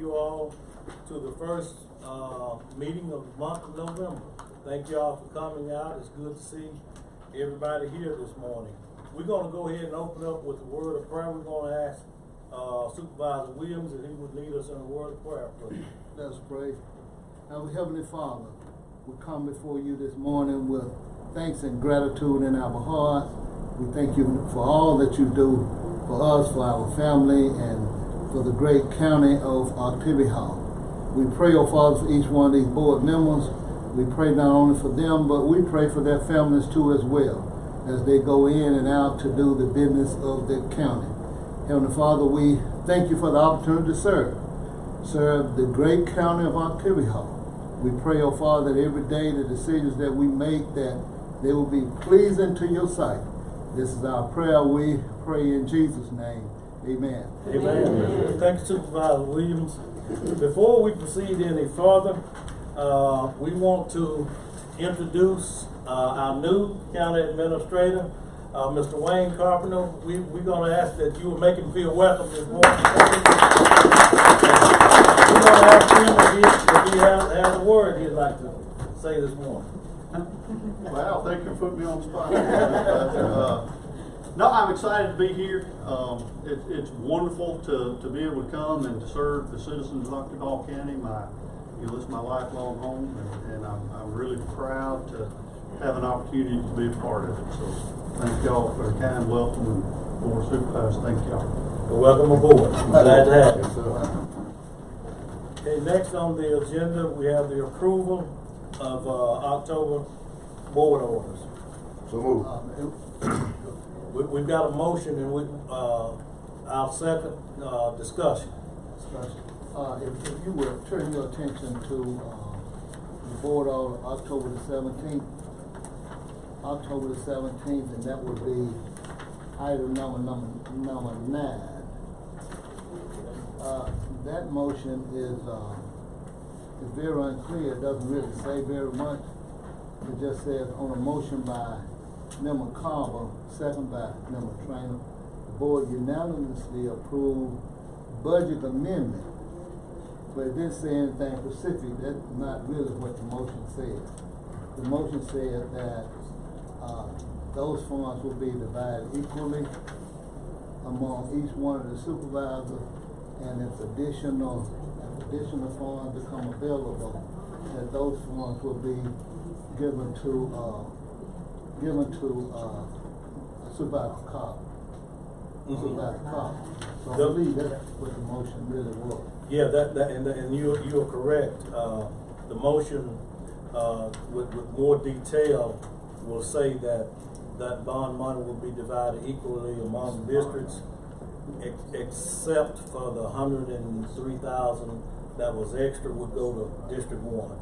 you all to the first meeting of the month of November. Thank you all for coming out. It's good to see everybody here this morning. We're going to go ahead and open up with a word of prayer. We're going to ask Supervisor Williams if he would lead us in a word of prayer, please. Let's pray. Our Heavenly Father, we come before you this morning with thanks and gratitude in our hearts. We thank you for all that you do for us, for our family, and for the great county of Octavia. We pray, oh Father, for each one of these board members. We pray not only for them, but we pray for their families too as well, as they go in and out to do the business of the county. Heavenly Father, we thank you for the opportunity to serve the great county of Octavia. We pray, oh Father, that every day the decisions that we make, that they will be pleasing to your sight. This is our prayer. We pray in Jesus' name. Amen. Amen. Thank you, Supervisor Williams. Before we proceed any further, we want to introduce our new county administrator, Mr. Wayne Carpenter. We're going to ask that you will make him feel welcome this morning. We're going to ask him if he has a word he'd like to say this morning. Wow, thank you for putting me on the spot. No, I'm excited to be here. It's wonderful to be able to come and to serve the citizens of Octavia County. It's my lifelong home, and I'm really proud to have an opportunity to be a part of it. So thank y'all for a kind welcome, and Board of Supervisors, thank y'all. Welcome aboard. Glad to have you. Okay, next on the agenda we have the approval of October board orders. So move. We've got a motion, and our second discussion. If you would turn your attention to the board order October the 17th, and that would be item number 9. That motion is very unclear. It doesn't really say very much. It just says on a motion by Member Carver, second by Member Trainer, the board unanimously approved budget amendment. But it didn't say anything specific. That's not really what the motion said. The motion said that those funds will be divided equally among each one of the supervisors, and if additional funds become available, that those funds will be given to Supervisor Cobb. Supervisor Cobb. So I believe that's what the motion really was. Yeah, and you are correct. The motion with more detail will say that bond money will be divided equally among districts, except for the $103,000 that was extra would go to District 1.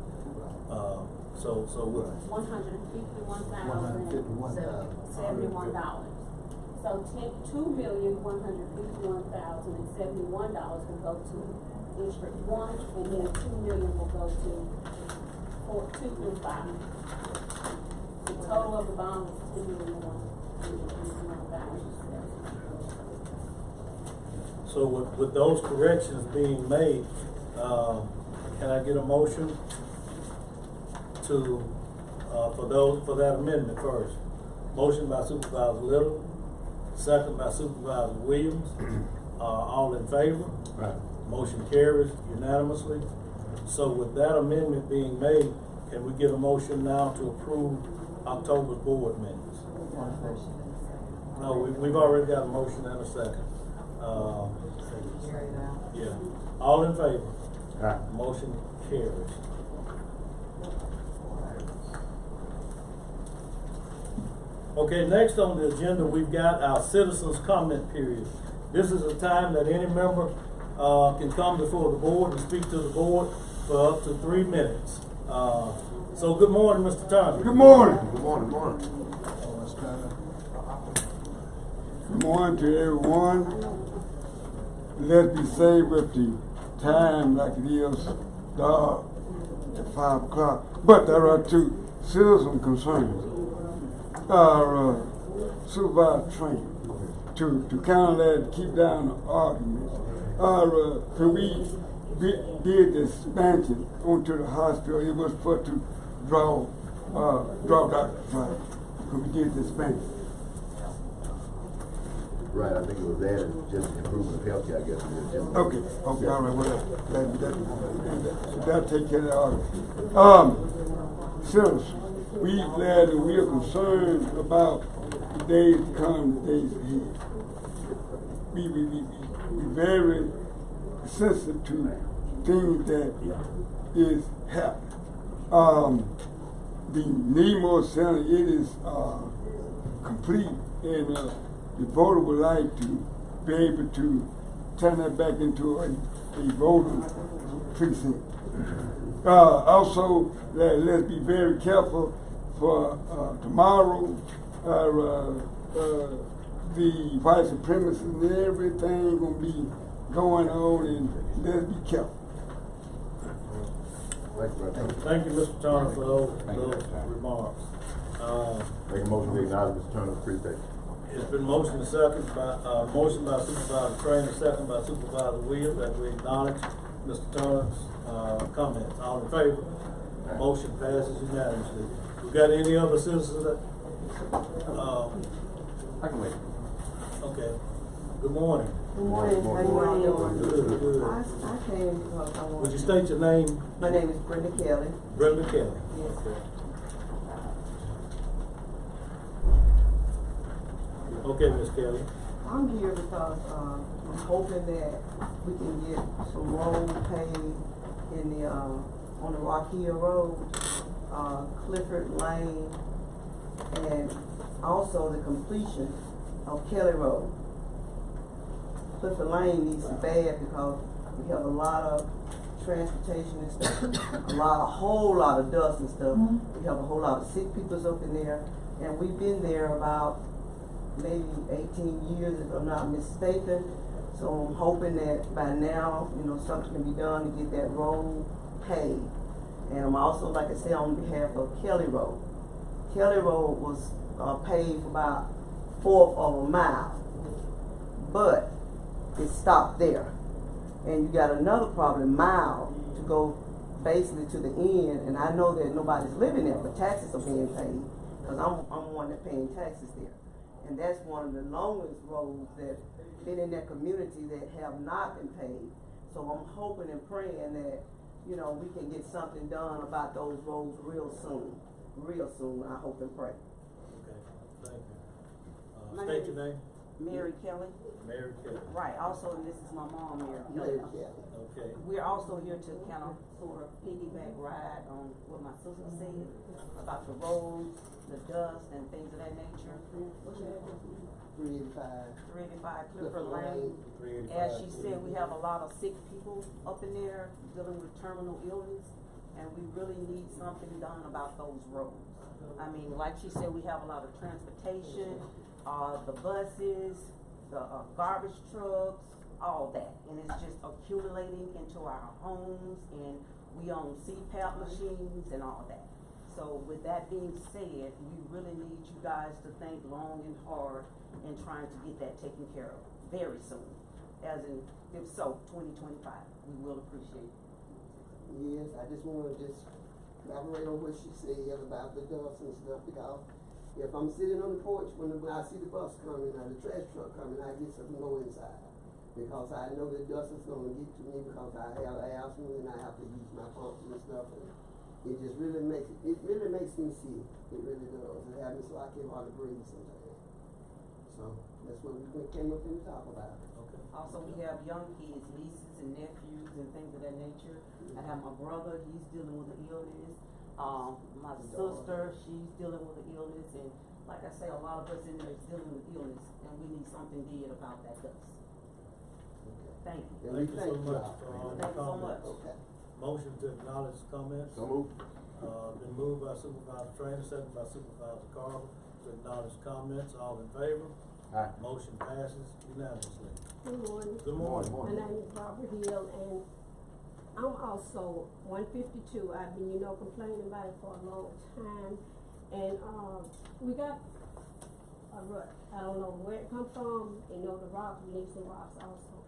So $151,071. So $2,151,071 will go to District 1, and then $2 million will go to 2 and 5. The total of the bond was $2,151,000. So with those corrections being made, can I get a motion to for that amendment first? Motion by Supervisor Little, second by Supervisor Williams. All in favor? Right. Motion carries unanimously. So with that amendment being made, can we get a motion now to approve October's board minutes? No, we've already got a motion and a second. Yeah. All in favor? Right. Motion carries. Okay, next on the agenda, we've got our citizens' comment period. This is a time that any member can come before the board and speak to the board for up to 3 minutes. So good morning, Mr. Turner. Good morning. Good morning. Good morning. Good morning to everyone. Let's be safe with the time like it is dark at 5 o'clock. But there are 2 citizen concerns. Supervisor training to kind of keep down the arguments. Can we did the expansion onto the hospital, it was for to draw doctors, right? We did the expansion. Right, I think it was that and just improvement of healthcare, I guess. Okay, all right, whatever. That'll take care of that. Sirs, we glad and we are concerned about the days to come, the days ahead. We very sensitive to things that is happening. The Nemo Center, it is complete, and the voter would like to be able to turn that back into a voting precinct. Also, let's be very careful for tomorrow. The white supremacists and everything gonna be going on, and let's be careful. Thank you, Mr. Turner, for those remarks. Make a motion to acknowledge Mr. Turner's presentation. It's been motion by Supervisor Trainer, second by Supervisor Williams, that we acknowledge Mr. Turner's comments. All in favor? Motion passes unanimously. We got any other citizens that? I can wait. Okay. Good morning. Good morning. How you all doing? Good. I came because I want. Would you state your name? My name is Brenda Kelly. Brenda Kelly. Yes, sir. Okay, Ms. Kelly. I'm here because I'm hoping that we can get some road paved in the on the Rock Hill Road, Clifford Lane, and also the completion of Kelly Road. Clifford Lane needs it bad because we have a lot of transportation and stuff, a whole lot of dust and stuff. We have a whole lot of sick peoples up in there, and we've been there about maybe 18 years if I'm not mistaken. So I'm hoping that by now, something can be done to get that road paved. And I'm also, like I said, on behalf of Kelly Road. Kelly Road was paved for about 1/4 of a mile, but it stopped there. And you got another probably mile to go basically to the end, and I know that nobody's living there, but taxes are being paid, because I'm one that's paying taxes there. And that's one of the longest roads that been in that community that have not been paid. So I'm hoping and praying that, we can get something done about those roads real soon. Real soon, I hope and pray. Okay, thank you. My State name your name. Mary Kelly. Mary Kelly. Right, also, and this is my mom, Mary Mary Kelly. Kelly. Okay. We're also here to kind of sort of piggyback ride on what my sister said about the roads, the dust, and things of that nature. What's your address? 385. 385 Clifford Lane. 385. As she said, we have a lot of sick people up in there dealing with terminal illness, and we really need something done about those roads. I mean, like she said, we have a lot of transportation, the buses, the garbage trucks, all that, and it's just accumulating into our homes, and we own CPAP machines and all that. So with that being said, we really need you guys to think long and hard in trying to get that taken care of very soon. As in, if so, 2025, we will appreciate it. Yes, I just want to elaborate on what she said about the dust and stuff, because if I'm sitting on the porch when I see the bus coming or the trash truck coming, I get something go inside. Because I know the dust is going to get to me because I have asthma and I have to use my pumps and stuff. And it just really makes me sick. It really does. It happens so I can hardly breathe sometimes. So that's what we came up here to talk about. Okay. Also, we have young kids, nieces and nephews and things of that nature. I have my brother, he's dealing with an illness. My sister, she's dealing with an illness. And like I say, a lot of us in there is dealing with illness, and we need something did about that dust. Thank you. Thank you so much for all your Thank you so comments. much. Okay. Motion to acknowledge comments. So moved. Been moved by Supervisor Trainer, second by Supervisor Carver, to acknowledge comments. All in favor? Aye. Motion passes unanimously. Good morning. Good morning. My name is Barbara Hill, and I'm also 152. I've been, complaining about it for a long time, and we got a rut. I don't know where it comes from. The rocks. We need some rocks also.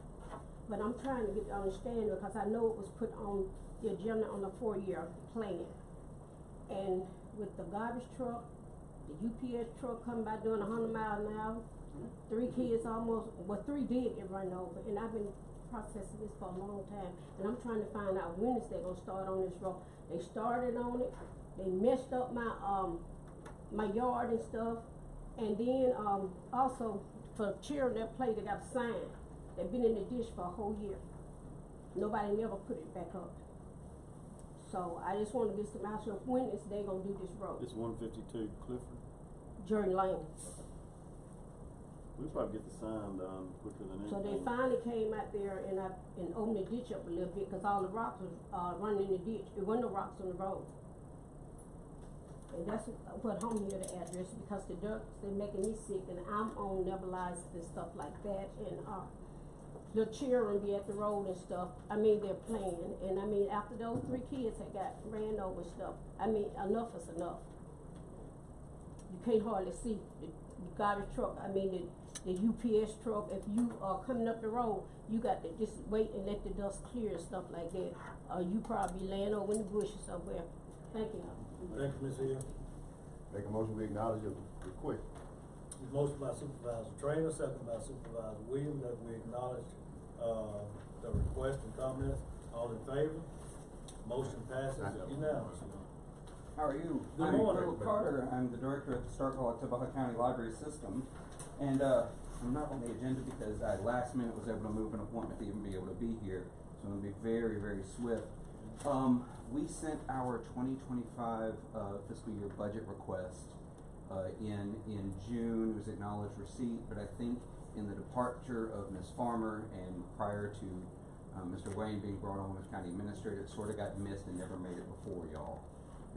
but I'm trying to get to understand because I know it was put on the agenda on the 4-year plan. And with the garbage truck, the UPS truck coming by doing 100 miles an hour, 3 kids almost, well, 3 did get run over, and I've been processing this for a long time, and I'm trying to find out when is they gonna start on this road. They started on it, they messed up my yard and stuff, and then, also, for children that play, they got a sign, they've been in the ditch for a whole year. Nobody never put it back up. So I just wanna get some answer of when is they gonna do this road. It's 152 Clifford. Journey Lane. We'll probably get the sign done quicker than anything. So they finally came out there and opened the ditch up a little bit, cause all the rocks was, running in the ditch. There wasn't no rocks on the road. And that's what I'm here to address, because the ducks, they're making me sick, and I'm on nebulizers and stuff like that, and, the children be at the road and stuff, I mean, they're playing, and I mean, after those 3 kids that got ran over and stuff, I mean, enough is enough. You can't hardly see the garbage truck, I mean, the UPS truck. If you are coming up the road, you got to just wait and let the dust clear and stuff like that. You probably laying over in the bushes somewhere. Thank you. Thank you, Ms. Hill. Make a motion, we acknowledge your request. Motion by Supervisor Trainer, second by Supervisor Williams, that we acknowledge, the request and comments. All in favor? Motion passes unanimously. How are you? Good I'm morning. Phil Carter. I'm the director at the Starkville County Library System. And I'm not on the agenda because I last minute was able to move an appointment to even be able to be here. So I'm going to be very, very swift. We sent our 2025 fiscal year budget request in June. It was acknowledged receipt, but I think in the departure of Ms. Farmer and prior to Mr. Wayne being brought on as county administrator, it sort of got missed and never made it before y'all.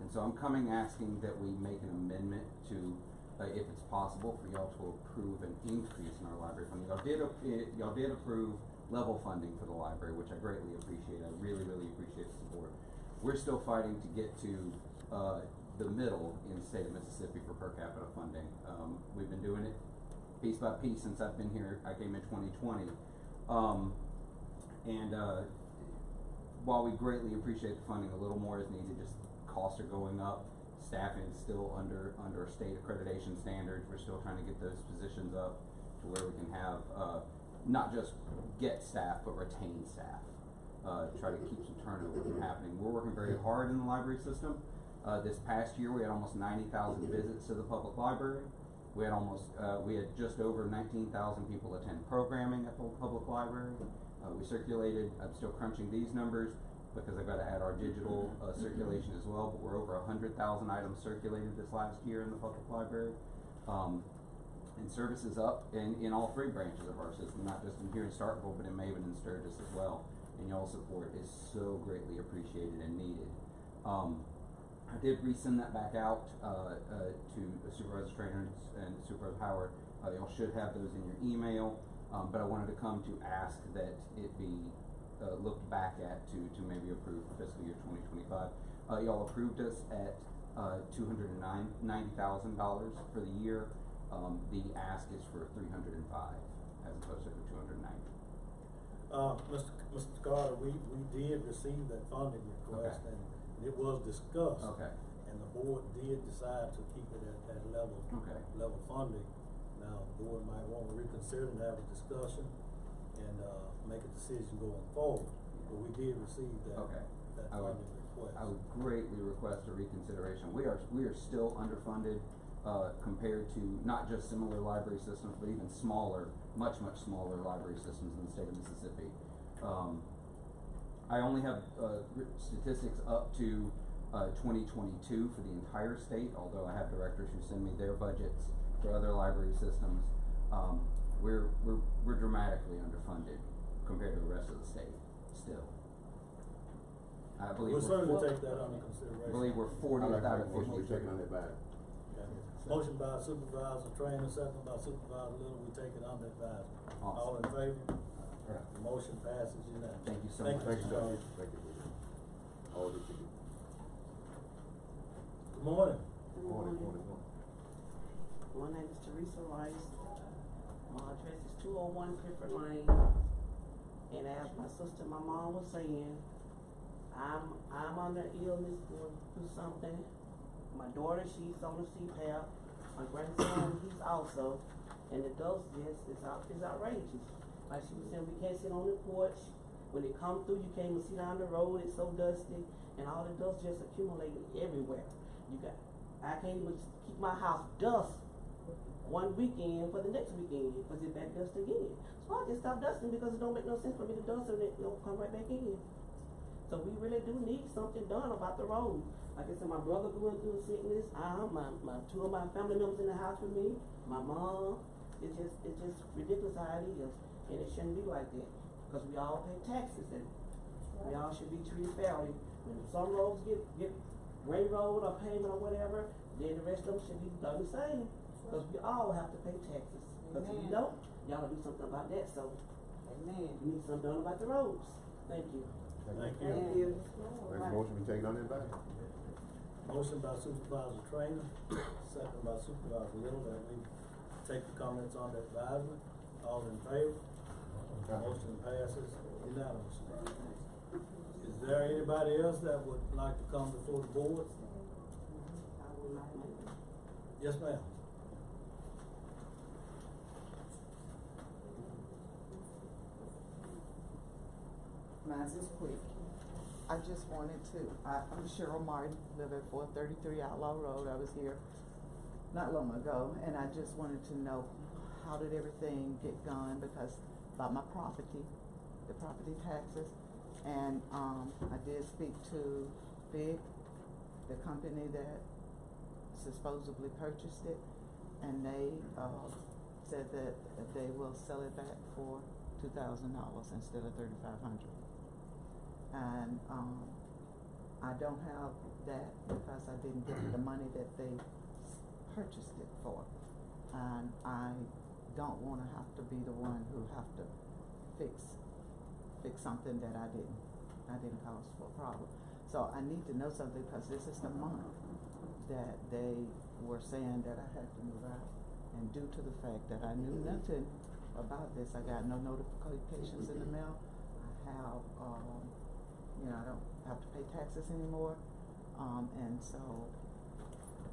And so I'm coming asking that we make an amendment to, if it's possible, for y'all to approve an increase in our library funding. Y'all did approve level funding for the library, which I greatly appreciate. I really, really appreciate the support. We're still fighting to get to the middle in the state of Mississippi for per capita funding. We've been doing it piece by piece since I've been here. I came in 2020. While we greatly appreciate the funding, a little more is needed. Just costs are going up. Staffing is still under state accreditation standards. We're still trying to get those positions up to where we can have not just get staff, but retain staff. Try to keep some turnover from happening. We're working very hard in the library system. This past year, we had almost 90,000 visits to the public library. We had just over 19,000 people attend programming at the public library. We circulated, I'm still crunching these numbers because I've got to add our digital circulation as well, but we're over 100,000 items circulated this last year in the public library. And services up in all 3 branches of our system, not just in here in Starkville, but in Maven and Sturgis as well. And y'all's support is so greatly appreciated and needed. I did resend that back out to Supervisor Trainer and Supervisor Howard. Y'all should have those in your email, but I wanted to come to ask that it be looked back at to maybe approve for fiscal year 2025. Y'all approved us at $290,000 for the year. The ask is for $305 as opposed to the $290. Mr. Carter, we did receive that funding request, Okay. and it was discussed. Okay. And the board did decide to keep it at that level. Okay. Level funding. Now, the board might want to reconsider and have a discussion and make a decision going forward. But we did receive that, Okay. that funding request. I would greatly request a reconsideration. We are still underfunded compared to not just similar library systems, but even smaller, much smaller library systems in the state of Mississippi. I only have statistics up to 2022 for the entire state, although I have directors who send me their budgets for other library systems. We're dramatically underfunded compared to the rest of the state still. I believe We'll certainly take that under consideration. I believe we're 40th out of 50. Taking on that back. Okay. Motion by Supervisor Trainer, second by Supervisor Little, we take it under advisement. Awesome. All in favor? Right. The motion passes unanimously. Thank you so Thank much. you, Thank you, Mr. Judge. Carter. Thank you. All that you do. Good morning. Good Morning. My name is Teresa Rice. My address is 201 Clifford Lane. And as my sister, my mom was saying, I'm under illness, going through something. My daughter, she's on the CPAP. My grandson, he's also. And the dust just is outrageous. Like she was saying, we can't sit on the porch. When it come through, you can't even see down the road. It's so dusty, and all the dust just accumulating everywhere. I can't even keep my house dust one weekend for the next weekend because it's back dust again. So I just stopped dusting because it don't make no sense for me to dust and it don't come right back in. So we really do need something done about the road. Like I said, my brother going through sickness. My two of my family members in the house with me. My mom. It's just ridiculous how it is, and it shouldn't be like that. Because we all pay taxes, and we all should be treated fairly. When some roads get railroad or payment or whatever, then the rest of them should be done the same. Because we all have to pay taxes. Because if you don't, y'all do something about that. So, Amen. we need something done about the roads. Thank you. Thank Thank you. Make a motion to take it on that back. Motion by Supervisor Trainer, second by Supervisor Little, that we take the comments on the advisement. All in favor? Motion passes unanimously. Is there anybody else that would like to come before the board? Yes, ma'am. Mine's is quick. I just wanted to, I'm Cheryl Martin, live at 433 Outlaw Road. I was here not long ago, and I just wanted to know how did everything get done, because about my property, the property taxes, and I did speak to Big, the company that supposedly purchased it, and they said that they will sell it back for $2,000 instead of $3,500. And I don't have that because I didn't get the money that they purchased it for, and I don't want to have to be the one who have to fix something that I didn't cause for a problem. So I need to know something, because this is the month that they were saying that I had to move out, and due to the fact that I knew nothing about this, I got no notifications in the mail. I have I don't have to pay taxes anymore, and so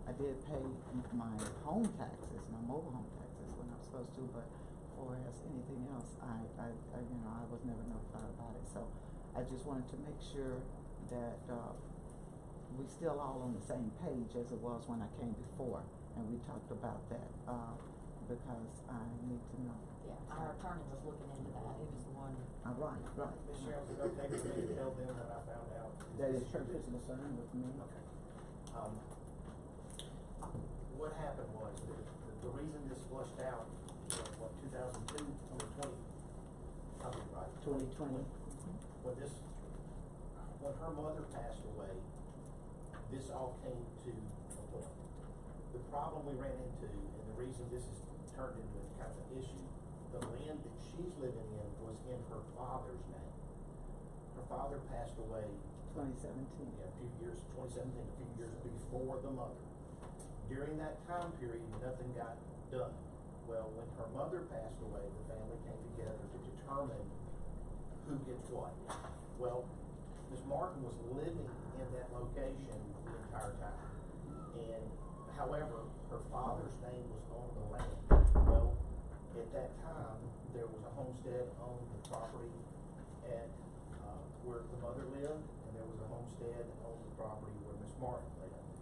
I did pay my home taxes, my mobile home taxes when I was supposed to, but for as anything else, I was never notified about it. So I just wanted to make sure that we still all on the same page as it was when I came before, and we talked about that because I need to know. Yeah, our attorney was looking into that. He was the one. Right. Ms. Cheryl, is it okay for me to tell them that I found out? That is perfectly concern with me. Okay. What happened was that the reason this flushed out was what, 2002 or 20 something, right? 2020. When her mother passed away, this all came to a point. The problem we ran into, and the reason this has turned into kind of an issue, the land that she's living in was in her father's name. Her father passed away 2017. Yeah, 2017, a few years before the mother. During that time period, nothing got done. Well, when her mother passed away, the family came together to determine who gets what. Well, Ms. Martin was living in that location the entire time. And however, her father's name was on the land. Well, at that time, there was a homestead on the property at where the mother lived, and there was a homestead on the property where Ms. Martin lived.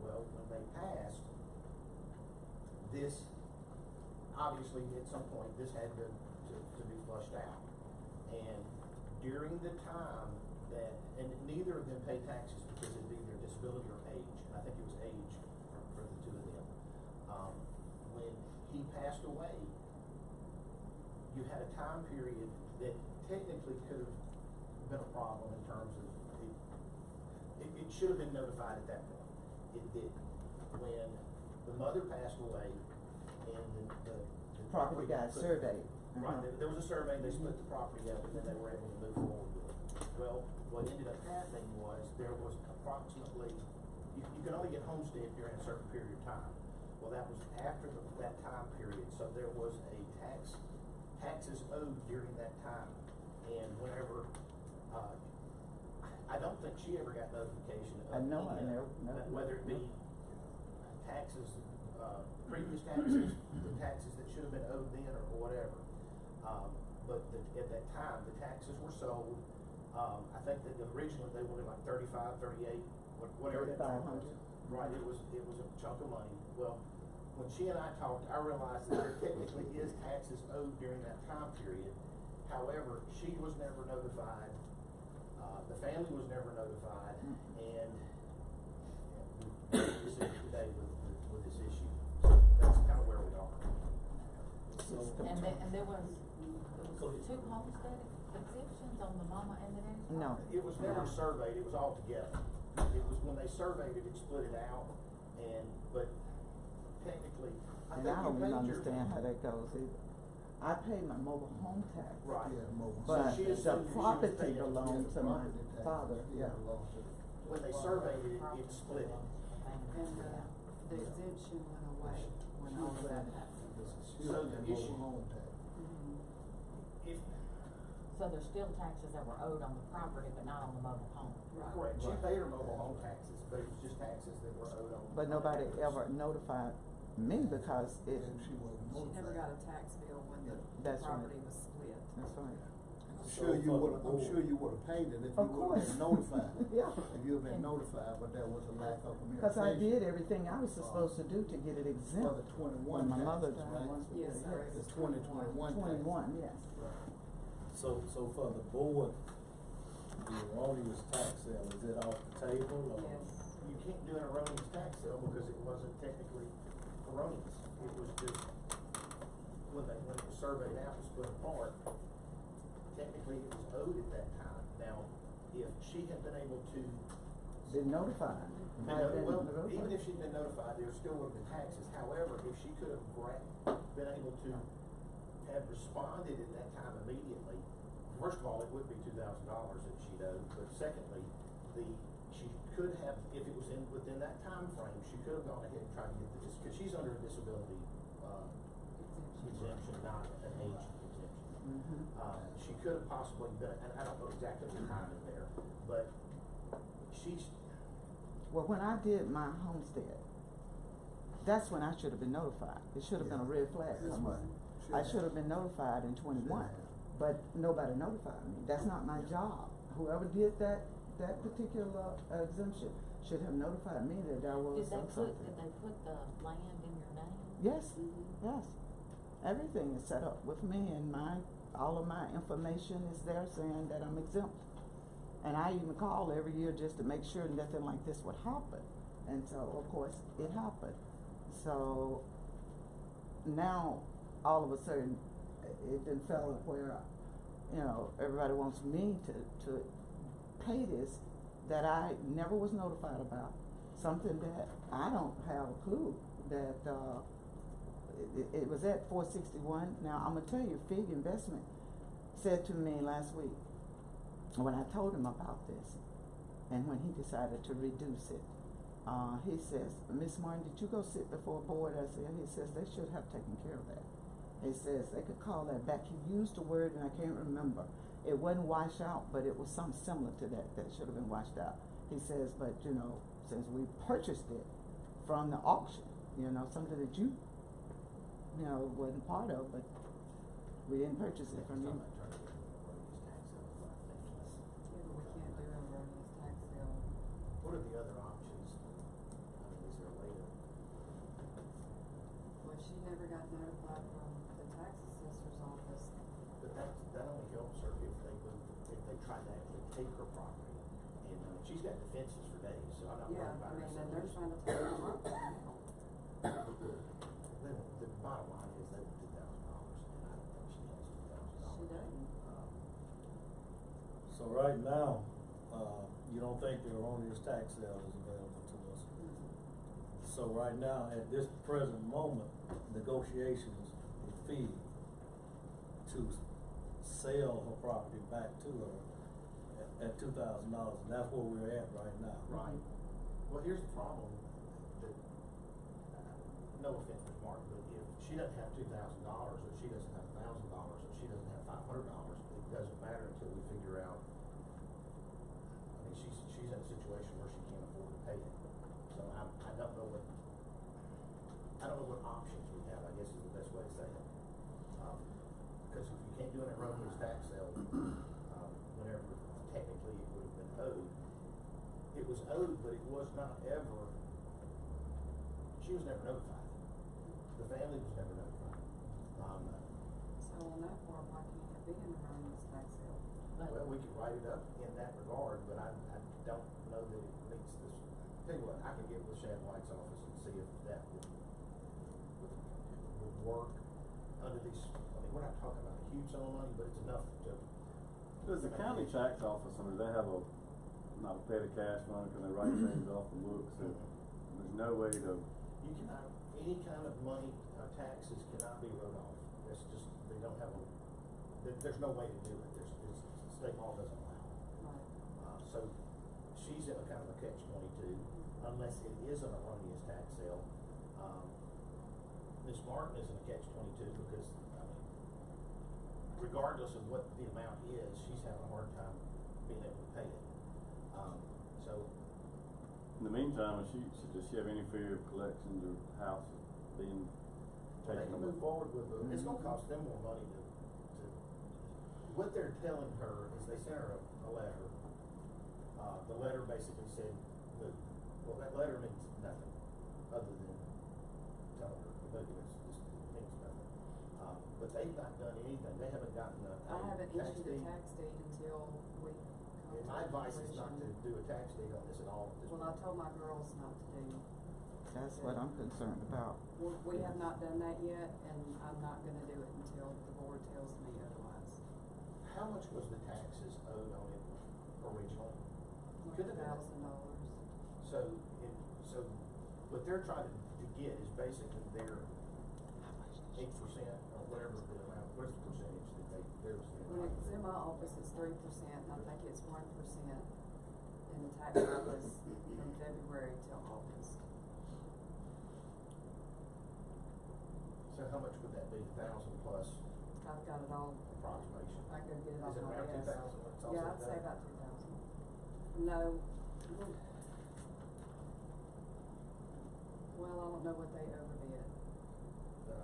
Well, when they passed, this, obviously at some point, this had to be flushed out. And during the time that, and neither of them paid taxes because it'd be their disability or age, and I think it was age for the two of them. When he passed away, you had a time period that technically could have been a problem in terms of it should have been notified at that point. It didn't. When the mother passed away and the Property got surveyed. Right, there was a survey, they split the property up, and then they were able to move forward with it. Well, what ended up happening was there was approximately, you can only get homestead during a certain period of time. Well, that was after that time period, so there was a taxes owed during that time. And whenever, I don't think she ever got notification of. I know, I any, never- whether it be taxes, previous taxes, the taxes that should have been owed then or whatever. But at that time, the taxes were sold, I think that originally they wanted like 35, 38, whatever that number was. 3,500. Right, it was a chunk of money. Well, when she and I talked, I realized that there technically is taxes owed during that time period. However, she was never notified, the family was never notified, and we sit today with this issue. So that's kind of where we are. And there was two homestead exemptions on the mama and the daddy? No. It was never surveyed, it was all together. It was, when they surveyed it, it split it out, but technically, I And think I you don't paid even your. understand how that goes either. I pay my mobile home tax. Right. Yeah, mobile. But she the assumed she was property paying it. belonged to my Property tax. father, yeah. belongs to the- When they surveyed it, it split it. And the exemption went away when all of that happened. This is So still the the issue- mobile home tax. If, So there's still taxes that were owed on the property, but not on the mobile home. correct, she paid her mobile home taxes, but it was just taxes that were owed on. But nobody ever notified me because it, And she wasn't She never notified. got a tax bill when the That's right. property was split. that's right. I'm sure you would've paid it if you Of would've course. been notified. Yeah. If you've been notified, but there was a lack of communication. Because I did everything I was supposed to do to get it For exempt. the 21 When my mother taxes, died. right? Yes, sir. The 2021 taxes. 21, yes. So for the board, the erroneous tax sale, is it off the table or? Yes. You can't do an erroneous tax sale because it wasn't technically erroneous. It was just, when it was surveyed out and split apart, technically it was owed at that time. Now, if she had been able to, Been notified. I've been well, notified. even if she'd been notified, there still would have been taxes. However, if she could have been able to have responded at that time immediately, first of all, it would be $2,000 that she'd owed, but secondly, she could have, if it was within that time frame, she could have gone ahead and tried to get this, because she's under a disability, exemption, not an age exemption. She could have possibly been, and I don't know exactly the timing there, but she's. Well, when I did my homestead, that's when I should have been notified. It should have been a red flag That's somewhere. right. I should have been notified in 21, but nobody notified me. That's not my job. Whoever did that particular exemption should have notified me that there was something. Did they put the land in your name? Yes, yes. Everything is set up with me and all of my information is there saying that I'm exempt. And I even call every year just to make sure nothing like this would happen. And so, of course, it happened. So now, all of a sudden, it then fell where, everybody wants me to pay this that I never was notified about. Something that I don't have a clue that, it was at 461. Now, I'm gonna tell you, Fig Investment said to me last week, when I told him about this, and when he decided to reduce it, he says, Miss Martin, did you go sit before a board? I said, he says, they should have taken care of that. He says, they could call that back. He used the word, and I can't remember. It wasn't washed out, but it was something similar to that should have been washed out. He says, but, since we purchased it from the auction, something that you, wasn't part of, but we didn't purchase it from you. We can't do an erroneous tax sale. What are the other options? I mean, is there a way to? Well, she never got notified from the tax assessor's office. But that only helps her if they try to actually take her property. And she's got defenses for days, so I'm not worried about her. And they're trying to take her property now. The bottom line is that $2,000, and I don't think she has $2,000. She doesn't. So right now, you don't think the erroneous tax sale is available to us? So right now, at this present moment, negotiations with Fee to sell her property back to her at $2,000, and that's where we're at right now. Right. Well, here's the problem, that, no offense, Ms. Martin, but if she doesn't have $2,000, or she doesn't have $1,000, or she doesn't have $500, doesn't matter until we figure out, I mean, she's in a situation where she can't afford to pay it. So I don't know what options we have, I guess is the best way to say it. Because if you can't do it at Roland's tax sale, whenever technically it would have been owed, it was owed, but it was not ever, she was never notified. The family was never notified. So on that part, why can't it be in the earnings tax sale? Well, we could write it up in that regard, but I don't know that it meets this. Tell you what, I can get with Shad White's office and see if that would work under these, I mean, we're not talking about a huge sum of money, but it's enough to. Does the county tax office, I mean, they have not a petty cash fund, can they write things off the books, and there's no way to. You cannot, any kind of money, taxes cannot be wrote off. That's just, they don't have there's no way to do it. State law doesn't allow it. Right. So she's in a kind of a catch-22, unless it is an erroneous tax sale. Ms. Martin is in a catch-22 because, I mean, regardless of what the amount is, she's having a hard time being able to pay it. So. In the meantime, does she have any fear of collections or houses being They taken? can move forward with it. It's gonna cost them more money to, what they're telling her is they sent her a letter. The letter basically said, move. Well, that letter means nothing, other than telling her to move. It means nothing. But they've not done anything. They haven't gotten I haven't issued a tax deed until we come And to my advice is not to fruition. do a tax deed on this at all. Well, I told my girls not to do. That's what I'm concerned about. We have not done that yet, and I'm not gonna do it until the board tells me otherwise. How much was the taxes owed on it originally? Could have been. $1,000. So what they're trying to get is basically their 8% or whatever the amount, what's the percentage that there's. When it's in my office, it's 3%, and I think it's 1% in the tax office from February till August. So how much would that be, 1,000 plus I've got it all. approximation? I could get it off Is it my around desk. 2,000 when it's all Yeah, said I'd and say done? about 2,000. No. Well, I don't know what they overbid. I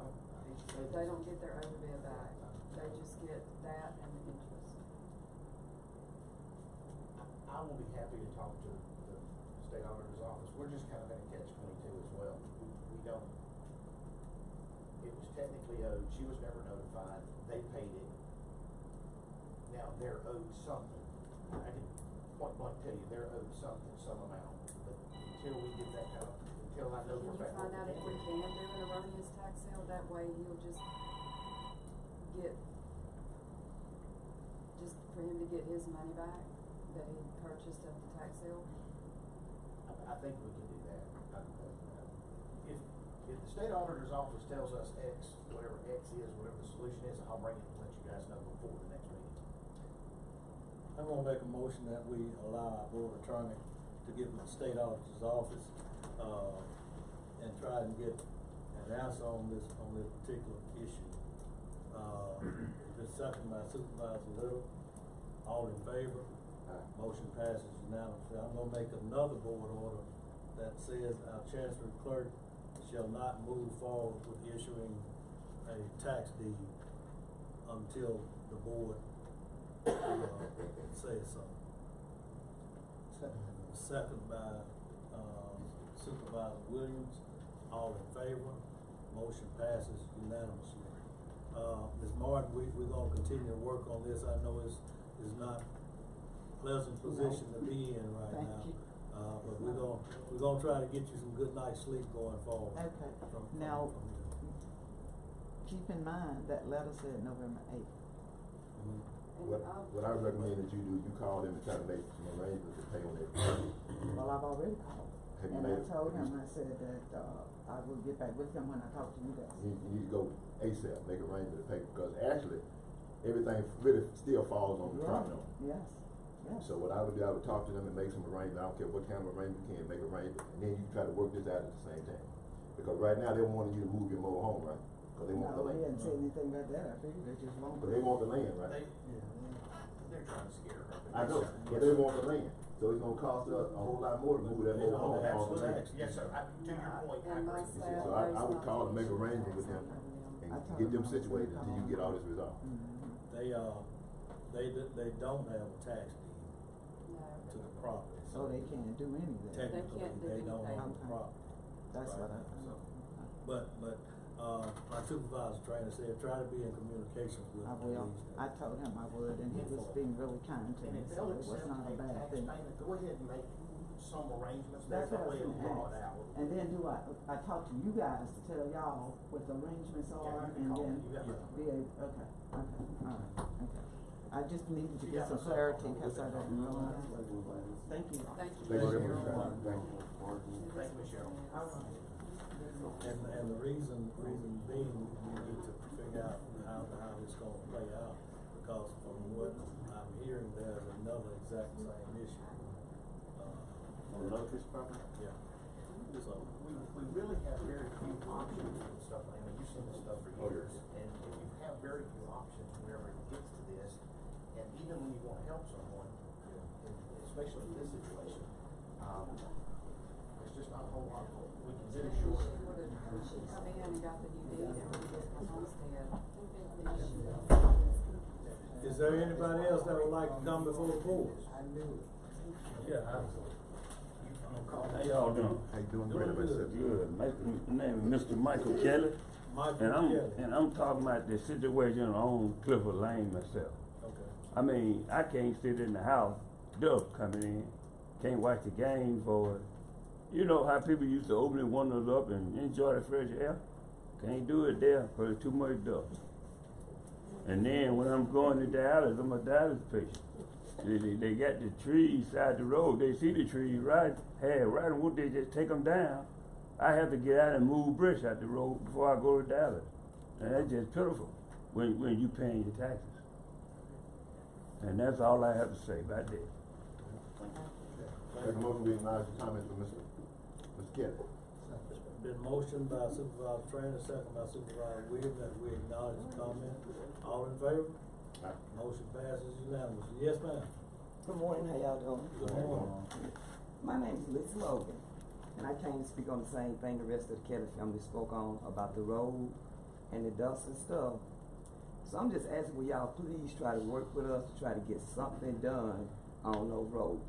hate to say this. They don't get their overbid back. They just get that and the interest. I will be happy to talk to the state auditor's office. We're just kind of in a catch-22 as well. We don't, it was technically owed, she was never notified, they paid it. Now, they're owed something. I can point blank tell you, they're owed something, some amount. But until we get that kind of, until I know for a Can you fact. find out if we can do an erroneous tax sale? That way he'll just for him to get his money back that he purchased at the tax sale? I think we can do that. If the state auditor's office tells us X, whatever X is, whatever the solution is, I'll bring it and let you guys know before the next meeting. I'm gonna make a motion that we allow our board attorney to get with the state auditor's office, and try and get an answer on this particular issue. It's second by Supervisor Little. All in favor? Motion passes unanimously. I'm gonna make another board order that says our Chancery Clerk shall not move forward with issuing a tax deed until the board says so. Second by Supervisor Williams. All in favor? Motion passes unanimously. Ms. Martin, we're gonna continue to work on this. I know it's not a pleasant position to be in right Thank now. you. But we're gonna try to get you some good night's sleep going forward. Okay. Now, keep in mind that letter said November 8th. What I recommend that you do, you call them and try to make some arrangements to pay on their. Well, I've already called. Have you And made I it? told him, I said that, I will get back with him when I talk to you guys. You need to go ASAP, make arrangements to pay, because actually, everything really still falls on the property owner. Yes, yes. So what I would do, I would talk to them and make some arrangements. I don't care what kind of arrangement you can, make arrangements, and then you try to work this out at the same time. Because right now, they're wanting you to move your mobile home, right? Because they want the No, he land. hadn't said anything about that, I figured they just won't. But they want the land, right? They're trying to scare her. I know, but they want the land, so it's gonna cost us a whole lot more to move that mobile home off the land. Yes, sir, to your point, I agree. So I would call and make arrangements with them and get them situated until you get all this resolved. They don't have a tax deed to the property. So they can't do anything. Technically, they don't own the property. That's right? what I. So, but my supervisor trainer said, try to be in communication with I the will. police. I told him I would, and he was being really kind to And me, if so they'll it was accept not a a bad tax thing. payment, go ahead and make some arrangements, That's that what I way was it'll gonna draw it ask. out. And then I talk to you guys to tell y'all what the arrangements are, you can and call then me. You got my be able, okay, all right, okay. I just needed to You get got some my cell clarity, phone. cause I didn't realize what it was. Thank you. Thank you. Thank you very much. Thank you. Thank you, Ms. Cheryl. All right. And the reason being, we need to figure out how it's gonna play out, because from what I'm hearing, there's another exact same issue. On another piece of property? Yeah. So, We really have very few options and stuff, I mean, you've seen this stuff for years, and you have very few options whenever it gets to this. And even when you wanna help someone, especially in this situation, there's just not a whole lot we can do short. When she come in and got the new deed and everything from homestead, is there anybody else that would like to come before the board? Yeah, How y'all doing? How you doing? Great about yourself? Good. My name is Mr. Michael Kelly. And I'm talking about the situation on Clifford Lane myself. Okay. I mean, I can't sit in the house, dove coming in, can't watch the game for it. You know how people used to open the windows up and enjoy the fresh air? Can't do it there because there's too much dust. And then when I'm going to Dallas, I'm a Dallas patient. They got the trees side the road. They see the trees right on wood, they just take them down. I have to get out and move brush out the road before I go to Dallas. And that's just pitiful when you paying your taxes. And that's all I have to say about that. Make a motion, we acknowledge the comments from Mr. Kelly. Been motioned by Supervisor Trainer, second by Supervisor Williams, that we acknowledge the comment. All in favor? Aye. Motion passes unanimously. Yes, ma'am. Good morning, how y'all doing? Good morning. My name is Liz Logan, and I came to speak on the same thing the rest of the Kelly family spoke on about the road and the dust and stuff. So I'm just asking, will y'all please try to work with us to try to get something done on those roads?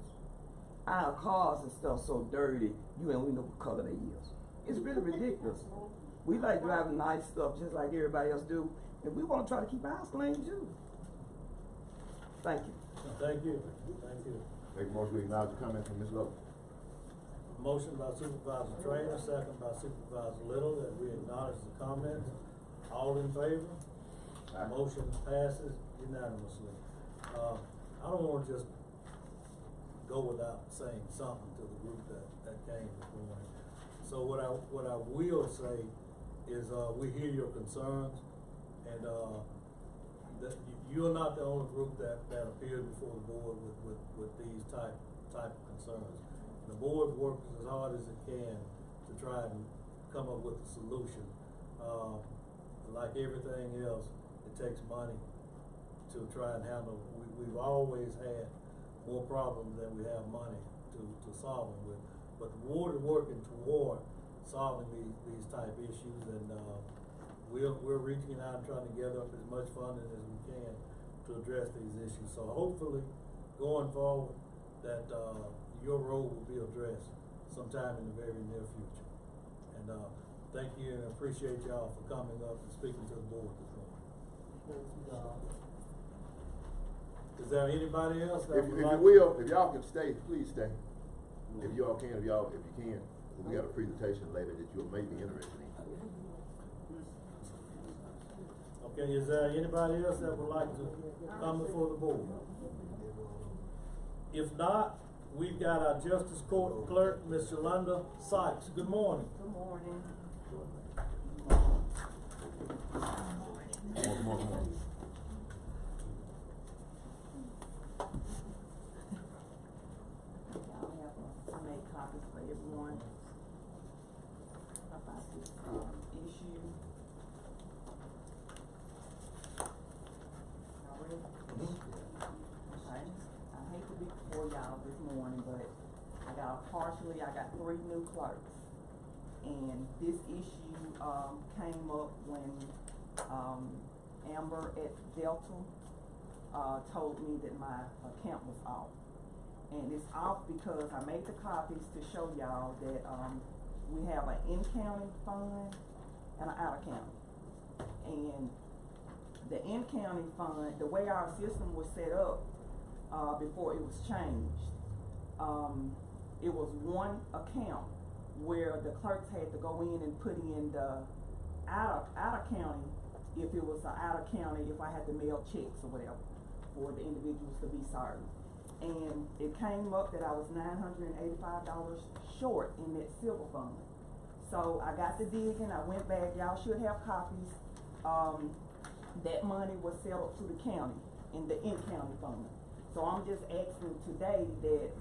Our cars and stuff so dirty, you ain't even know what color they is. It's really ridiculous. We like driving nice stuff just like everybody else do, and we want to try to keep ours clean too. Thank you. Thank you. Thank you. Make a motion, we acknowledge the comments from Ms. Lowe. Motion by Supervisor Trainer, second by Supervisor Little, that we acknowledge the comments. All in favor? Aye. Motion passes unanimously. I don't wanna just go without saying something to the group that came this morning. So what I will say is, we hear your concerns, and, that you're not the only group that appeared before the board with these type of concerns. The board works as hard as it can to try and come up with a solution. Like everything else, it takes money to try and handle. We've always had more problems than we have money to solve them with. But the board is working toward solving these type issues, and we're reaching out and trying to gather up as much funding as we can to address these issues. So hopefully, going forward, that your role will be addressed sometime in the very near future. And thank you, and appreciate y'all for coming up and speaking to the board this morning. Is there anybody else that If would you like? will, if y'all can stay, please stay. If you all can, if you can, we got a presentation later that you may be interested in. Okay, is there anybody else that would like to come before the board? If not, we've got our Justice Court Clerk, Ms. Yolanda Sykes. Good morning. Good morning. Come on. I made copies for everyone about this issue. All right. this morning, but I got 3 new clerks. And this issue, came up when, Amber at Delta, told me that my account was off. And it's off because I made the copies to show y'all that, we have an in-county fund and an out-of-county. And the in-county fund, the way our system was set up, before it was changed, it was one account where the clerks had to go in and put in the out of county, if it was out of county, if I had to mail checks or whatever for the individuals to be served. And it came up that I was $985 short in that silver fund. So I got to digging, I went back, y'all should have copies. That money was settled to the county in the in-county fund. So I'm just asking today that,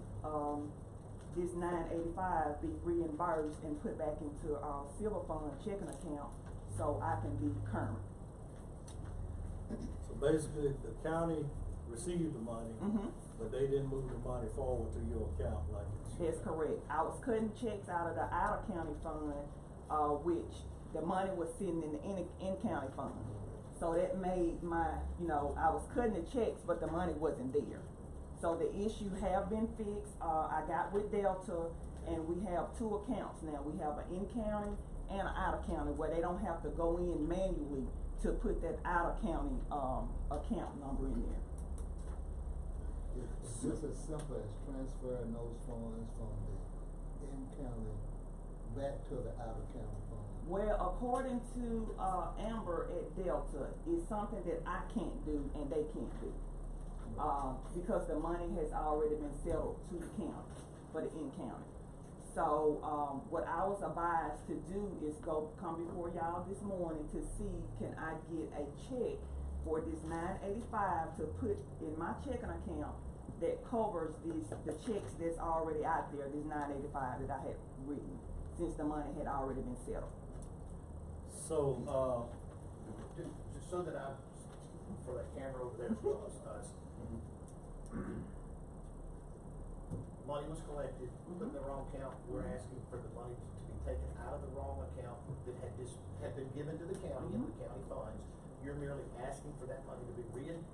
this $985 be reimbursed and put back into our silver fund checking account so I can be current. So basically, the county received the money, but they didn't move the money forward to your account like it should. That's correct. I was cutting checks out of the out-of-county fund, which the money was sitting in the in-county fund. So that made my, I was cutting the checks, but the money wasn't there. So the issue have been fixed. I got with Delta, and we have 2 accounts now. We have an in-county and an out-of-county where they don't have to go in manually to put that out-of-county account number in there. It's just as simple as transferring those funds from the in-county back to the out-of-county fund. Well, according to Amber at Delta, it's something that I can't do and they can't do. Because the money has already been settled to the county, for the in-county. So, what I was advised to do is come before y'all this morning to see, can I get a check for this $985 to put in my checking account that covers the checks that's already out there, this $985 that I had written, since the money had already been settled. So, just so that for that camera over there as well as us. Money was collected, put in the wrong account. We're asking for the money to be taken out of the wrong account that had been given to the county in the county funds. You're merely asking for that money to be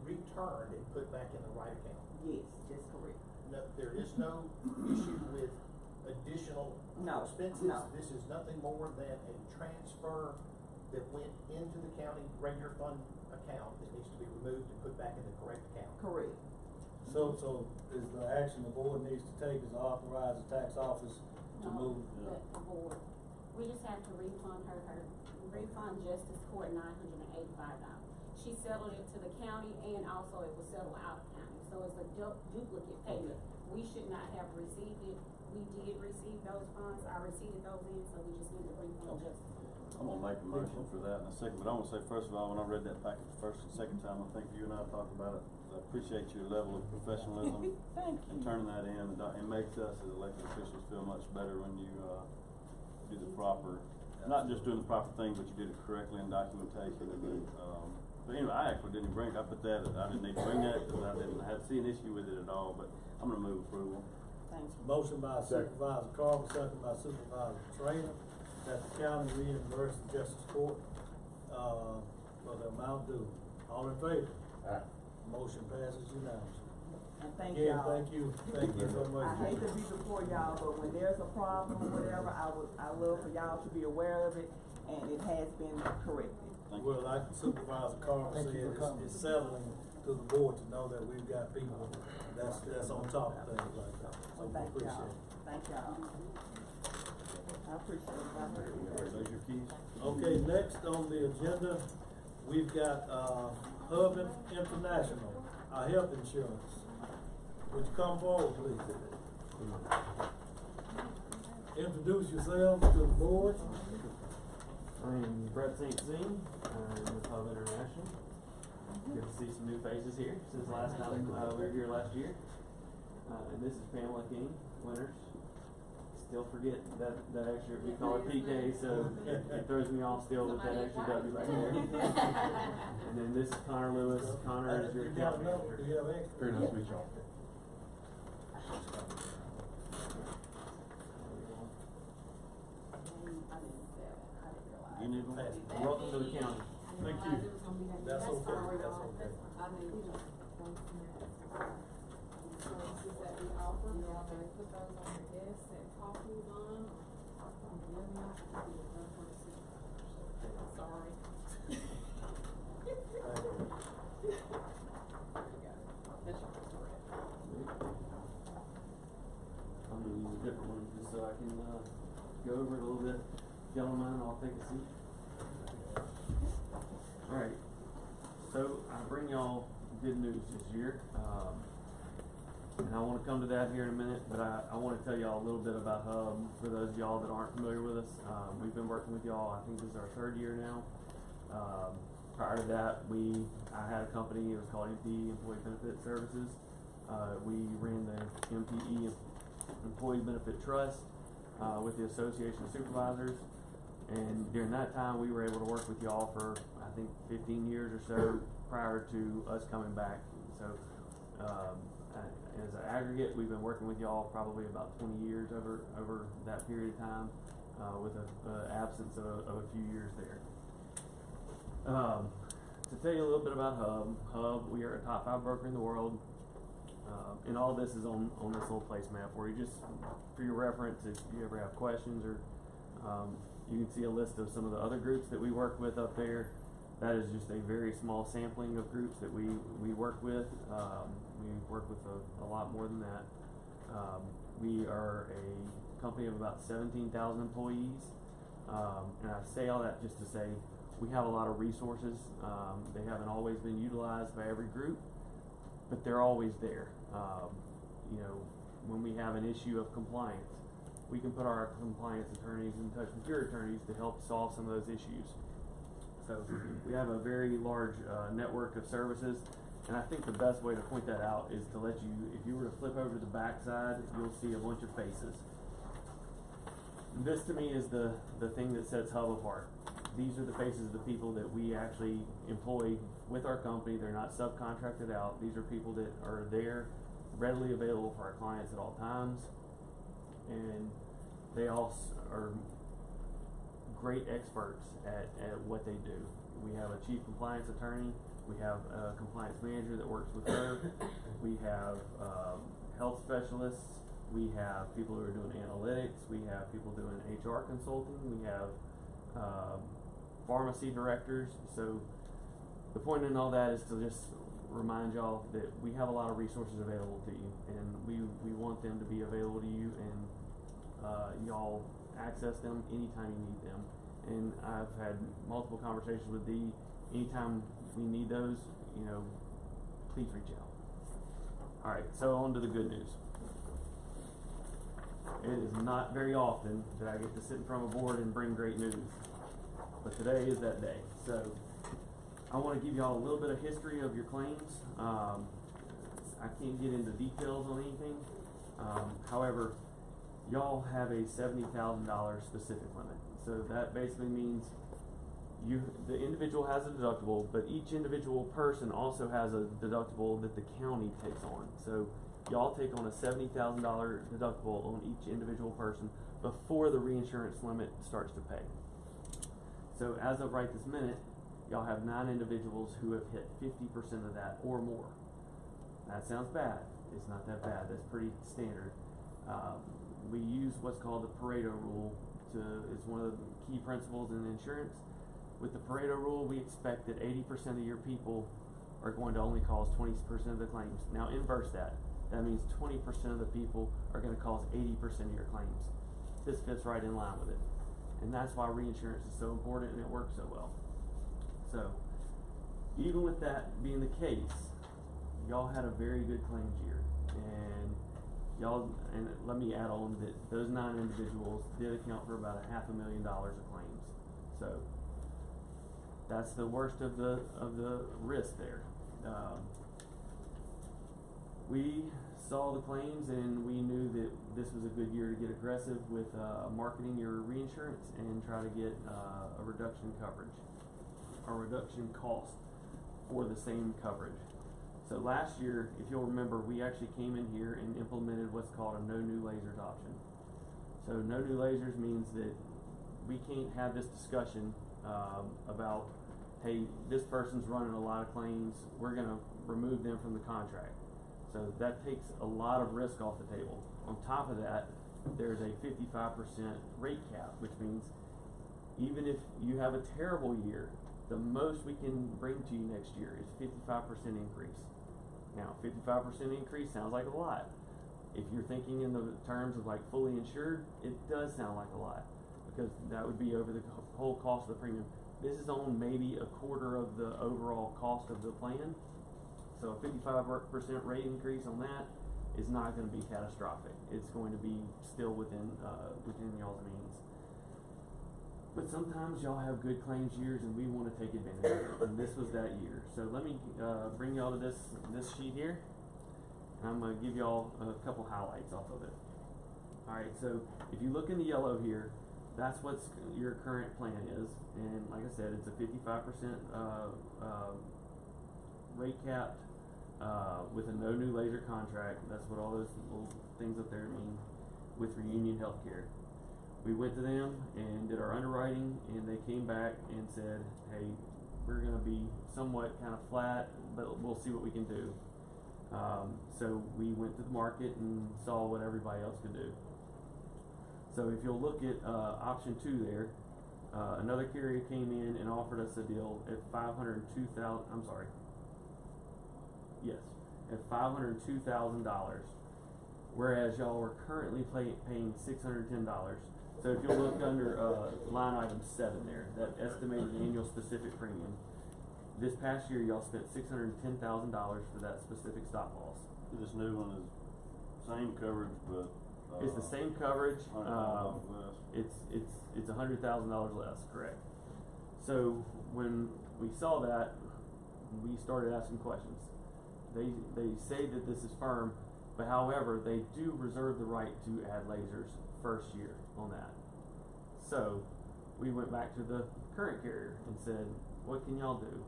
returned and put back in the right account. Yes, that's correct. No, there is no issue with additional expenses. No. This is nothing more than a transfer that went into the county regular fund account that needs to be removed and put back in the correct account. Correct. So is the action the board needs to take is authorize the tax office to move? The board, we just have to refund refund Justice Court $985. She settled it to the county and also it was settled out of county. So it's a duplicate payment. We should not have received it. We did receive those funds. I received those in, so we just need to refund Justice Court. I'm gonna make a motion for that in a second, but I wanna say first of all, when I read that packet the first and second time, I think you and I talked about it. I appreciate your level of professionalism in turning that in. It makes us as elected officials feel much better when you do the proper, not just doing the proper thing, but you did it correctly in documentation. And but anyway, I actually didn't bring. I put that. I didn't need to bring that because I didn't have to see an issue with it at all. But I'm gonna move approval. Thanks. Motion by Supervisor Carver, second by Supervisor Trainer, that the county reimburse the Justice Court for the amount due. All in favor? Aye. Motion passes unanimously. And thank Again, y'all. thank you so much. I hate to be before y'all, but when there's a problem or whatever, I love for y'all to be aware of it, and it has been corrected. Well, like Supervisor Carver said, it's settling to the board to know that we've got people that's on top of things like that. So we Thank appreciate y'all. it. Thank y'all. I appreciate it. Those your keys. Okay, next on the agenda, we've got Hubin International, our health insurance. Would you come forward, please? Introduce yourselves to the board. I'm Brett St. Cyr. I'm with Hub International. Good to see some new faces here since the last time we were here last year. And this is Pamela King, winners. Still forget that extra, we call it PK, so it throws me off still with that extra W right there. And then this is Connor Lewis. Connor is your account manager. Do you have extra? Very nice to meet y'all. and you're welcome to the county. Thank you. That's okay, that's okay. So this is that we offer, y'all may put those on your desk, set coffees on, sorry. I'm gonna use a different one just so I can, go over it a little bit. If y'all don't mind, I'll take a seat. Alright, so I bring y'all good news this year, and I wanna come to that here in a minute, but I wanna tell y'all a little bit about Hub, for those of y'all that aren't familiar with us. We've been working with y'all, I think this is our 3rd year now. Prior to that, I had a company, it was called MPE, Employee Benefit Services. We ran the MPE, Employee Benefit Trust, with the Association of Supervisors. And during that time, we were able to work with y'all for, I think, 15 years or so prior to us coming back. So, as an aggregate, we've been working with y'all probably about 20 years over that period of time, with an absence of a few years there. To tell you a little bit about Hub, we are a top 5 broker in the world. And all this is on this little placemap where you just, for your reference, if you ever have questions or you can see a list of some of the other groups that we work with up there. That is just a very small sampling of groups that we work with. We work with a lot more than that. We are a company of about 17,000 employees. And I say all that just to say we have a lot of resources. They haven't always been utilized by every group, but they're always there. You know, when we have an issue of compliance, we can put our compliance attorneys in touch with your attorneys to help solve some of those issues. So we have a very large network of services, and I think the best way to point that out is to let you, if you were to flip over to the back side, you'll see a bunch of faces. This to me is the thing that sets Hub apart. These are the faces of the people that we actually employ with our company. They're not subcontracted out. These are people that are there, readily available for our clients at all times, and they all are great experts at what they do. We have a chief compliance attorney. We have a compliance manager that works with her. We have health specialists. We have people who are doing analytics. We have people doing HR consulting. We have pharmacy directors. So the point in all that is to just remind y'all that we have a lot of resources available to you, and we want them to be available to you, and y'all access them anytime you need them. And I've had multiple conversations with Dee. Anytime we need those, you know, please reach out. All right, so on to the good news. It is not very often that I get to sit in front of a board and bring great news, but today is that day. So I want to give y'all a little bit of history of your claims. I can't get into details on anything. However, y'all have a $70,000 specific limit. So that basically means the individual has a deductible, but each individual person also has a deductible that the county takes on. So y'all take on a $70,000 deductible on each individual person before the reinsurance limit starts to pay. So as of right this minute, y'all have 9 individuals who have hit 50% of that or more. That sounds bad. It's not that bad. That's pretty standard. We use what's called the Pareto rule. It's one of the key principles in insurance. With the Pareto rule, we expect that 80% of your people are going to only cause 20% of the claims. Now inverse that. That means 20% of the people are going to cause 80% of your claims. This fits right in line with it. And that's why reinsurance is so important and it works so well. So, even with that being the case, y'all had a very good claims year. And let me add on that those 9 individuals did account for about $500,000 of claims. So, that's the worst of the risk there. We saw the claims and we knew that this was a good year to get aggressive with marketing your reinsurance and try to get a reduction coverage, a reduction cost for the same coverage. So last year, if you'll remember, we actually came in here and implemented what's called a no new lasers option. So no new lasers means that we can't have this discussion about, hey, this person's running a lot of claims, we're gonna remove them from the contract. So that takes a lot of risk off the table. On top of that, there's a 55% rate cap, which means even if you have a terrible year, the most we can bring to you next year is 55% increase. Now, 55% increase sounds like a lot. If you're thinking in the terms of like fully insured, it does sound like a lot, because that would be over the whole cost of the premium. This is on maybe a quarter of the overall cost of the plan. So a 55% rate increase on that is not going to be catastrophic. It's going to be still within y'all's means. But sometimes y'all have good claims years, and we want to take advantage of it. And this was that year. So let me bring y'all to this sheet here, and I'm going to give y'all a couple highlights off of it. All right. So if you look in the yellow here, that's what your current plan is, and like I said, it's a 55% rate capped with a no new laser contract. That's what all those little things up there mean with Reunion Healthcare. We went to them and did our underwriting, and they came back and said, hey, we're going to be somewhat kind of flat, but we'll see what we can do. So we went to the market and saw what everybody else could do. So if you'll look at option 2 there, another carrier came in and offered us a deal at $502,000. I'm sorry. Yes, at $502,000, whereas y'all are currently paying $610. So if you'll look under line item 7 there, that estimated annual specific premium, this past year y'all spent $610,000 for that specific stop loss. This new one is same coverage, but it's the same coverage. less. It's $100,000 less, correct? So when we saw that, we started asking questions. They say that this is firm, but however, they do reserve the right to add lasers first year on that. So we went back to the current carrier and said, what can y'all do?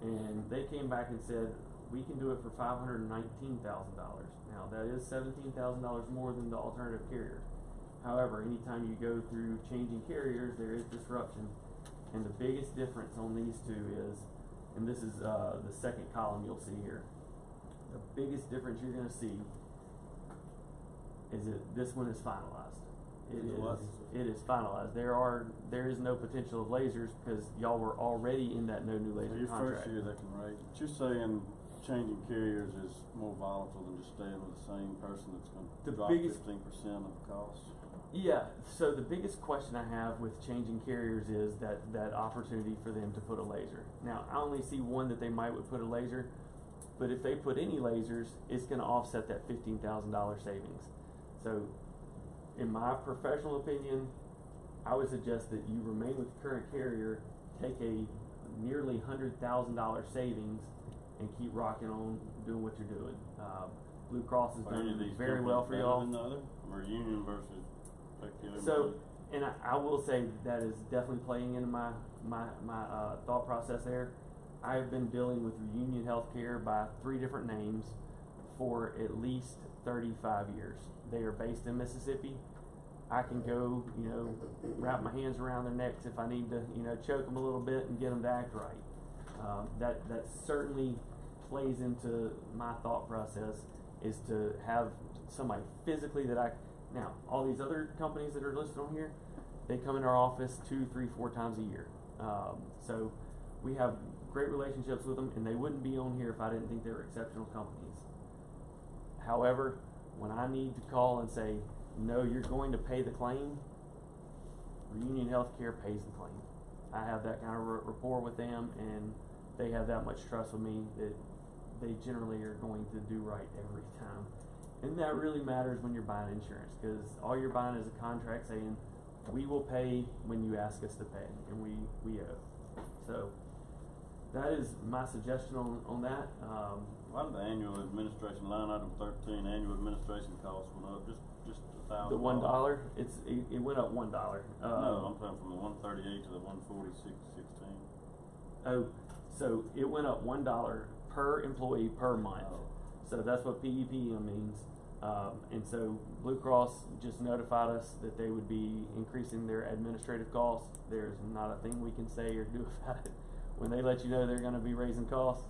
And they came back and said, we can do it for $519,000. Now that is $17,000 more than the alternative carrier. However, anytime you go through changing carriers, there is disruption. And the biggest difference on these two is, and this is the second column you'll see here, the biggest difference you're going to see is that this one is finalized. It is finalized. There is no potential of lasers because y'all were already in that no new laser Your contract. first year they can raise it. But you're saying changing carriers is more volatile than just staying with the same person that's going to drop 15% of the cost? Yeah, so the biggest question I have with changing carriers is that opportunity for them to put a laser. Now, I only see one that they might would put a laser, but if they put any lasers, it's going to offset that $15,000 savings. So, in my professional opinion, I would suggest that you remain with the current carrier, take a nearly $100,000 savings, and keep rocking on doing what you're doing. Blue Cross has done very well for y'all. Or Union versus So, and I will say that is definitely playing into my thought process there. I've been dealing with Reunion Healthcare by 3 different names for at least 35 years. They are based in Mississippi. I can go, wrap my hands around their necks if I need to, choke them a little bit and get them to act right. That certainly plays into my thought process, is to have somebody physically that now, all these other companies that are listed on here, they come in our office 2, 3, 4 times a year. So we have great relationships with them, and they wouldn't be on here if I didn't think they were exceptional companies. However, when I need to call and say, no, you're going to pay the claim, Reunion Healthcare pays the claim. I have that kind of rapport with them, and they have that much trust with me that they generally are going to do right every time. And that really matters when you're buying insurance, because all you're buying is a contract saying, we will pay when you ask us to pay, and we owe. So that is my suggestion on that. Why did the annual administration, line item 13, annual administration costs went up just $1,000? The $1, it went up $1. No, I'm talking from the 138 to the 146.16. Oh, so it went up $1 per employee per month. So that's what PEPM means. And so Blue Cross just notified us that they would be increasing their administrative costs. There's not a thing we can say or do about it. When they let you know they're going to be raising costs,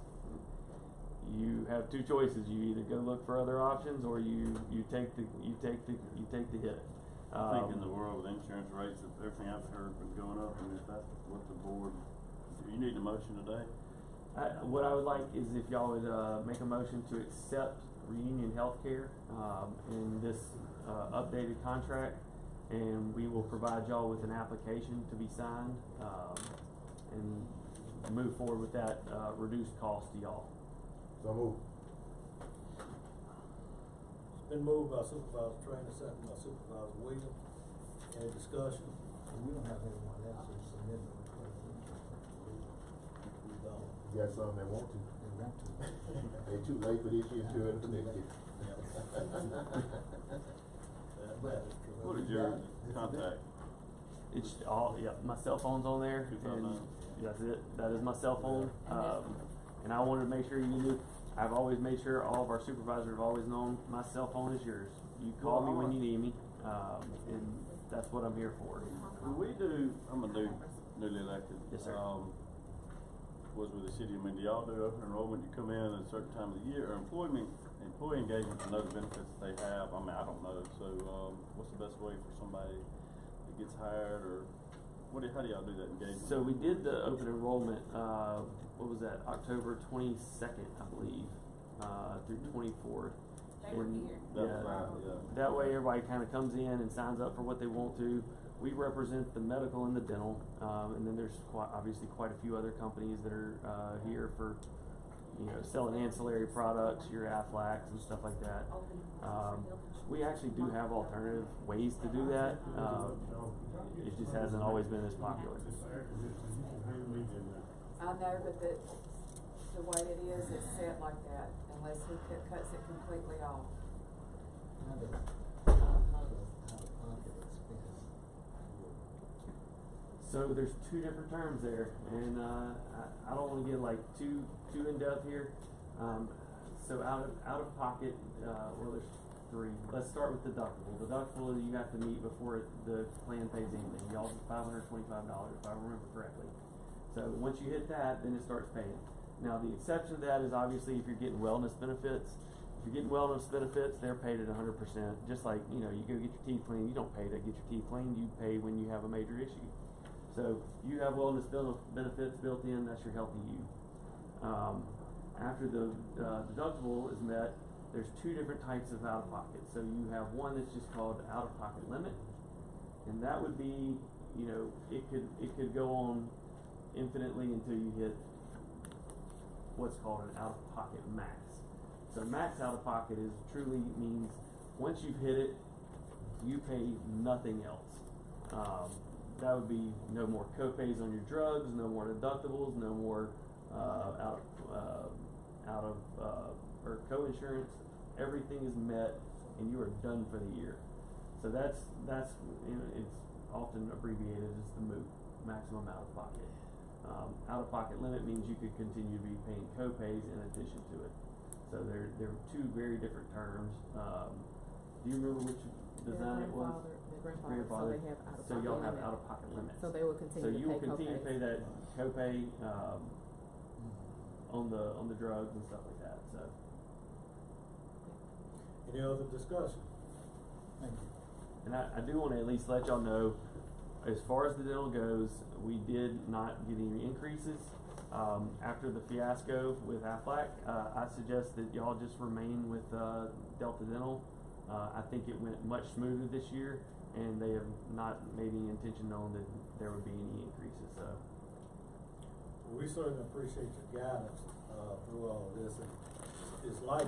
you have two choices. You either go look for other options, or you take the hit. I think in the world with insurance rates, everything I've heard been going up, and if that's what the board, you need a motion today. What I would like is if y'all would make a motion to accept Reunion Healthcare in this updated contract, and we will provide y'all with an application to be signed and move forward with that reduced cost to y'all. So move. It's been moved by Supervisor Trainer, second by Supervisor Williams. Any discussion? We don't have anyone else who's submitted a request. We don't. You got some that want to. They want to. They too late for this year, too early for next year. That is true. What is your contact? It's all, yeah, my cell phone's on there, and that's it. That is my cell phone. And I wanted to make sure you knew, I've always made sure all of our supervisors have always known my cell phone is yours. You call me when you need me, and that's what I'm here for. We do, I'm a newly elected. Yes, sir. Was with the city, I mean, do y'all do open enrollment, you come in at a certain time of the year, or employee engagement to know the benefits that they have? I mean, I don't know, so, what's the best way for somebody that gets hired, or how do y'all do that engagement? So we did the open enrollment, what was that, October 22nd, I believe, through 24th. They were here. That way everybody kind of comes in and signs up for what they want to. We represent the medical and the dental, and then there's obviously quite a few other companies that are here for, selling ancillary products, your Aflacs and stuff like that. We actually do have alternative ways to do that. It just hasn't always been as popular. I know, but the way it is, it's set like that, unless he cuts it completely off. How does out-of-pocket expense work? So there's two different terms there, and I don't want to get like too in depth here. So out of pocket, well, there's three. Let's start with deductible. Deductible you have to meet before the plan pays anything. Y'all's is $525 if I remember correctly. So once you hit that, then it starts paying. Now the exception to that is obviously if you're getting wellness benefits. If you're getting wellness benefits, they're paid at 100%. Just like, you go get your teeth cleaned, you don't pay to get your teeth cleaned, you pay when you have a major issue. So you have wellness benefits built in, that's your healthy you. After the deductible is met, there's two different types of out-of-pocket. So you have one that's just called out-of-pocket limit, and that would be, it could go on infinitely until you hit what's called an out-of-pocket max. So max out-of-pocket truly means once you've hit it, you pay nothing else. That would be no more co-pays on your drugs, no more deductibles, no more or co-insurance. Everything is met, and you are done for the year. So that's it's often abbreviated as the MOOP, maximum out-of-pocket. Out-of-pocket limit means you could continue to be paying co-pays in addition to it. So they're two very different terms. Do you remember which design it was? Grandfather. So they have out-of-pocket. So y'all have limit. out-of-pocket limits. So they will continue So to you pay will continue to pay that copay on the drugs and stuff like that. So. Any other discussion? Thank you. And I do want to at least let y'all know, as far as the dental goes, we did not get any increases. After the fiasco with Aflac, I suggest that y'all just remain with Delta Dental. I think it went much smoother this year, and they have not made any intention known that there would be any increases. So. We certainly appreciate your guidance through all of this. And it's like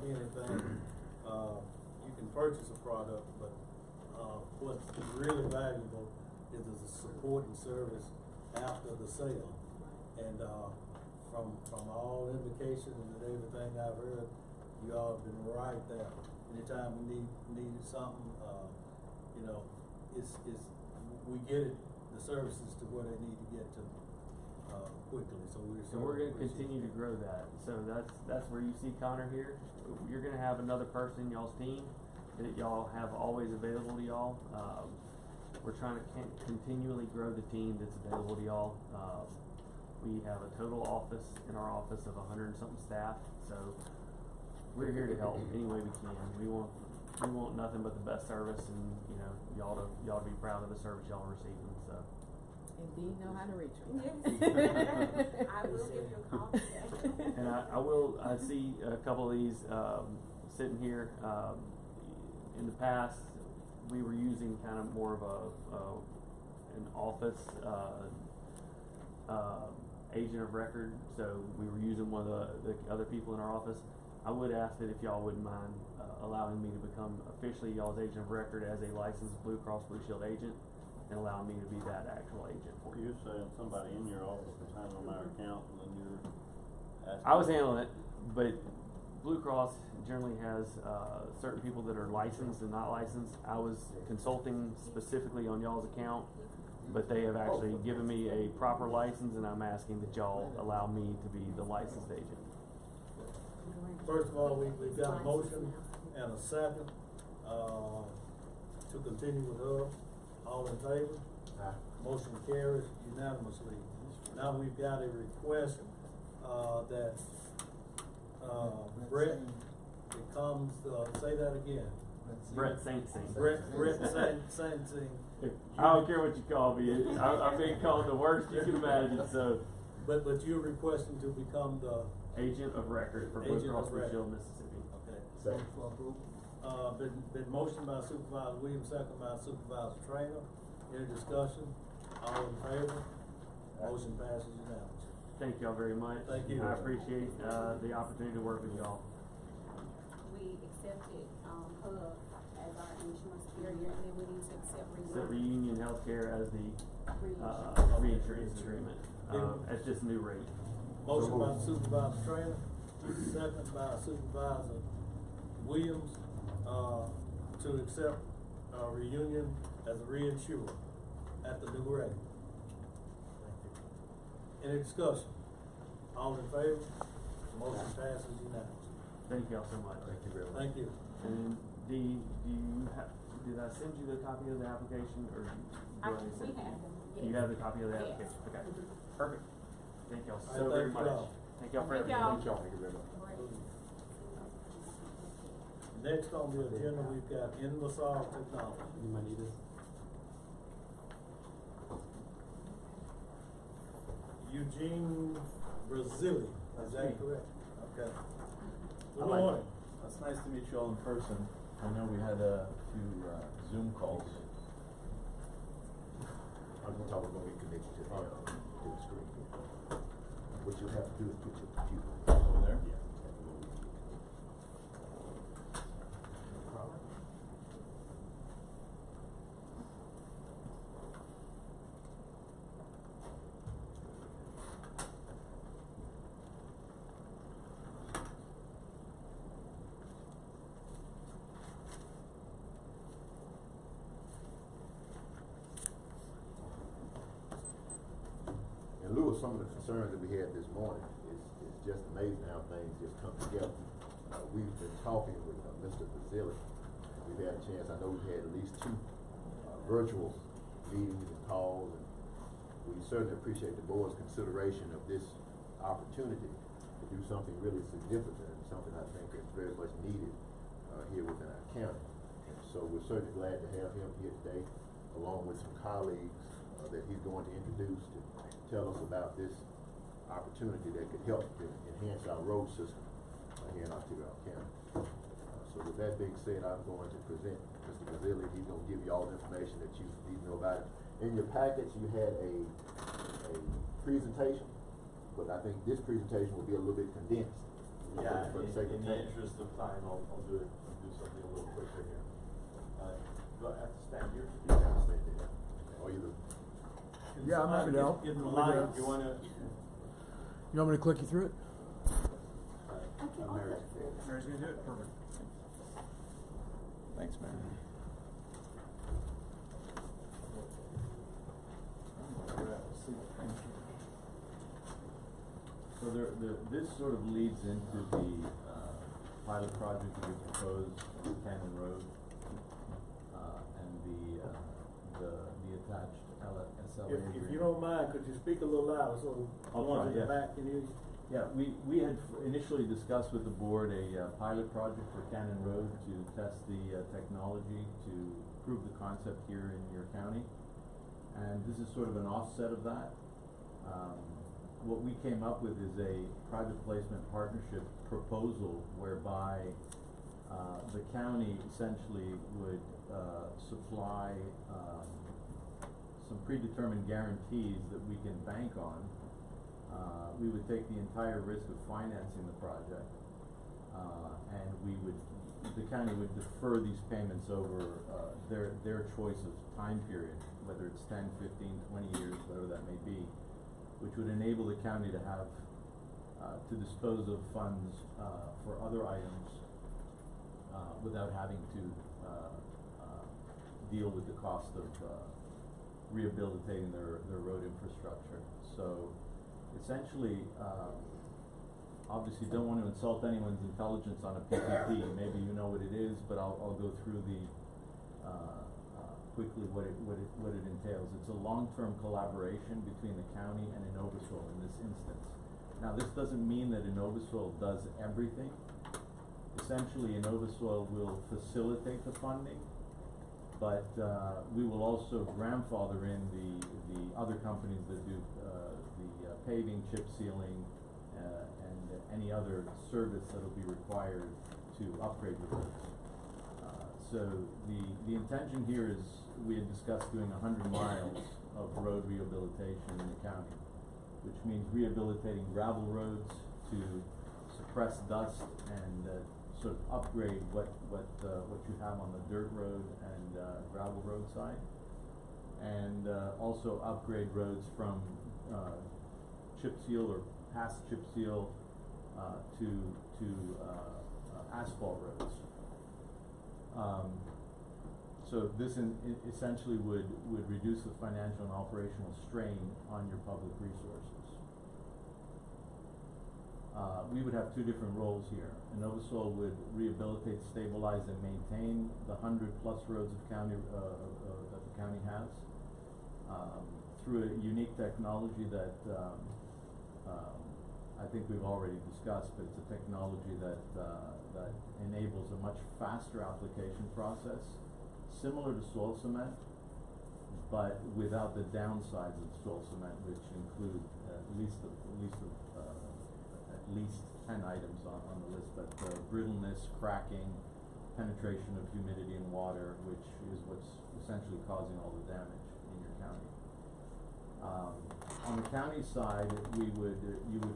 anything, you can purchase a product, but what's really valuable is the support and service after the sale. And from all indications and everything I've heard, you all have been right there. Anytime we needed something, we get it, the services to where they need to get to. quickly, so we're. So we're gonna continue to grow that. So that's where you see Connor here. You're gonna have another person in y'all's team that y'all have always available to y'all. We're trying to continually grow the team that's available to y'all. We have a total office in our office of 100 and something staff. So we're here to help any way we can. We want nothing but the best service, and you know, y'all to be proud of the service y'all are receiving. So. Indeed, know how to reach me. Yes. I will give you a call today. And I see a couple of these sitting here. In the past, we were using kind of more of an office agent of record, so we were using one of the other people in our office. I would ask that if y'all wouldn't mind allowing me to become officially y'all's agent of record as a licensed Blue Cross Blue Shield agent, and allowing me to be that actual agent for you. You're saying somebody in your office is handling our account, and then you're asking. I was handling it, but Blue Cross generally has certain people that are licensed and not licensed. I was consulting specifically on y'all's account, but they have actually given me a proper license, and I'm asking that y'all allow me to be the licensed agent. First of all, we've got a motion and a second to continue with her. All in favor? Aye. Motion carries unanimously. Now we've got a request that Brett becomes, say that again. Brett Saint-Sing. Brett Saint-Sing. I don't care what you call me. I'm being called the worst you can imagine. So, but you're requesting to become the agent of record for Blue Cross Blue Shield, Mississippi. Okay. Second. Been motioned by Supervisor Williams, second by Supervisor Trainer. Any discussion? All in favor? Motion passes unanimously. Thank y'all very much. Thank you. I appreciate the opportunity to work with y'all. We accepted HUB as our insurance carrier, and then we need to accept Reunion Healthcare as the reinsurance agreement. That's just new rate. Motion by Supervisor Trainer, second by Supervisor Williams, to accept Reunion as a reinsurer at the new rate. Any discussion? All in favor? Motion passes unanimously. Thank y'all so much. Thank you very much. Thank you. And did I send you the copy of the application, or We have them. You have the copy of the Yes. application? Okay. Perfect. Thank y'all All so right, very thank much. y'all. Thank y'all for Thank everything. y'all. Thank y'all. Thank you very much. Next on the agenda, we've got Inversol Technology. You might need this. Eugene Brazili, is that correct? Okay. Good I like morning. it. It's nice to meet you all in person. I know we had a few Zoom calls. I'm gonna talk about connected to the screen. What you have to do is put your computer Over there? Yeah. In lieu of some of the concerns that we had this morning, it's just amazing how things just come together. We've been talking with Mr. Brazili. We've had a chance, I know we've had at least 2 virtual meetings and calls, and we certainly appreciate the board's consideration of this opportunity to do something really significant, and something I think is very much needed here within our county. And so we're certainly glad to have him here today, along with some colleagues that he's going to introduce to tell us about this opportunity that could help to enhance our road system here in Ottawa County. So with that being said, I'm going to present Mr. Brazili. He's going to give you all the information that you need to know about it. In your package, you had a presentation, but I think this presentation will be a little bit condensed. Yeah, for the sake of in the time. interest of time, I'll do something a little quicker here. Do I have to stand here? You have to stand there. Or either. Yeah, I'm happy to help. Get the light. You wanna? You want me to click you through it? Mary's gonna do it, perfect. Thanks, Mary. this sort of leads into the, pilot project that we proposed on Cannon Road, and the attached SLA If agreement. you don't mind, could you speak a little louder so the I'll ones try, in the yes. back can hear you? Yeah, we had initially discussed with the board a pilot project for Cannon Road to test the technology to prove the concept here in your county. And this is sort of an offset of that. What we came up with is a private placement partnership proposal whereby the county essentially would supply some predetermined guarantees that we can bank on. We would take the entire risk of financing the project, and the county would defer these payments over their choice of time period, whether it's 10, 15, 20 years, whatever that may be, which would enable the county to have to dispose of funds for other items without having to deal with the cost of rehabilitating their road infrastructure. So essentially, obviously don't want to insult anyone's intelligence on a PPP. Maybe you know what it is, but I'll go through the quickly what it entails. It's a long-term collaboration between the county and Innovasoil in this instance. Now, this doesn't mean that Innovasoil does everything. Essentially, Innovasoil will facilitate the funding, but we will also grandfather in the other companies that do the paving, chip sealing, and any other service that will be required to upgrade the roads. So the intention here is we had discussed doing 100 miles of road rehabilitation in the county, which means rehabilitating gravel roads to suppress dust and sort of upgrade what you have on the dirt road and gravel road side, and also upgrade roads from chip seal or past chip seal to asphalt roads. So this essentially would reduce the financial and operational strain on your public resources. We would have two different roles here. Innovasoil would rehabilitate, stabilize, and maintain the 100+ roads of county that the county has through a unique technology that I think we've already discussed, but it's a technology that enables a much faster application process, similar to soil cement, but without the downsides of soil cement, which include at least 10 items on the list, but brittleness, cracking, penetration of humidity and water, which is what's essentially causing all the damage in your county. On the county side, you would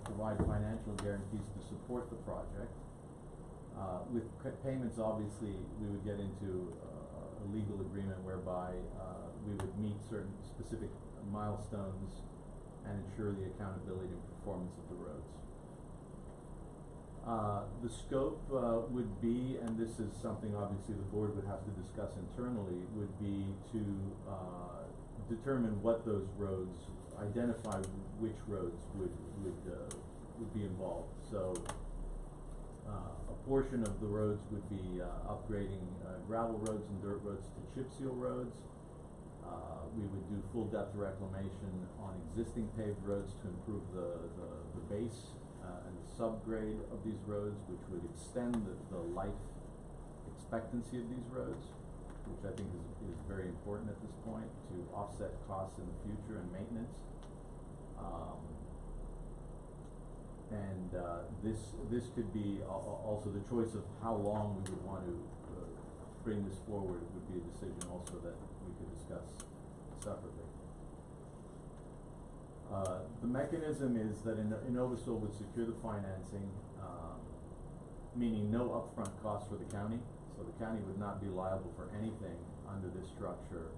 provide financial guarantees to support the project. With payments, obviously, we would get into a legal agreement whereby we would meet certain specific milestones and ensure the accountability and performance of the roads. The scope would be, and this is something obviously the board would have to discuss internally, would be to determine what those roads, identify which roads would be involved. So a portion of the roads would be upgrading gravel roads and dirt roads to chip seal roads. We would do full depth reclamation on existing paved roads to improve the base and the subgrade of these roads, which would extend the life expectancy of these roads, which I think is very important at this point to offset costs in the future and maintenance. This could be also the choice of how long we would want to bring this forward would be a decision also that we could discuss separately. The mechanism is that Innovasoil would secure the financing, meaning no upfront cost for the county. So the county would not be liable for anything under this structure,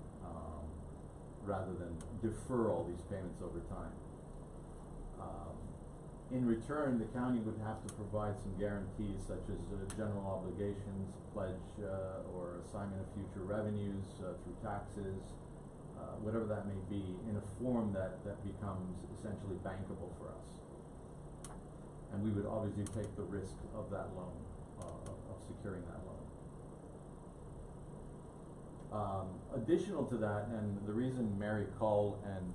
rather than defer all these payments over time. In return, the county would have to provide some guarantees such as general obligations, pledge or assignment of future revenues through taxes, whatever that may be, in a form that becomes essentially bankable for us. and we would obviously take the risk of that loan, of securing that loan. Additional to that, and the reason Mary Call and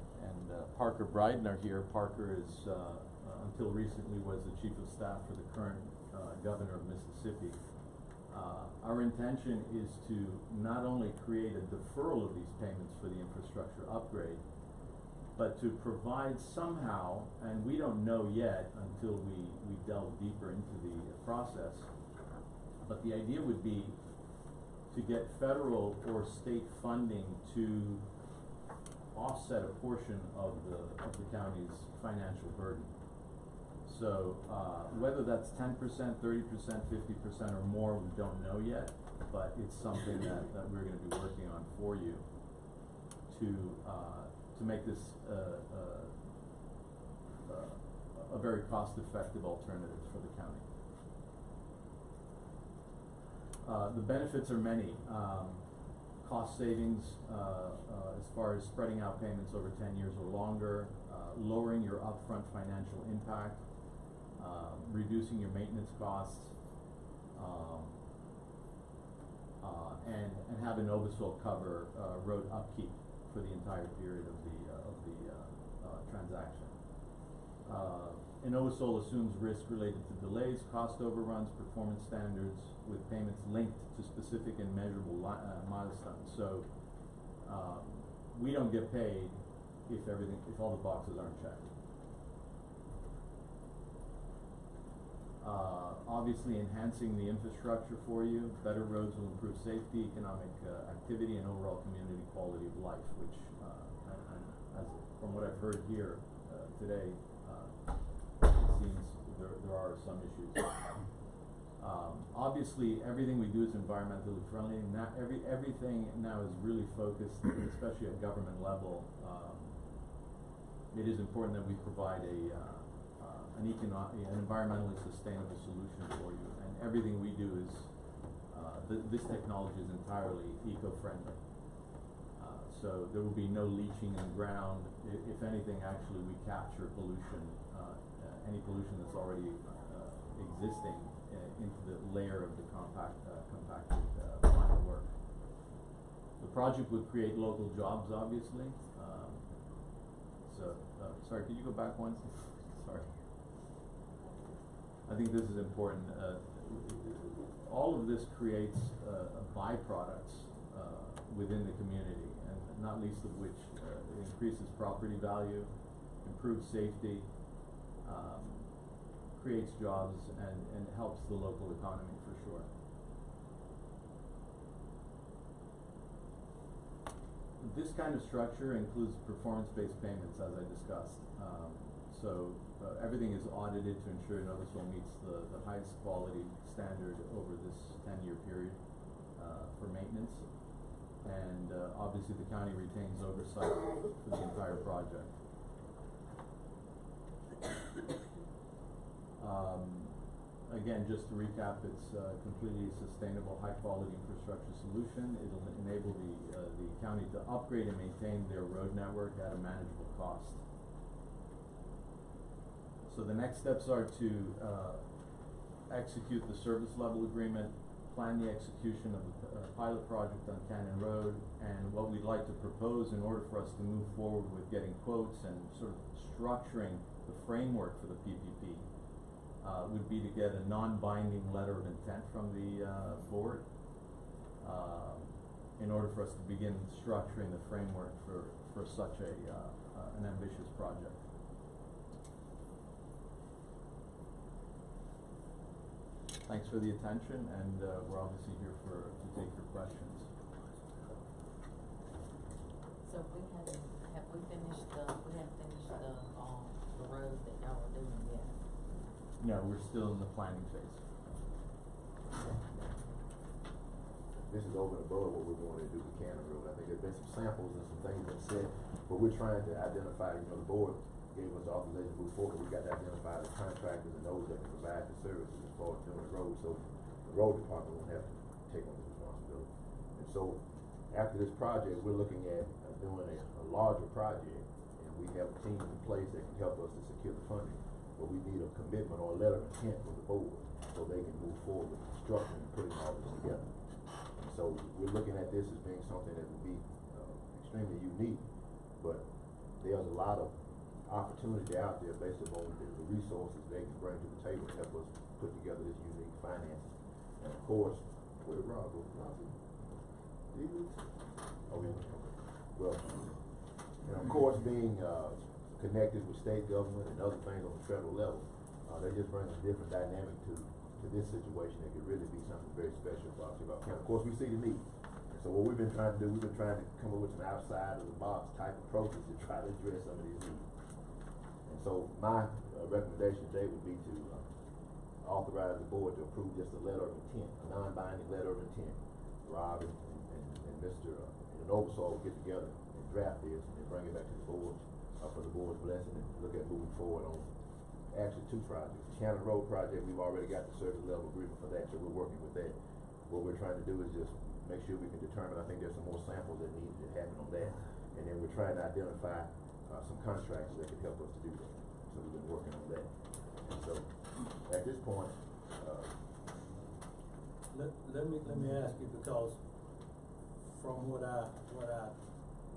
Parker Bryden are here, Parker is, until recently was the chief of staff for the current governor of Mississippi. Our intention is to not only create a deferral of these payments for the infrastructure upgrade, but to provide somehow, and we don't know yet until we delve deeper into the process, but the idea would be to get federal or state funding to offset a portion of the county's financial burden. So whether that's 10%, 30%, 50% or more, we don't know yet, but it's something that we're going to be working on for you to make this a very cost-effective alternative for the county. The benefits are many. Cost savings as far as spreading out payments over 10 years or longer, lowering your upfront financial impact, reducing your maintenance costs, and have Novusville cover road upkeep for the entire period of the transaction. Novusville assumes risk related to delays, cost overruns, performance standards, with payments linked to specific and measurable milestones. So we don't get paid if all the boxes aren't checked. Obviously enhancing the infrastructure for you, better roads will improve safety, economic activity, and overall community quality of life, which, as from what I've heard here today, it seems there are some issues. Obviously, everything we do is environmentally friendly. Everything now is really focused, especially at government level. It is important that we provide an environmentally sustainable solution for you, and everything we do is this technology is entirely eco-friendly. So there will be no leaching in the ground. If anything, actually, we capture pollution, any pollution that's already existing into the layer of the compacted final work. The project would create local jobs, obviously. Sorry, could you go back one? Sorry. I think this is important. All of this creates byproducts within the community, and not least of which it increases property value, improves safety, creates jobs, and helps the local economy for sure. This kind of structure includes performance-based payments, as I discussed. Everything is audited to ensure Novusville meets the highest quality standard over this 10-year period for maintenance. And obviously the county retains oversight for the entire project. Again, just to recap, it's a completely sustainable, high-quality infrastructure solution. It'll enable the county to upgrade and maintain their road network at a manageable cost. So the next steps are to execute the service level agreement, plan the execution of the pilot project on Cannon Road, and what we'd like to propose in order for us to move forward with getting quotes and sort of structuring the framework for the PPP would be to get a non-binding letter of intent from the board in order for us to begin structuring the framework for such an ambitious project. Thanks for the attention, and we're obviously here to take your questions. So we haven't finished the road that y'all are doing yet? No, we're still in the planning phase. This is over and above what we're going to do with Cannon Road. I think there's been some samples and some things that said, but we're trying to identify, the board gave us authorization to move forward. We got to identify the contractors and those that can provide the services as far as doing the road, so the road department won't have to take on this responsibility. And so after this project, we're looking at doing a larger project, and we have a team in place that can help us to secure the funding. but we need a commitment or a letter of intent from the board so they can move forward with construction and putting all this together. And so we're looking at this as being something that would be extremely unique, but there's a lot of opportunity out there based upon the resources they can bring to the table to help us put together this unique finances. And of course, where did Rob go? Oh, yeah. Well, and of course, being connected with state government and other things on the federal level, they just bring a different dynamic to this situation that could really be something very special for our County. Of course, we see the need. And so what we've been trying to do, we've been trying to come up with some outside of the box type approaches to try to address some of these needs. And so my recommendation today would be to authorize the board to approve just a letter of intent, a non-binding letter of intent. Rob and Mr. and Oversaw will get together and draft this and bring it back to the board for the board's blessing and look at moving forward on actually two projects. Cannon Road project, we've already got the service level agreement for that, so we're working with that. What we're trying to do is just make sure we can determine, I think there's some more samples that need to happen on that. And then we're trying to identify some contracts that can help us to do that. So we've been working on that. And so at this point, let me ask you, because from what I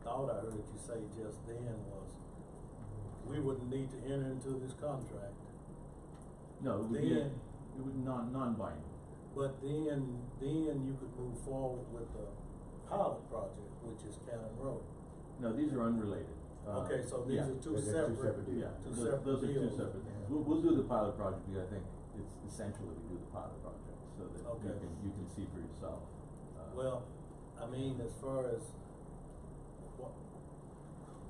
thought I heard you say just then was we wouldn't need to enter into this contract. No, it would be non-binding. But then you could move forward with the pilot project, which is Cannon Road. No, these are unrelated. Okay, so these are two separate deals. Yeah, those are two separate things. We'll do the pilot project because I think it's essential that we do the pilot project so that you can see for yourself. Well, I mean, as far as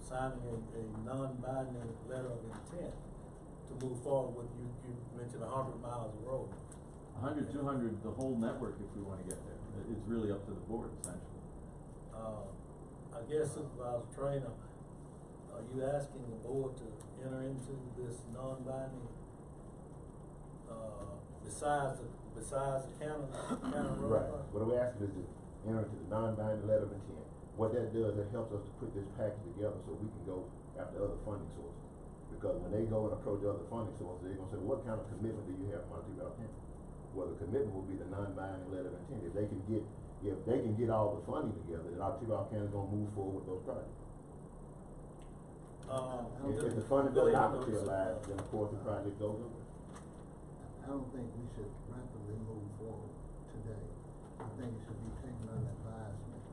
signing a non-binding letter of intent to move forward with, you mentioned 100 miles of road. 100, 200, the whole network if we want to get there. It's really up to the board essentially. I guess Supervisor Trainer, are you asking the board to enter into this non-binding, besides the Cannon Road? Right. What we're asking is to enter into the non-binding letter of intent. What that does, it helps us to put this package together so we can go after other funding sources. Because when they go and approach other funding sources, they're gonna say, well, what kind of commitment do you have from Montego County? Well, the commitment will be the non-binding letter of intent. If they can get all the funding together, then Montego County is gonna move forward with those projects. If the funding does not materialize, then of course the project goes over. I don't think we should rapidly move forward today. I think it should be taken under advisement,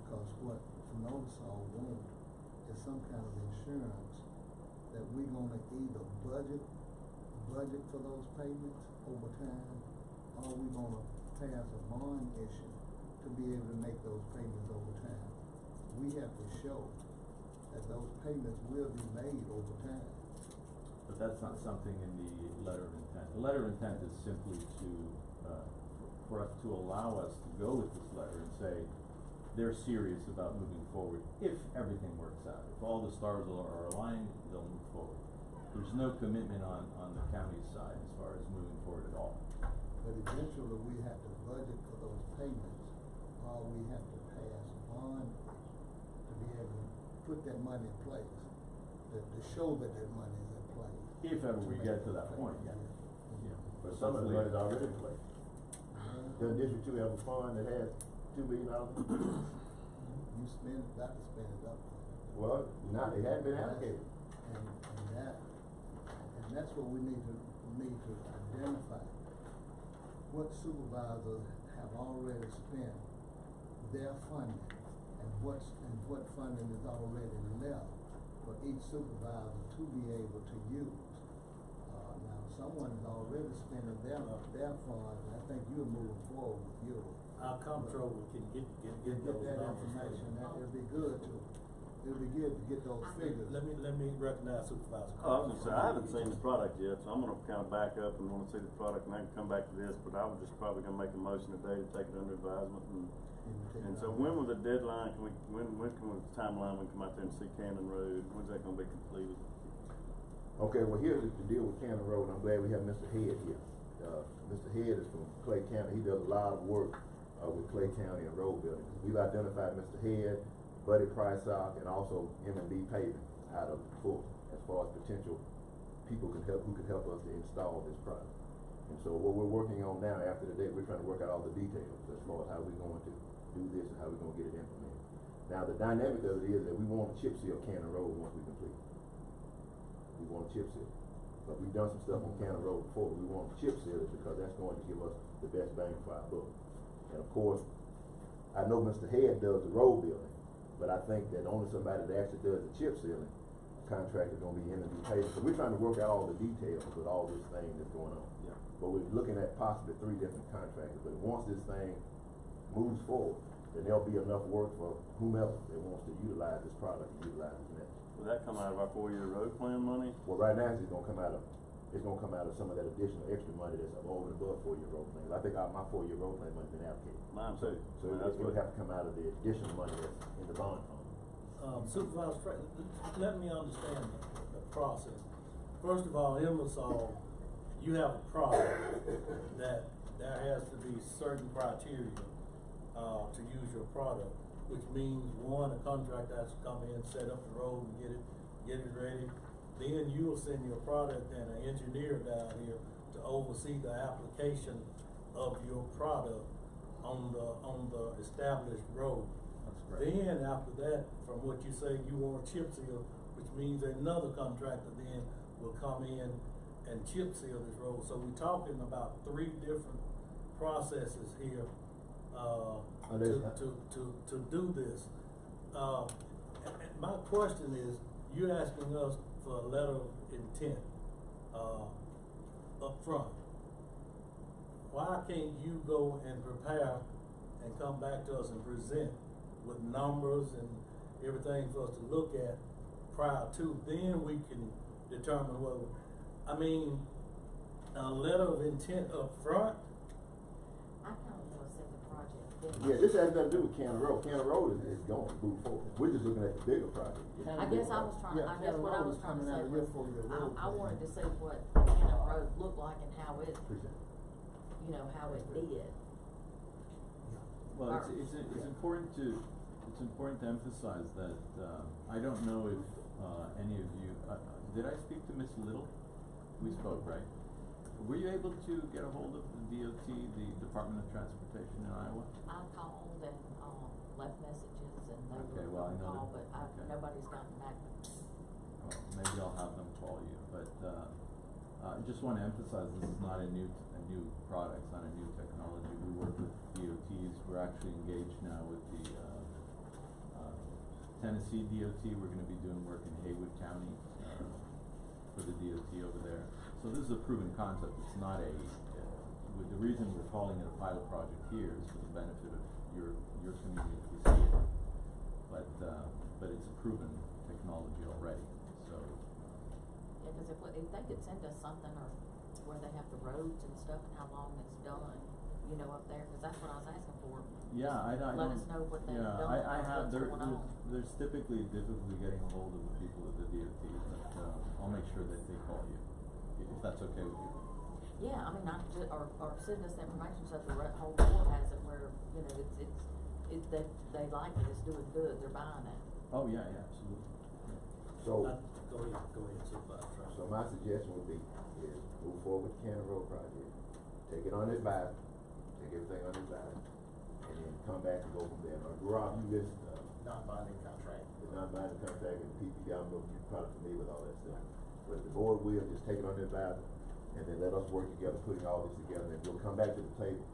because what Noticeall wants is some kind of insurance that we're gonna either budget for those payments over time, or we're gonna pass a bond issue to be able to make those payments over time. We have to show that those payments will be made over time. But that's not something in the letter of intent. The letter of intent is simply for us to allow us to go with this letter and say they're serious about moving forward if everything works out. If all the stars are aligned, they'll move forward. There's no commitment on the county's side as far as moving forward at all. But eventually we have to budget for those payments, or we have to pass a bond to be able to put that money in place, to show that money is in place. If ever we get to that point, yeah. But some of the money is already in place. Does District 2 have a fund that has $2 billion? You got to spend it up. Well, it hadn't been allocated. And that's what we need to identify. What supervisors have already spent their funding, and what funding is already left for each supervisor to be able to use. Now, someone is already spending their funds, and I think you're moving forward with yours. Our comptroller can get those that numbers. information. It'll be good to get those figures. Let me recognize Supervisor. I was gonna say, I haven't seen the product yet, so I'm gonna kind of back up and wanna see the product, and I can come back to this, but I was just probably gonna make a motion today to take it under advisement, and so when was the deadline, when can the timeline we come out there and see Cannon Road, when's that gonna be completed? Okay, well, here's the deal with Cannon Road. I'm glad we have Mr. Head here. Mr. Head is from Clay County. He does a lot of work with Clay County and road building. We've identified Mr. Head, Buddy Priceock, and also M&B Paving out of Fulton as far as potential people who could help us to install this product. And so what we're working on now, after the day, we're trying to work out all the details as far as how we're going to do this and how we're going to get it implemented. Now the dynamic of it is that we want to chip seal Cannon Road once we complete it. We want to chip seal. But we've done some stuff on Cannon Road before. We want to chip seal it because that's going to give us the best bang for our buck. And of course, I know Mr. Head does the road building, but I think that only somebody that actually does the chip sealing contract is going to be M&D Paving. So we're trying to work out all the details with all this thing that's going on. Yeah. But we're looking at possibly 3 different contractors. But once this thing moves forward, then there'll be enough work for whomever that wants to utilize this product and utilize this method. Will that come out of our 4-year road plan money? Well, right now it's going to come out of some of that additional extra money that's over and above 4-year road plan. I think my 4-year road plan money's been allocated. Mine too. So it would have to come out of the additional money that's in the bond fund. Supervisor, let me understand the process. First of all, Ingersoll, you have a product that there has to be certain criteria to use your product, which means one, a contractor has to come in, set up the road and get it ready. Then you will send your product and an engineer down here to oversee the application of your product on the established road. That's great. Then after that, from what you say, you want a chip seal, which means another contractor then will come in and chip seal this road. So we're talking about 3 different processes here to do this. And my question is, you're asking us for a letter of intent up front. Why can't you go and prepare and come back to us and present with numbers and everything for us to look at prior to? Then we can determine whether, I mean, a letter of intent up front. I kind of want to set the project. Yeah, this has nothing to do with Cannon Road. Cannon Road is going to move forward. We're just looking at the bigger project. I guess I was trying, I guess what I was trying to say was, I wanted to see what Cannon Road looked like and how it, you know, how it did. Well, it's important to emphasize that I don't know if any of you did I speak to Miss Little? We spoke, right? Were you able to get a hold of the DOT, the Department of Transportation in Iowa? I called and left messages and they were well, I know call, but nobody's gotten back to me. Well, maybe I'll have them call you, but I just want to emphasize this is not a new product, it's not a new technology. We work with DOTs. We're actually engaged now with the Tennessee DOT. We're going to be doing work in Haywood County for the DOT over there. So this is a proven concept. It's not the reason we're calling it a pilot project here is for the benefit of your community to see it. But it's a proven technology already. So. Yeah, because if they could send us something or where they have the roads and stuff and how long it's done, you know, up there, because that's what I was asking for. Yeah, I don't. Let us know what they've done. I have. There's typically difficulty getting a hold of the people at the DOT, but I'll make sure that they call you if that's okay with you. Yeah, I mean, or send us the information so the whole board has it where, you know, they like it, it's doing good, they're buying it. Oh, yeah, absolutely. So, Go ahead, Supervisor. So my suggestion would be is move forward with the Cannon Road project, take it on advisement, take everything on advisement, and then come back and go from there. Now, Rob, you just Non-binding contract. The non-binding contract and the PPP, I don't know if you're probably familiar with all that stuff. But the board will just take it on advisement, and then let us work together, putting all this together, and we'll come back to the table.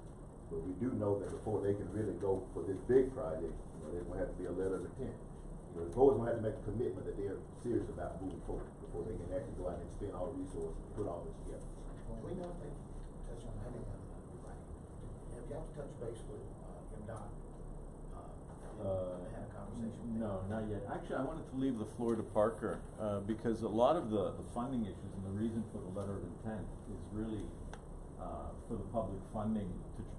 But we do know that before they can really go for this big project, you know, there's gonna have to be a letter of intent. You know, the board's gonna have to make a commitment that they're serious about moving forward before they can actually go out and spend all the resources and put all this together. Well, we know they touch on having have you have to touch base with MDOT and have a conversation with them? No, not yet. Actually, I wanted to leave the floor to Parker because a lot of the funding issues and the reason for the letter of intent is really for the public funding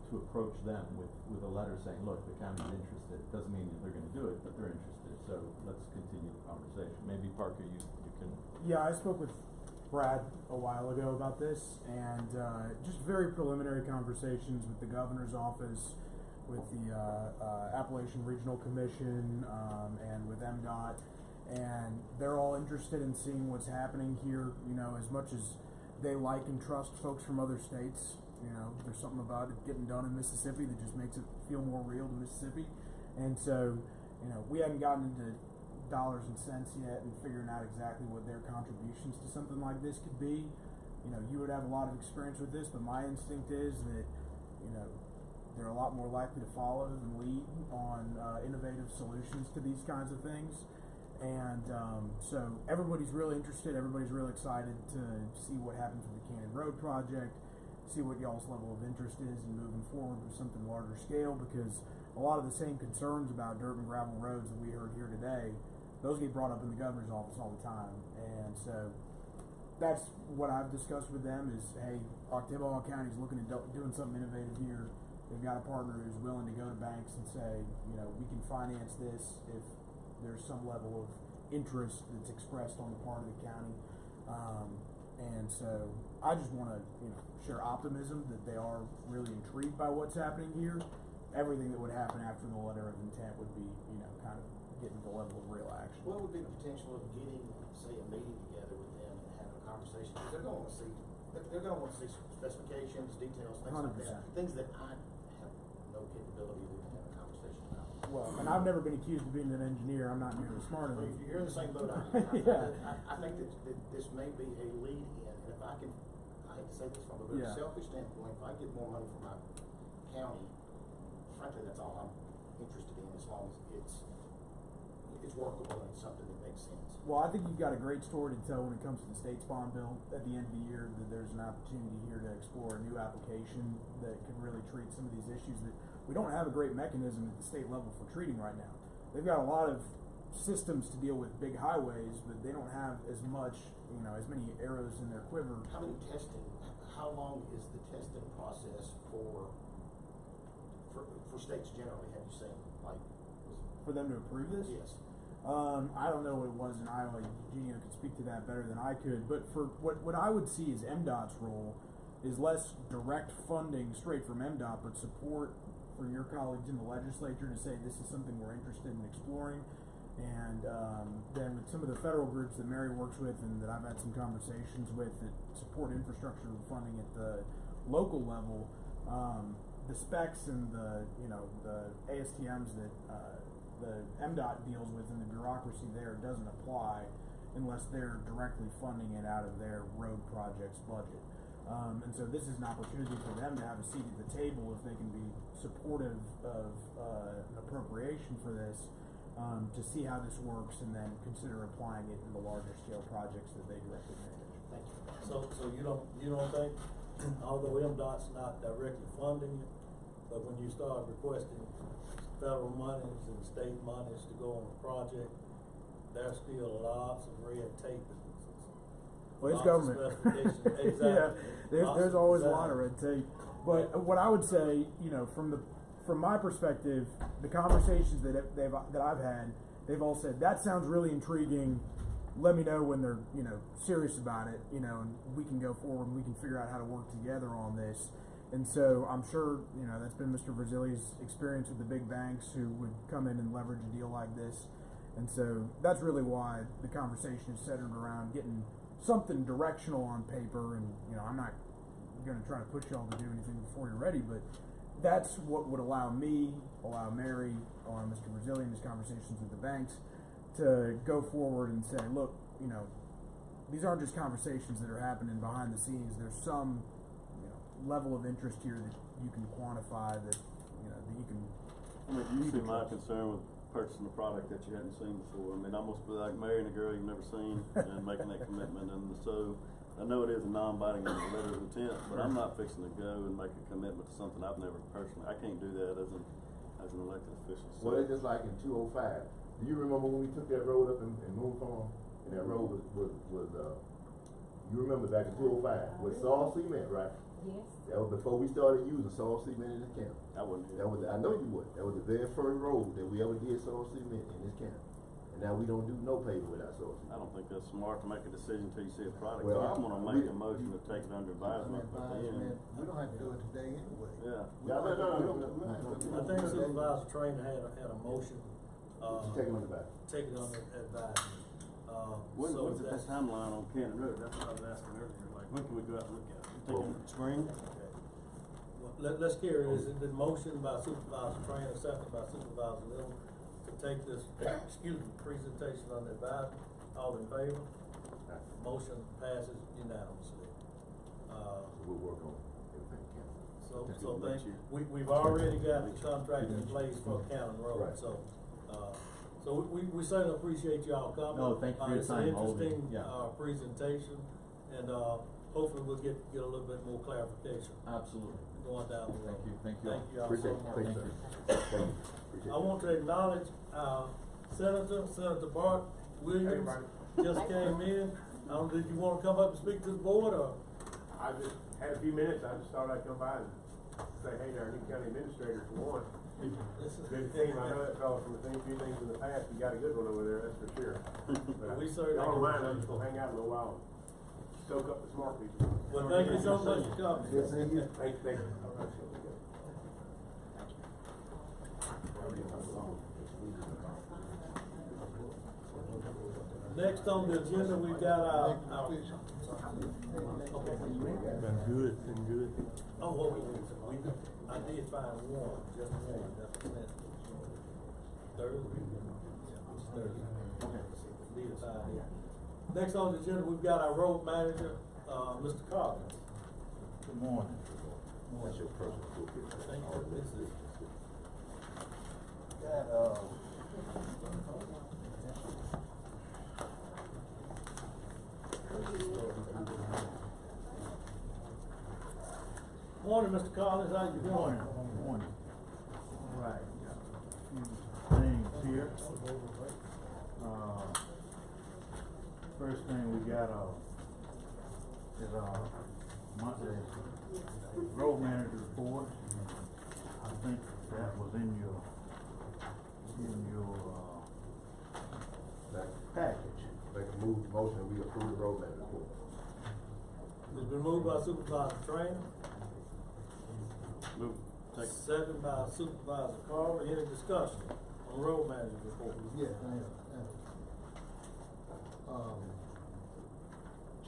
to approach them with a letter saying, look, the county's interested. It doesn't mean that they're going to do it, but they're interested. So let's continue the conversation. Maybe Parker, you can. Yeah, I spoke with Brad a while ago about this, and just very preliminary conversations with the governor's office, with the Appalachian Regional Commission, and with MDOT. and they're all interested in seeing what's happening here. You know, as much as they like and trust folks from other states, you know, there's something about it getting done in Mississippi that just makes it feel more real to Mississippi. And so, you know, we haven't gotten into dollars and cents yet and figuring out exactly what their contributions to something like this could be. You know, you would have a lot of experience with this, but my instinct is that, you know, they're a lot more likely to follow and lead on innovative solutions to these kinds of things. And so everybody's really interested, everybody's really excited to see what happens with the Cannon Road project, see what y'all's level of interest is in moving forward with something larger scale, because a lot of the same concerns about dirt and gravel roads that we heard here today, those get brought up in the governor's office all the time. And so that's what I've discussed with them is, hey, Octavia County's looking at doing something innovative here. They've got a partner who's willing to go to banks and say, you know, we can finance this if there's some level of interest that's expressed on the part of the county. And so I just want to, you know, share optimism that they are really intrigued by what's happening here. Everything that would happen after the letter of intent would be, you know, kind of getting to the level of real action. What would be the potential of getting, say, a meeting together with them and having a conversation? Because they're going to want to see, they're going to want to see specifications, details, things like that. Things that I have no capability of even having a conversation about. Well, and I've never been accused of being an engineer. I'm not nearly smart enough. You're in the same boat I am. I think that this may be a lead in, and if I can, I hate to say this from a very selfish standpoint, if I get more money from my county, frankly, that's all I'm interested in, as long as it's workable and it's something that makes sense. Well, I think you've got a great story to tell when it comes to the state's bond bill at the end of the year, that there's an opportunity here to explore a new application that can really treat some of these issues that we don't have a great mechanism at the state level for treating right now. They've got a lot of systems to deal with big highways, but they don't have as much, you know, as many arrows in their quiver. How long is the testing process for states generally, have you seen? Like, for them to approve this? Yes. I don't know what it was in Iowa. Eugenio could speak to that better than I could. But for what I would see is MDOT's role is less direct funding straight from MDOT, but support for your colleagues in the legislature to say this is something we're interested in exploring. And then with some of the federal groups that Mary works with and that I've had some conversations with that support infrastructure funding at the local level, the specs and the ASTMs that the MDOT deals with and the bureaucracy there doesn't apply unless they're directly funding it out of their road projects budget. And so this is an opportunity for them to have a seat at the table if they can be supportive of an appropriation for this, to see how this works and then consider applying it in the larger scale projects that they directly manage. Thank you. So you don't think, although MDOT's not directly funding it, but when you start requesting federal monies and state monies to go on a project, there's still lots of red tape. Well, it's government. Exactly. Yeah, there's always a lot of red tape. But what I would say, you know, from my perspective, the conversations that I've had, they've all said that sounds really intriguing. Let me know when they're, you know, serious about it, you know, and we can go forward and we can figure out how to work together on this. And so I'm sure, you know, that's been Mr. Verzilli's experience with the big banks who would come in and leverage a deal like this. And so that's really why the conversation is centered around getting something directional on paper. And, you know, I'm not going to try to push y'all to do anything before you're ready, but that's what would allow me, allow Mary, allow Mr. Verzilli in his conversations with the banks to go forward and say, look, you know, these aren't just conversations that are happening behind the scenes. There's some level of interest here that you can quantify, that you know that you can. I mean, you see my concern with purchasing a product that you hadn't seen before. I mean, almost be like marrying a girl you've never seen and making that commitment. And so, I know it is a non-binding letter of intent, but I'm not fixing to go and make a commitment to something I've never personally. I can't do that as an elected official. So. Well, it's just like in 205. Do you remember when we took that road up in Moon Farm, and that road was you remember back in 205 with saw cement, right? Yes. That was before we started using saw cement in this county. I wouldn't. I know you would. That was the very first road that we ever did saw cement in this county. And now we don't do no paving without saw cement. I don't think that's smart to make a decision until you see a product. Well, so I'm going to make a motion to take it under advisement. We don't have to do it today anyway. Yeah. I think Supervisor Trainer had a motion Take it on the back. Take it under advisement. What's so the that's- timeline on Cannon Road? That's what I was asking earlier, like, when can we go out and look at it? You thinking spring? Okay. Well, let's carry this. It's been motion by Supervisor Train and second by Supervisor Little to take this, presentation under advisement. All in favor? Motion passes unanimously. We'll work on everything we can. So we've already got the contract in place for Cannon Road, Right. so we certainly appreciate y'all coming. No, thank you for your time, It's an Alden. interesting, Yeah. presentation, and, hopefully we'll get a little bit more clarification Absolutely. going down the road. Thank you. Thank you all so Appreciate it. much. Thank you, sir. Thank you. Appreciate I want to acknowledge our Senator Bart Williams, just came in. I don't know, did you want to come up and speak to the board, or? I just had a few minutes, I just thought I'd come by and say hey to our new county administrator for one. Good team, I know that fellow from a few things in the past, you got a good one over there, that's for sure. But We certainly y'all don't mind, do. I'm just gonna hang out a little while, and soak up the smart people. Well, thank you so much for coming. Yes, thank you. Thank you. Next on the agenda, we've got our Okay. Been good. oh, well, I did find one, just one, that's Thursday. It's Thursday. Okay. Did find it. Next on the agenda, we've got our road manager, Mr. Collins. Good morning. That's your personal toolkit. Thank you. This is- Morning, Mr. Collins, how you doing? Morning. All right, got a few things here. First thing we got, is monthly road manager report. I think that was in your package. Make a motion, we approve the road manager report. It's been moved by Supervisor Trainer, Move, take. second by Supervisor Carver. Any discussion on road manager report? Yeah, thank you.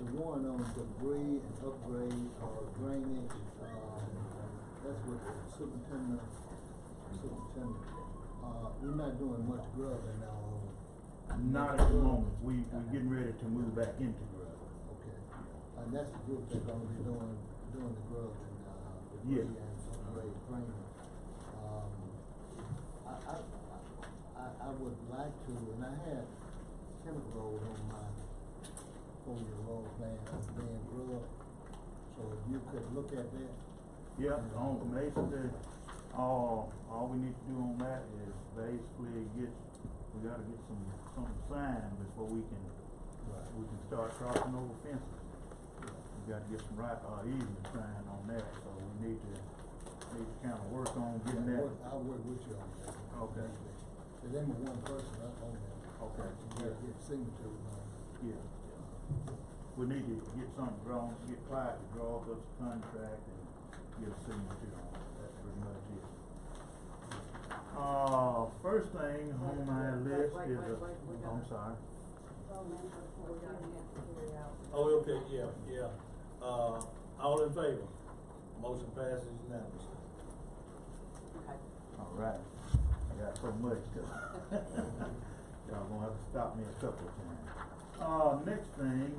The one on debris and upgrade or drainage, that's what the superintendent, we're not doing much grubbing now. Not at the moment. We're getting ready to move back into grub. Okay, and that's the group that's gonna be doing the grubbing, Yeah. debris and upgrade drainage. I would like to, and I had Kenneth Road on my 4-year road plan as being grubbed, so if you could look at that. Yeah, basically, all we need to do on that is basically we gotta get some sign before we can start crossing over fences. We gotta get some easement sign on that, so we need to kind of work on getting that. I'll work with you on that. Okay. Cause them are one person up on that. Okay. You gotta get signatures on it. Yeah. We need to get something drawn, get Clyde to draw up us a contract and get a signature on it. That's pretty much it. First thing on my list is I'm sorry. Oh, okay, yeah. All in favor? Motion passes unanimously. All right. I got so much to, y'all gonna have to stop me a couple of times. Next thing,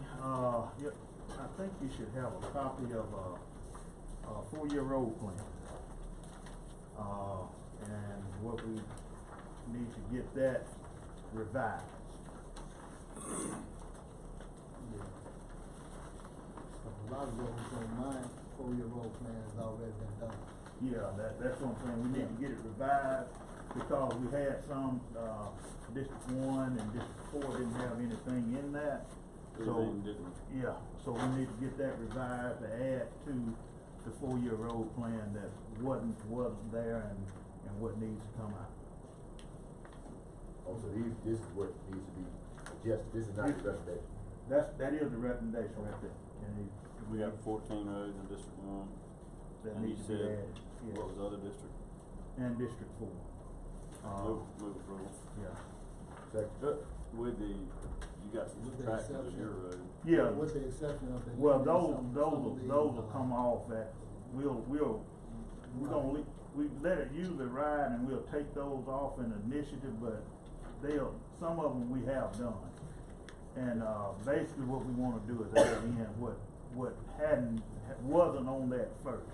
yep, I think you should have a copy of a 4-year road plan. And what we need to get that revised. A lot of roads on my 4-year road plan has already been done. Yeah, that's what I'm saying, we need to get it revised, because we had some, District 1 and District 4 didn't have anything in that. So, Everything didn't. yeah, so we need to get that revised to add to the 4-year road plan that wasn't there and what needs to come out. Oh, so this is what needs to be adjusted, this is not the recommendation. That is the recommendation right there. And We got 14 roads in District 1. that And you needs to be said, added, yeah. what was the other district? And District 4. Move approval. Yeah. With the, you got some With the tractors on exception. your road. Yeah. With the exception of the. Well, some those of the, will come off at, we're gonna we let it usually ride and we'll take those off in initiative, but some of them we have done. And, basically what we wanna do is add in what wasn't on that first.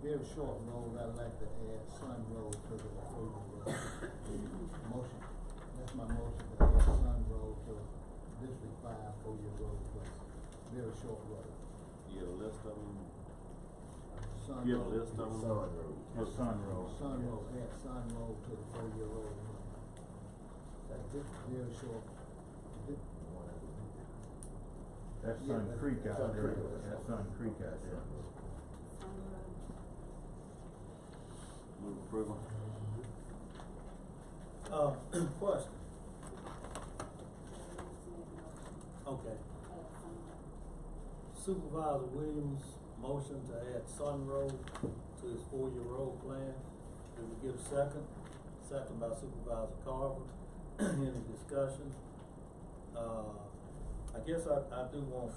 Very short road, I'd like to add Sun Road to the approval road. Motion, that's my motion, to add Sun Road to District 5 4-year road plus. Very short road. You get a list of them? Sun You get a Road. list of them? Sun Road. It's Sun Road. Sun Road, add Sun Road to the 4-year road. That's just very short. That's Yeah, Sun that's- Creek that's out Sun there. Creek. That's Sun Creek out there. Move approval. Question. Okay. Supervisor Williams' motion to add Sun Road to his 4-year road plan. Did we get a second? Second by Supervisor Carver. Any discussion? I guess I do want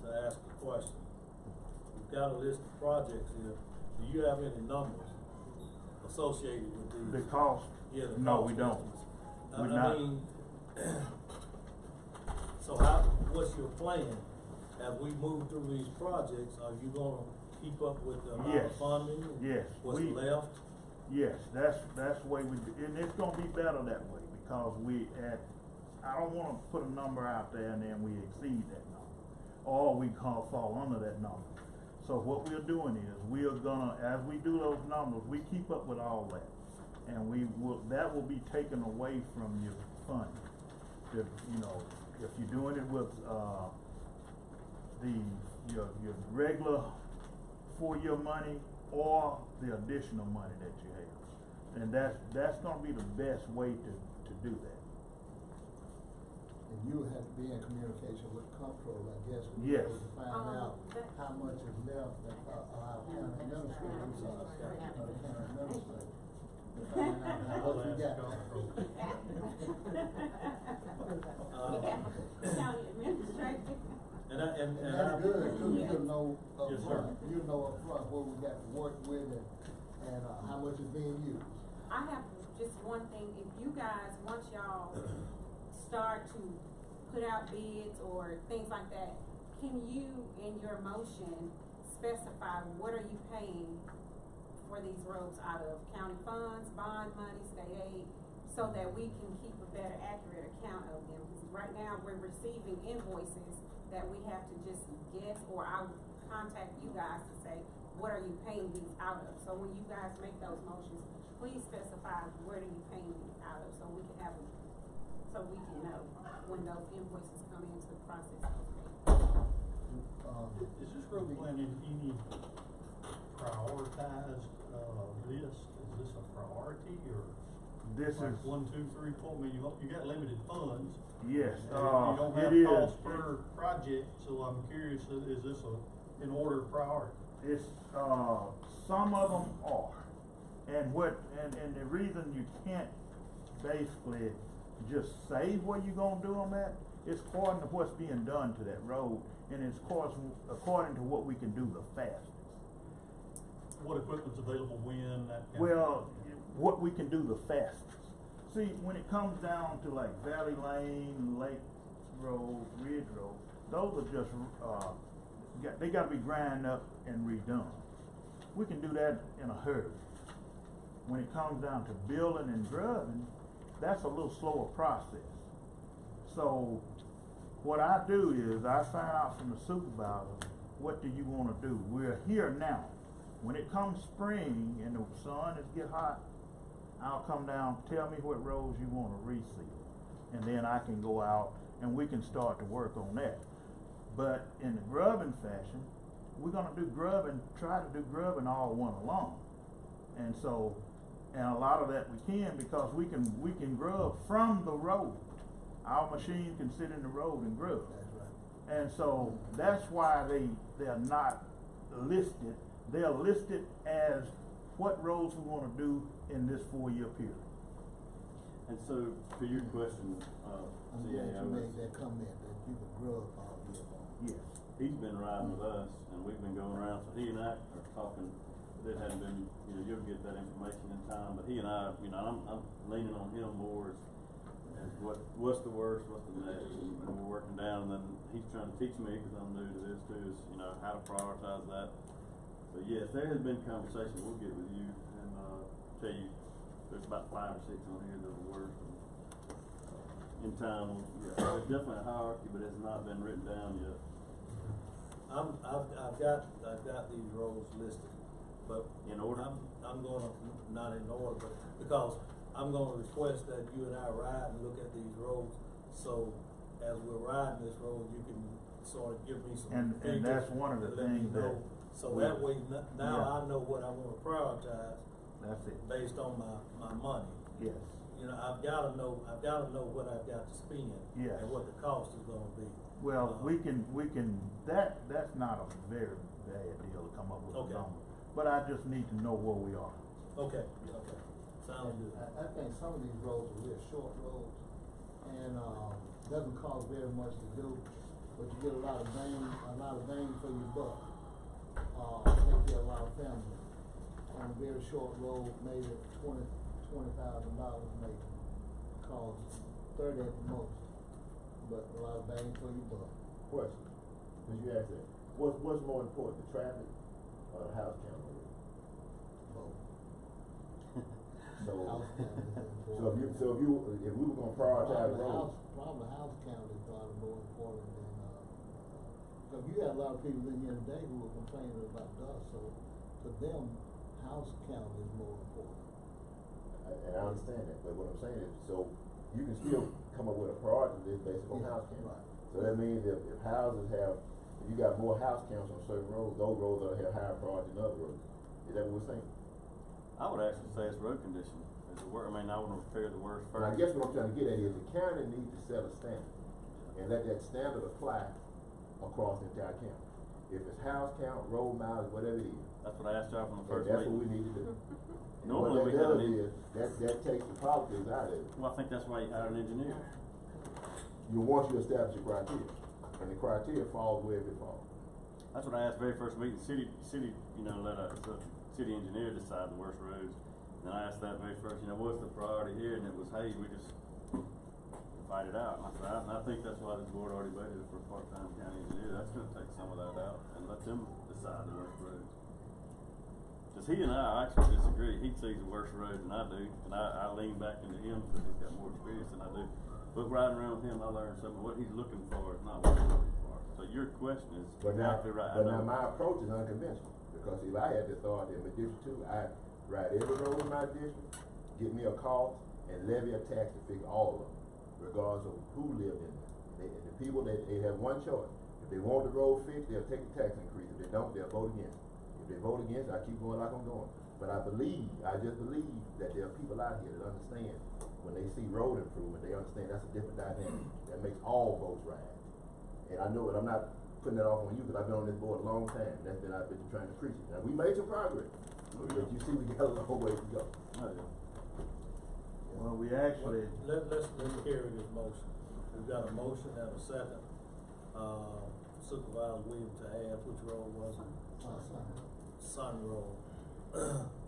to ask a question. We've got a list of projects here. Do you have any numbers associated with these? The cost? Yeah, the No, cost we don't. estimates. We're I not. mean, so what's your plan? As we move through these projects, are you gonna keep up with the amount Yes. of funding? and Yes. What's left? Yes, that's the way and it's gonna be better that way, because I don't wanna put a number out there and then we exceed that number, or we can't fall under that number. So what we're doing is, we are gonna, as we do those numbers, we keep up with all that. And that will be taken away from your funding. If you're doing it with, your regular 4-year money or the additional money that you have. And that's gonna be the best way to do that. And you have to be in communication with control, I guess, Yes. to find out how much is left that our county administrator, I'm sorry, Scott, the county administrator. To find out what we got. County administrator. And that's good, too, you know Yes, sir. upfront, you know upfront what we got to work with and how much is being used. I have just one thing, if you guys, once y'all start to put out bids or things like that, can you, in your motion, specify what are you paying for these roads out of county funds, bond money, state aid, so that we can keep a better accurate account of them? Because right now, we're receiving invoices that we have to just guess, or I'll contact you guys to say, what are you paying these out of? So when you guys make those motions, please specify where are you paying these out of, so we can have them, so we can know when those invoices come into the process. Is this road plan in any prioritized, list? Is this a priority or? This like is. 1, 2, 3, 4, I mean, you got limited funds. Yes, And you don't have it is. cost per project, so I'm curious, is this in order of priority? It's, some of them are. And the reason you can't basically just say where you're gonna do them at, it's according to what's being done to that road, and it's according to what we can do the fastest. What equipment's available when, that kind of Well, what we can do the fastest. See, when it comes down to like Valley Lane, Lake Road, Ridge Road, those are just, they gotta be ground up and redone. We can do that in a hurry. When it comes down to building and grubbing, that's a little slower process. So, what I do is, I find out from the supervisor, what do you wanna do? We're here now. When it comes spring and the sun is get hot, I'll come down, tell me what roads you wanna reseal. And then I can go out and we can start to work on that. But in the grubbing fashion, we're gonna do grubbing, try to do grubbing all one along. And so, and a lot of that we can, because we can grub from the road. Our machine can sit in the road and grub. That's right. And so that's why they're not listed. They're listed as what roads we wanna do in this 4-year period. And so, to your question, I'm glad you made that comment, that you could grub all year long. Yes. he's been riding with us, and we've been going around, so he and I are talking, that hadn't been, you'll get that information in time, but he and I, I'm leaning on him more as what's the worst, what's the next, and we're working down, and then he's trying to teach me, because I'm new to this too, is, how to prioritize that. So yes, there has been conversation, we'll get with you, and, tell you, there's about 5 or 6 on here that are worse. In time, there's definitely a hierarchy, but it's not been written down yet. I've got these roads listed, but in order. I'm gonna, not in order, but because I'm gonna request that you and I ride and look at these roads, so as we're riding this road, you can sort of give me some And that's one of the things that. So that way, now I know what I wanna prioritize. That's it. Based on my money. Yes. I've gotta know what I've got to spend. Yes. And what the cost is gonna be. Well, we can, that's not a very bad deal to come up with a number, but I just need to know where we are. Okay, sounds good. I think some of these roads are real short roads, and, doesn't cost very much to do, but you get a lot of bang for your buck. Take care of a lot of families. On a very short road, maybe $20,000 maybe, cost 30 at the most, but a lot of bang for your buck. Question, did you ask that? What's more important, the traffic or the house count? Both. So if we were gonna prioritize roads. Probably the house count is probably more important than, because you got a lot of people in here today who are complaining about dust, so to them, house count is more important. And I understand that, but what I'm saying is, so you can still come up with a priority list based on house count. Right. So that means if houses have, if you got more house counts on certain roads, those roads are have higher priority than other roads. Is that what we're saying? I would actually say it's road condition. I wanna repair the worst first. And I guess what I'm trying to get at is the county needs to set a standard and let that standard apply across the entire county. If it's house count, road miles, whatever it is. That's what I asked y'all from the first That's meeting. what we need to do. Normally what we that have does is, that takes the politics out of it. Well, I think that's why you hire an engineer. Once you establish a criteria, and the criteria falls wherever it falls. That's what I asked very first meeting, city, let a city engineer decide the worst roads. And I asked that very first, what's the priority here? And it was, hey, we just fight it out. And I said, I think that's why this board already budgeted for a part-time county engineer. That's gonna take some of that out and let them decide the worst roads. Cause he and I actually disagree. He sees the worst roads than I do, and I lean back into him because he's got more experience than I do. But riding around with him, I learned something. What he's looking for is not what he's looking for. So your question is exactly right. But now my approach is unconventional, because if I had the authority in my district too, I'd ride every road in my district, get me a cost, and levy a tax to figure all of them, regardless of who lived in there. And the people, they have one choice. If they want the road fixed, they'll take the tax increase. If they don't, they'll vote against it. If they vote against it, I keep going like I'm going. But I just believe that there are people out here that understand when they see road improvement, they understand that's a different dynamic that makes all votes right. And I know it, I'm not putting that off on you, because I've been on this board a long time, and that's been I've been trying to preach it. Now, we made some progress, but you see we got a long way to go. Well, we actually. Let's carry this motion. We've got a motion and a second. Supervisor Williams to add, which road was it? Sun Road.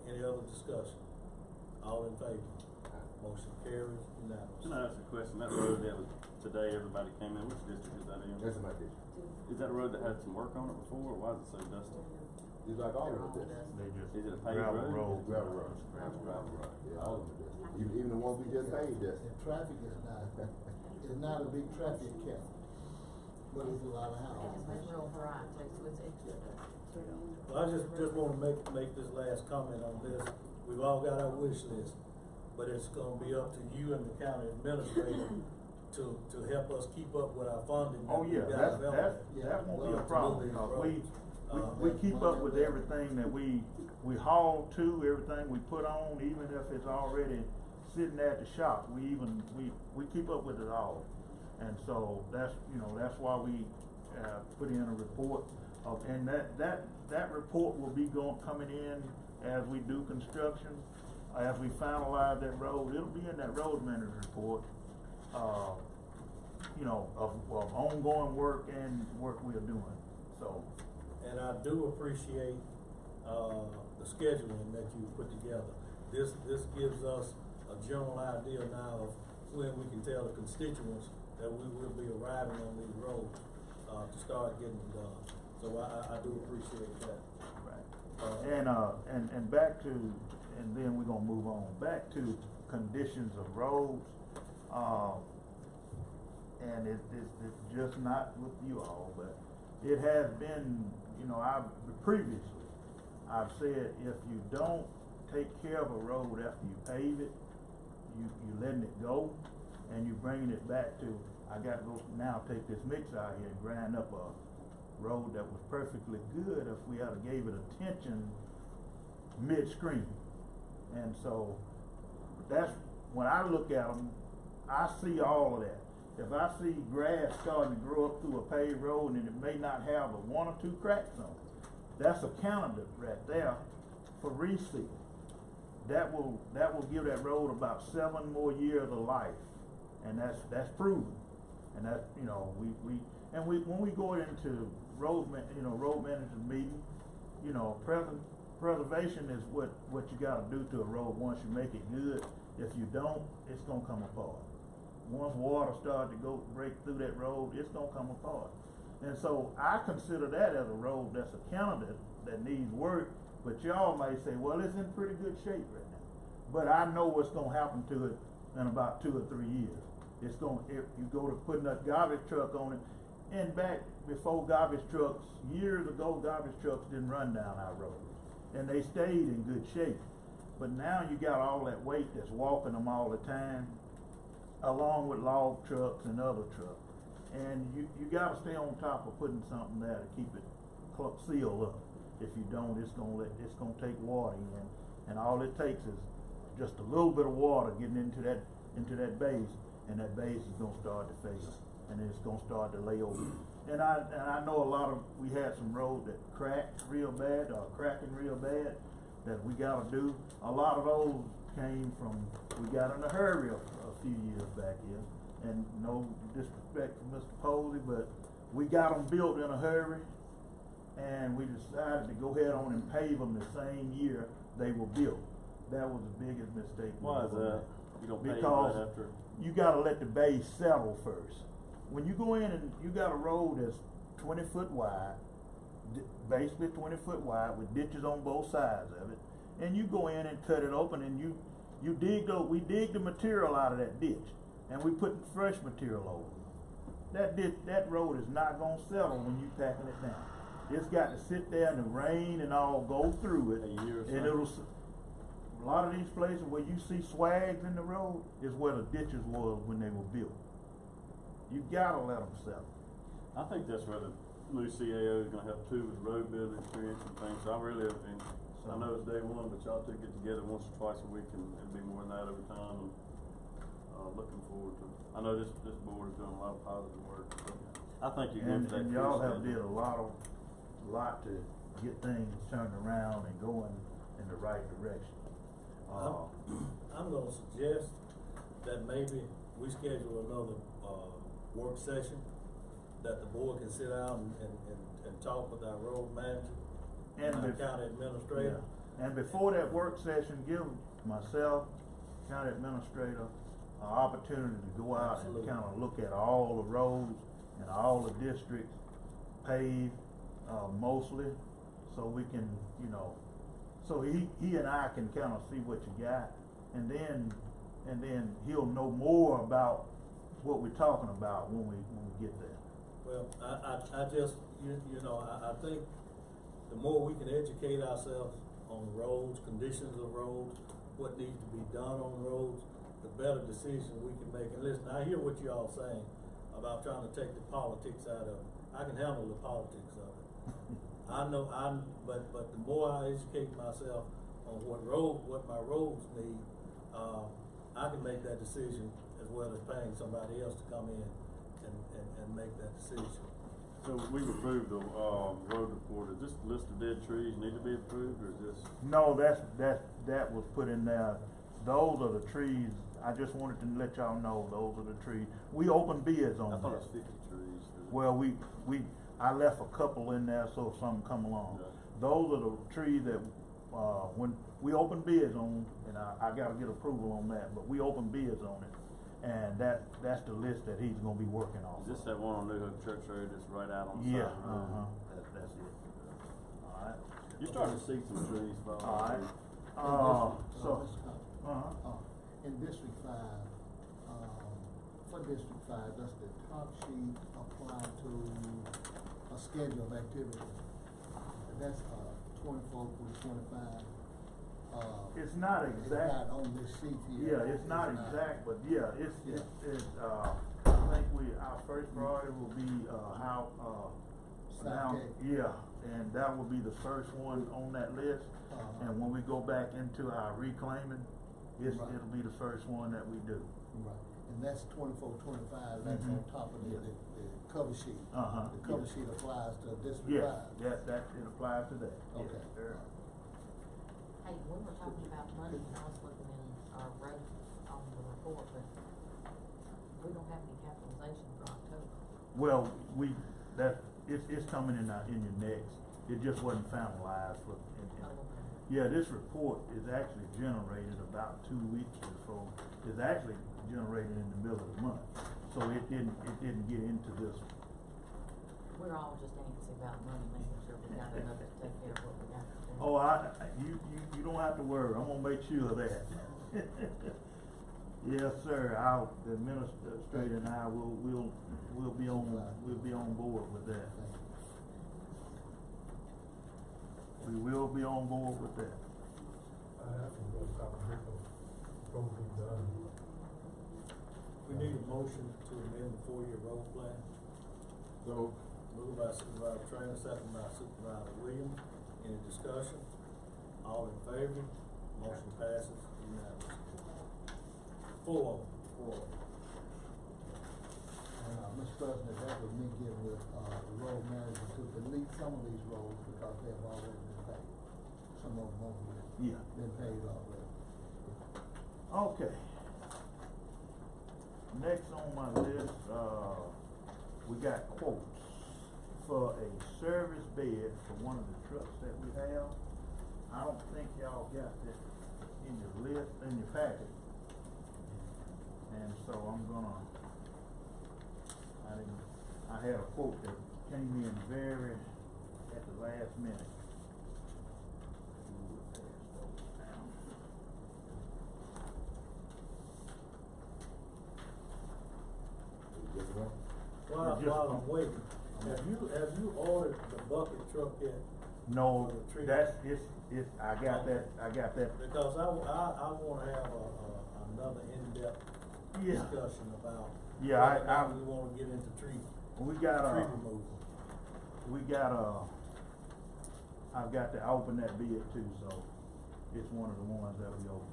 Any other discussion? All in favor? Motion carries unanimously. Can I ask a question? That road that was today, everybody came in, which district is that in? That's my district. Is that a road that had some work on it before, or why is it so dusty? It's like all of them. Is it a paved road? Gravel road. Gravel road. Yeah, all of them. Even the ones we just paved, that's. And traffic is not a big traffic count, but it's a lot of houses. It's real bright too, so it's extra. Well, I just wanna make this last comment on this. We've all got our wish list, but it's gonna be up to you and the county administrator to help us keep up with our funding. Oh, yeah, that won't be a problem, because we keep up with everything that we haul to, everything we put on, even if it's already sitting at the shop, we keep up with it all. And so that's why we, put in a report of, and that report will be coming in as we do construction, as we finalize that road, it'll be in that road manager's report, you know, of ongoing work and work we are doing, so. And I do appreciate, the scheduling that you put together. This gives us a general idea now of when we can tell the constituents that we will be arriving on these roads, to start getting done. So I do appreciate that. Right. And back to, and then we're gonna move on, back to conditions of roads, and it's just not with you all, but it has been, you know, previously, I've said if you don't take care of a road after you pave it, you letting it go, and you bringing it back to, I gotta go now take this mixer out here and grind up a road that was perfectly good if we had gave it attention midstream. And so that's, when I look at them, I see all of that. If I see grass starting to grow up through a paved road and it may not have a 1 or 2 cracks on it, that's a candidate right there for reseal. That will give that road about 7 more years of life, and that's proven. And that, you know, when we go into road manager's meeting, you know, preservation is what you got to do to a road once you make it good. If you don't, it's gonna come apart. Once water starts to break through that road, it's gonna come apart. And so I consider that as a road that's a candidate that needs work, but y'all may say, well, it's in pretty good shape right now. But I know what's gonna happen to it in about 2 or 3 years. If you go to putting a garbage truck on it, and back before garbage trucks, years ago, garbage trucks didn't run down our roads, and they stayed in good shape. But now you got all that weight that's walking them all the time, along with log trucks and other trucks. And you gotta stay on top of putting something there to keep it sealed up. If you don't, it's gonna take water in, and all it takes is just a little bit of water getting into that base, and that base is gonna start to fail, and then it's gonna start to lay over. And I know we had some roads that cracked real bad, or cracking real bad, that we gotta do. A lot of those came from, we got in a hurry a few years back here, and no disrespect to Mr. Posey, but we got them built in a hurry, and we decided to go ahead on and pave them the same year they were built. That was the biggest mistake. Why is that? You don't pave because right after? You gotta let the base settle first. When you go in and you got a road that's 20 foot wide, basically 20 foot wide with ditches on both sides of it, and you go in and cut it open, and we dig the material out of that ditch, and we put fresh material over it. That road is not gonna settle when you packing it down. It's got to sit there in the rain and all go through it, and a lot of these places where you see swags in the road is where the ditches was when they were built. You gotta let them settle. I think that's where the new CAO is gonna help too with road building experience and things. So I really have been, I know it's day one, but y'all two get together once or twice a week, and it'll be more than that over time. And looking forward to it. I know this board is doing a lot of positive work. So I think you're good for that. And y'all have did a lot to get things turned around and going in the right direction. I'm gonna suggest that maybe we schedule another work session that the board can sit down and talk with our road manager and our county administrator. Yeah. And before that work session, give myself, county administrator, an opportunity to go out and kind of look at all the roads and all the districts paved, mostly, so we can, you know, so he and I can kind of see what you got, and then he'll know more about what we're talking about when we get there. Well, I just, you know, I think the more we can educate ourselves on roads, conditions of roads, what needs to be done on roads, the better decision we can make. And listen, I hear what you all saying about trying to take the politics out of it. I can handle the politics of it. I know, but the more I educate myself on what my roads need, I can make that decision as well as paying somebody else to come in and make that decision. So we've approved the, road report, is this list of dead trees need to be approved, or is this? No, that was put in there. Those are the trees, I just wanted to let y'all know, those are the trees. We opened bids on I thought it that. was 50 trees. Well, I left a couple in there so if something come along. Yeah. Those are the trees that, when we opened bids on, and I gotta get approval on that, but we opened bids on it. And that's the list that he's gonna be working on. Is this that one on New Hope Church Road that's right out on the Yeah, side of the road? that's it. Alright. You're starting to see some trees fall. Alright. In District 5, for District 5, does the top sheet apply to a schedule of activities? That's 24 through 25. It's not exact. It's not on this sheet here. Yeah, it's not exact, but yeah, it's, I think our first priority will be, South Gate. yeah, and that will be the first one on that list. And when we go back into our reclaiming, it'll be the first one that we do. Right, and that's 24, 25, that's on top of the cover sheet. The cover sheet applies to District 5. Yeah, it applies to that. Okay. Yes, Hey, we were talking about money when I was looking in our road on the report, but we don't have any capitalization for October. Well, it's coming in your next. It just wasn't finalized for. Yeah, this report is actually generated about 2 weeks before. It's actually generated in the middle of the month, so it didn't get into this. We're all just antsy about money, making sure we got enough to take care of what we got to do. Oh, you don't have to worry. I'm gonna make sure of that. Yes, sir. The administrator and I will be on board with that. We will be on board with that. We need a motion to amend the 4-year road plan. So, moved by Supervisor Trainer, second by Supervisor Williams. Any discussion? All in favor? Motion passes unanimously. 4. Mr. President, that was me getting with the road manager to delete some of these roads because they have already been paid. Some of them have been paid already. Okay. Next on my list, we got quotes for a service bed for one of the trucks that we have. I don't think y'all got that in your list, in your packet. And so I had a quote that came in very at the last minute. While I'm waiting, have you ordered the bucket truck yet? No, I got that. Because I wanna have another in-depth discussion about. Yeah, we wanna get into tree removal. I've got to open that bid too, so it's one of the ones that'll be open.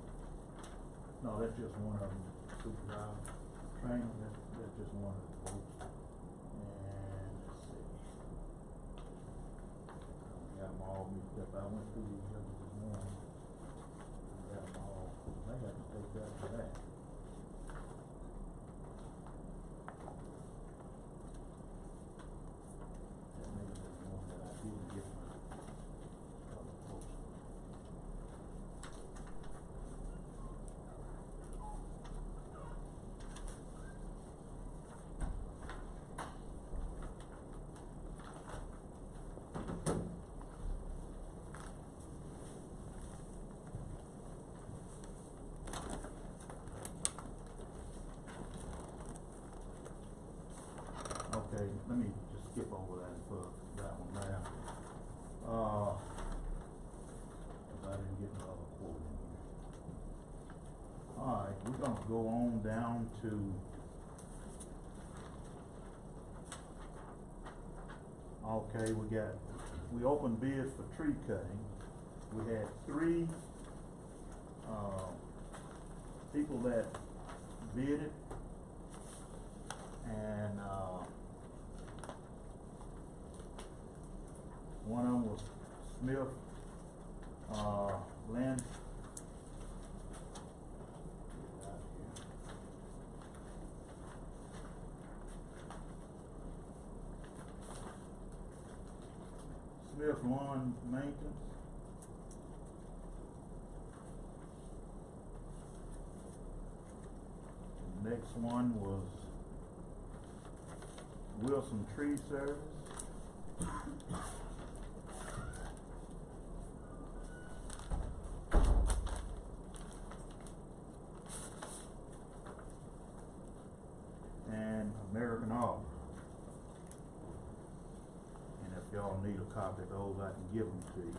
No, that's just one of them. Supervisor training, that's just one of the quotes. And let's see. Got them all mixed up. I went through these others this morning. Got them all. I got to take that for that. That may be the one that I didn't get my other quotes. Okay, let me just skip over that and put that one down. Cause I didn't get my other quote in here. Alright, we're gonna go on down to okay, we opened bids for tree cutting. We had 3 people that bidded, and Smith, Lynn. Smith Lawn Maintenance. The next one was Wilson Tree Service. And American Arbor. And if y'all need a copy of those, I can give them to you.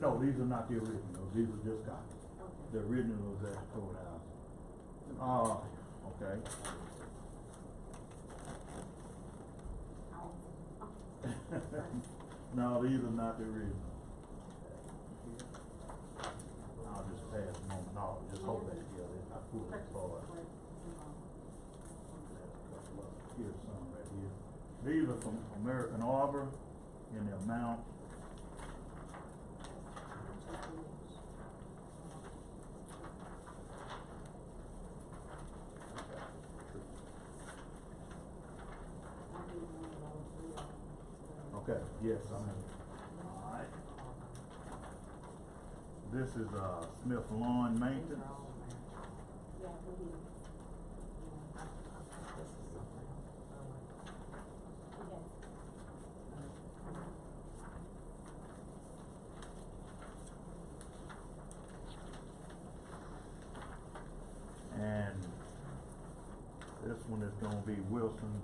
No, these are not the originals. These are just copies. The original was at the courthouse. Okay. No, these are not the original. I'll just pass them on. No, just hold that together. I pull it apart. Here's some right here. These are from American Arbor in the amount. Okay, yes, I'm in. Alright. This is Smith Lawn Maintenance. And this one is gonna be Wilson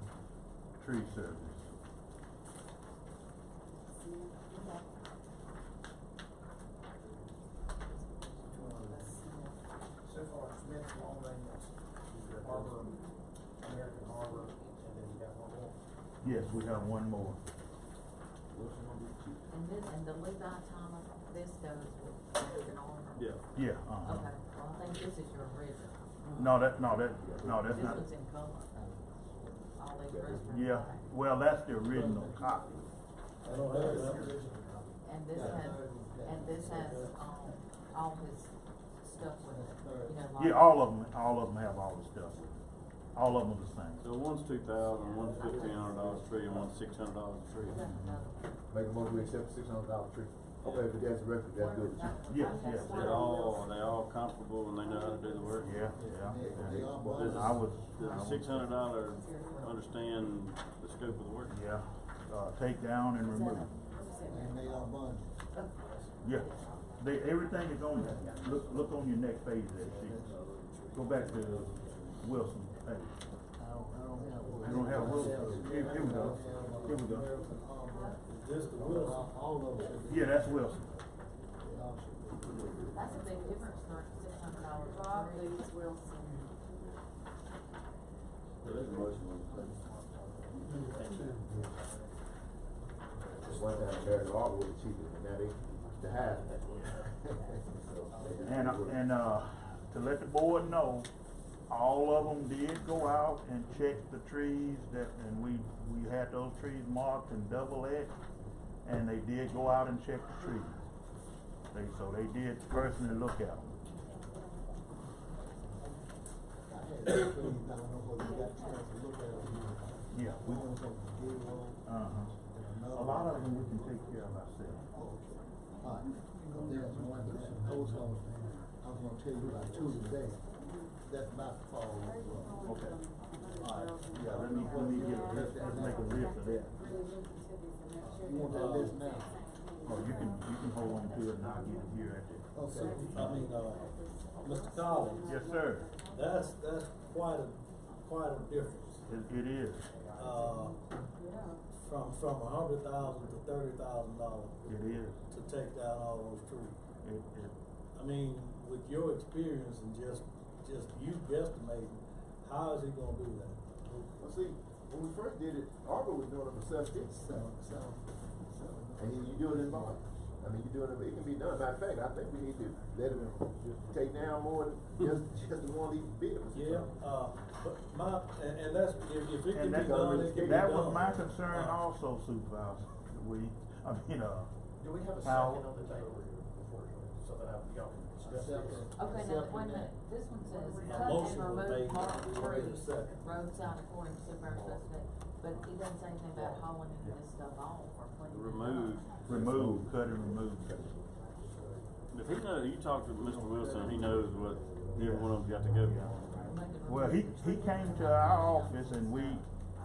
Tree Service. So far, Smith's Lawn Maintenance, Arbor, American Arbor, and then we got one more. Yes, we have one more. And the Levi Thomas, this goes with American Arbor? Yeah. Okay, well, I think this is your original. That's not. This one's in color. All these rest are Yeah, black. well, that's the original copy. And this has, all his stuff with it, you know, like. Yeah, all of them have all the stuff with it. All of them are the same. So one's $2,000, one's $1,500 tree, and one's $600 tree. Make a motion to accept $600 tree. Okay, but that's the record, that's good. Yes, yes. They're all comparable and they know how to do the work. Yeah. Does the $600 understand the scope of the work? Yeah, take down and remove. And they are bonded. Yeah, everything is on, look on your next page there, see. Go back to Wilson page. You don't have Wilson? Here we go. Here we go. Just the Wilson. All of them. Yeah, that's Wilson. That's a big difference for $600. Bob Leeds Wilson. There is a motion on the table. Just one time, American Arbor was cheaper, and now they half. And to let the board know, all of them did go out and check the trees and we had those trees marked and double X, and they did go out and check the trees. So they did personally look at them. Yeah. A lot of them we can take care of ourselves. Alright, there's one, I was gonna tell you about two today. That's about to fall over. Okay. Alright, yeah, let me get a list, let's make a list of that. You want that list now? Oh, you can hold on to it and I'll get it here at the. Okay. Mr. Collins. Yes, sir. That's quite a difference. It is. From $100,000 to $30,000. It is. To take down all those trees. I mean, with your experience and just you guesstimating, how is he gonna do that? Well, see, when we first did it, Arbor was doing it for $750. And you do it in volume. I mean, you're doing it, it can be done. Matter of fact, I think we need to let him take down more than just the one he bid. Yeah, but and that's, if it can And be done, it can be done. that was my concern also, Supervisor. Do we have a how- second on the table so that y'all can discuss this? Okay, now, wait a minute, this one says, A cut motion and was made, remove marked we need a trees, second. roadside according to supervisor specification, but it doesn't say anything about hauling any of this stuff off or putting it Remove. Remove, cut and remove. If he knows, you talk to Mr. Wilson, he knows what every one of them got to go. Well, he came to our office and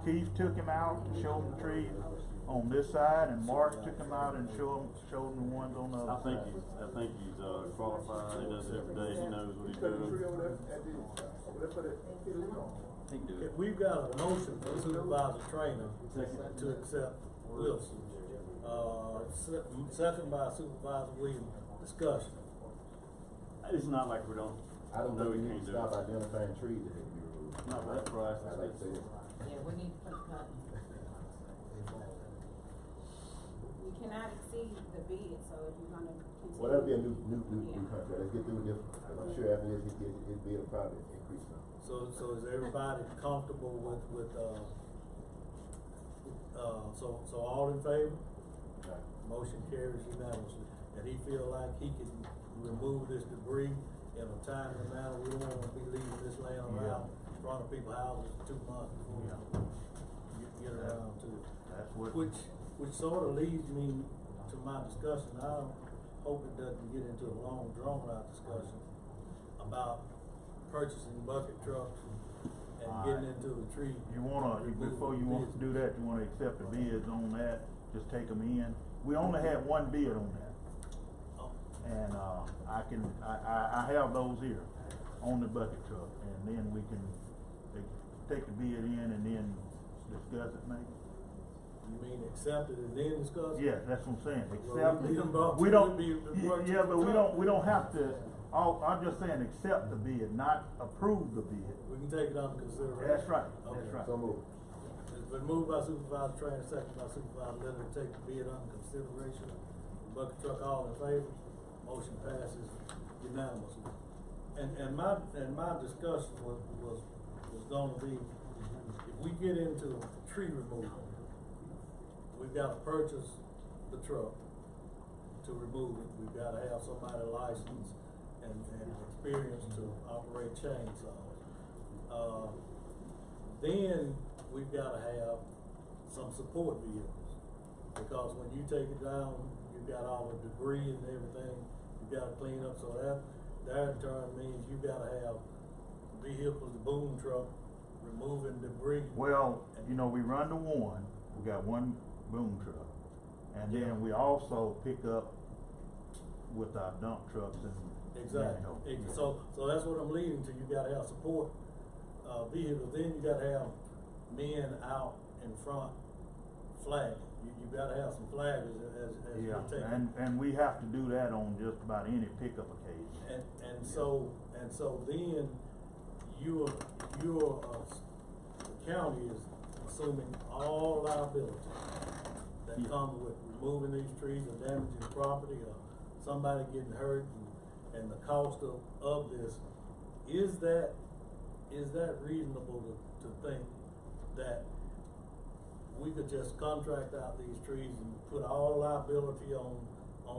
Keith took him out to show him the trees on this side, and Mark took him out and showed him the ones on the other side. I think he's qualified, he does it every day, he knows what he's doing. He can do it. We've got a motion for Supervisor Trainer to accept Wilson. Second by Supervisor Williams. Discussion. It's not like we don't. I don't know, we need can't to do stop it. identifying trees that need to be removed. No, but that's right. I like to say it. Yeah, we need to put cutting. You cannot exceed the bid, so if you're gonna continue. Well, that'll be a new contract. Let's get through this, because I'm sure after this, his bid will probably increase now. So is everybody comfortable with, so all in favor? Motion carries unanimously. And he feel like he can remove this debris in a timely manner. We don't wanna be leaving this laying around in front of people's houses for 2 months before we get around to it. That's what. Which sort of leads me to my discussion. I hope it doesn't get into a long, drawn-out discussion about purchasing bucket trucks and getting into the tree. Before you want to do that, you wanna accept the bids on that, just take them in. We only had one bid on that. And, I have those here on the bucket truck, and then we can take the bid in and then discuss it maybe. You mean accept it and then discuss it? Yeah, that's what I'm saying, Well, accept we it. can We don't, purchase yeah, but the we don't have to, I'm just saying accept the bid, not approve the bid. We can take it under consideration. That's right, Okay. that's right. So move. It's been moved by Supervisor Trainer, second by Supervisor Leonard, to take the bid under consideration. Bucket truck, all in favor? Motion passes unanimously. And my discussion was gonna be, if we get into tree removal, we've gotta purchase the truck to remove it. We've gotta have somebody licensed and experienced to operate chainsaws. Then we've gotta have some support vehicles, because when you take it down, you've got all the debris and everything you gotta clean up, so that in turn means you gotta have vehicles, boom truck, removing debris. Well, we run the one, we got one boom truck, and then we also pick up with our dump trucks and. Exactly. So that's what I'm leading to. You gotta have support, vehicles, then you gotta have men out in front flagging. You gotta have some flaggers as you're taking. And we have to do that on just about any pickup occasion. And so then the county is assuming all liability that comes with removing these trees or damaging property or somebody getting hurt and the cost of this. Is that reasonable to think that we could just contract out these trees and put all liability on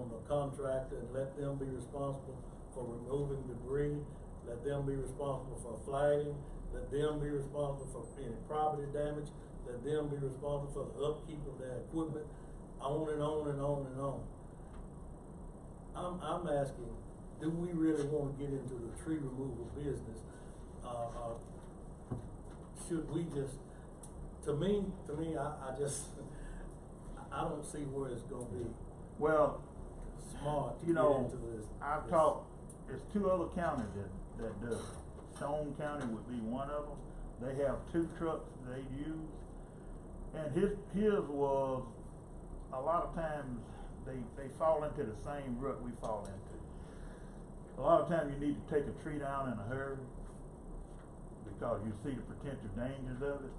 the contractor and let them be responsible for removing debris, let them be responsible for flagging, let them be responsible for any property damage, let them be responsible for the upkeep of their equipment, on and on and on and on. I'm asking, do we really want to get into the tree removal business? Should we just, to me, I don't see where it's gonna be. Well, smart to get into this. I've talked, there's 2 other counties that do it. Stone County would be one of them. They have 2 trucks they use. And his was, a lot of times, they fall into the same rut we fall into. A lot of times you need to take a tree down in a hurry because you see the potential dangers of it.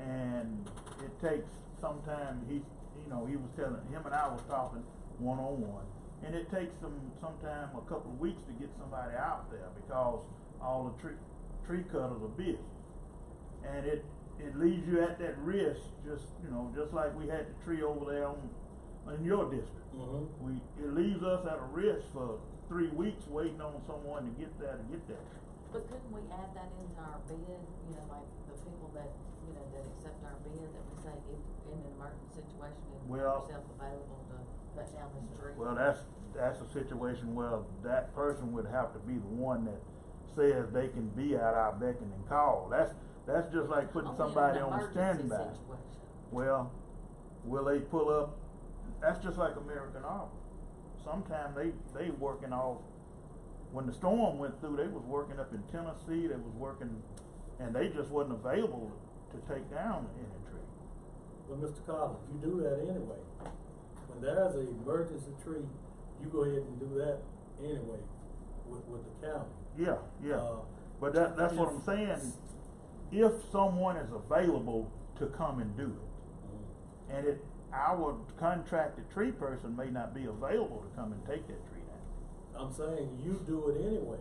And it takes sometimes, he was telling, him and I was talking, one-on-one. And it takes them sometime a couple of weeks to get somebody out there because all the tree cutters are busy. And it leaves you at that risk, just like we had the tree over there in your district. It leaves us at a risk for 3 weeks waiting on someone to get there to get that tree. But couldn't we add that into our bid, like the people that, that accept our bid, that we say if in an emergency situation and yourself available to cut down this tree? Well, that's a situation where that person would have to be the one that says they can be at our beck and call. That's just like putting somebody on standby. Well, will they pull up? That's just like American Arbor. Sometimes they working off. When the storm went through, they was working up in Tennessee. They was working, and they just wasn't available to take down any tree. Well, Mr. Collins, you do that anyway. When there's an emergency tree, you go ahead and do that anyway with the county. Yeah. But that's what I'm saying. If someone is available to come and do it, and our contracted tree person may not be available to come and take that tree down. I'm saying you do it anyway.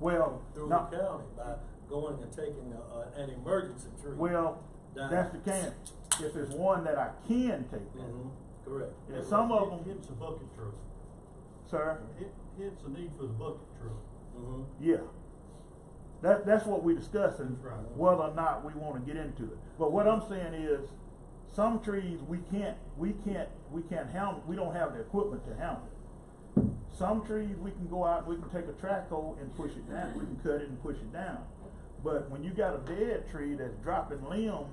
Well, through the county by going and taking an emergency tree. Well, down. that's the can. If it's one that I can take down. Correct. And some of them. It's a bucket truck. Sir? It's a need for the bucket truck. Yeah. That's what we're discussing, whether or not we want to get into it. But what I'm saying is, some trees we can't handle. We don't have the equipment to handle it. Some trees we can go out, we can take a track hoe and push it down. We can cut it and push it down. But when you got a dead tree that's dropping limbs,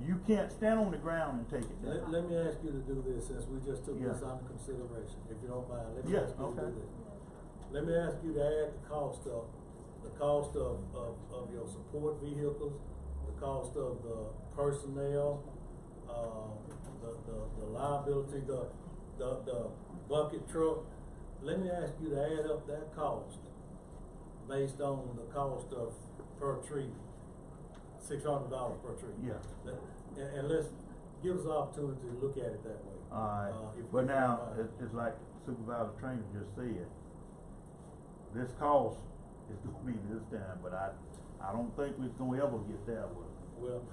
you can't stand on the ground and take it down. Let me ask you to do this, since we just took this under consideration, if you don't mind. Let me ask you to do this. Let me ask you to add the cost of your support vehicles, the cost of the personnel, the liability, the bucket truck. Let me ask you to add up that cost based on the cost of per tree, $600 per tree. Yeah. And let's give us an opportunity to look at it that way. All right. But now it's like Supervisor Trainer just said. This cost is going to be this time, but I don't think we're going to ever get there with it. Well,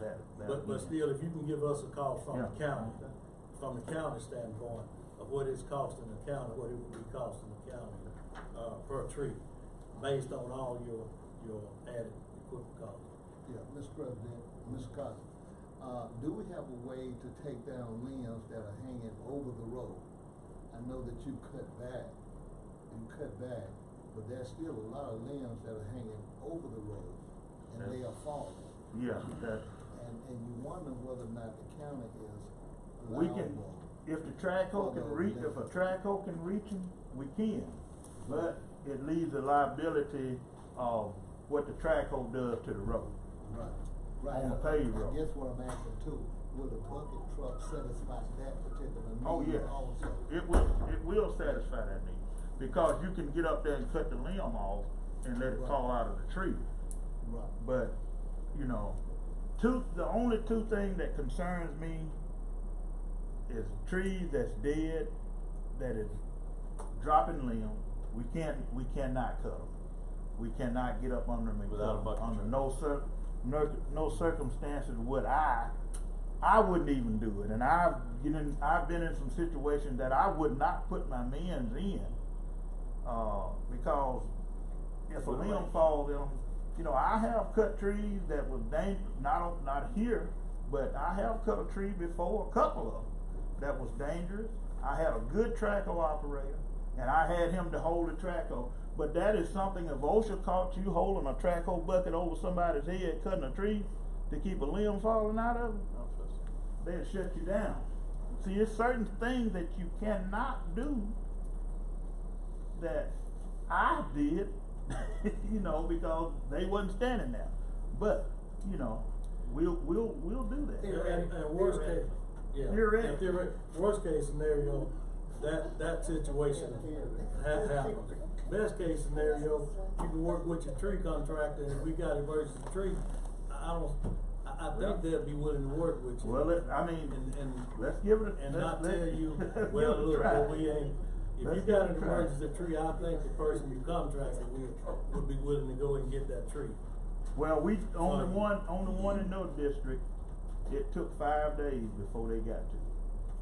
but still, if you can give us a cost from the county, standpoint of what it's costing the county, what it would be costing the county per tree, based on all your added equipment costs. Yeah, Mr. President, Ms. Cousins, do we have a way to take down limbs that are hanging over the road? I know that you cut back, but there's still a lot of limbs that are hanging over the road, and they are falling. Yeah, and you wonder whether or not the county is we can, if the track hoe can reach, if a track hoe can reach them, we can. But it leaves the liability of what the track hoe does to the road. Right. On the paved road. I guess what I'm asking too, will the bucket truck satisfy that particular need? Oh yeah, also? It will satisfy that need, because you can get up there and cut the limb off and let it fall out of the tree. Right. But the only two things that concerns me is trees that's dead, that is dropping limbs. We cannot cut them. We cannot get up under them and without a bucket under no circumstances would I wouldn't even do it. And I've been in some situations that I would not put my men's in, because if a limb falls in them, I have cut trees that was dangerous, not here, but I have cut a tree before, a couple of them, that was dangerous. I had a good track hoe operator, and I had him to hold the track hoe. But that is something, if OSHA caught you holding a track hoe bucket over somebody's head, cutting a tree to keep a limb falling out of it, they'll shut you down. See, it's certain things that you cannot do that I did, because they wasn't standing there. But, we'll do that. And worst case, You're ready. Worst case scenario, that situation happened. Best case scenario, you can work with your tree contractor, and if we got emergency tree, I I think they'll be willing to work with you. Well, let's give it a, and not let's, tell you, let's well, give it a look, try. we ain't, if Let's you give got it an a try. emergency tree, I think the person you contracted with would be willing to go and get that tree. Well, on the one in North District, it took 5 days before they got to it.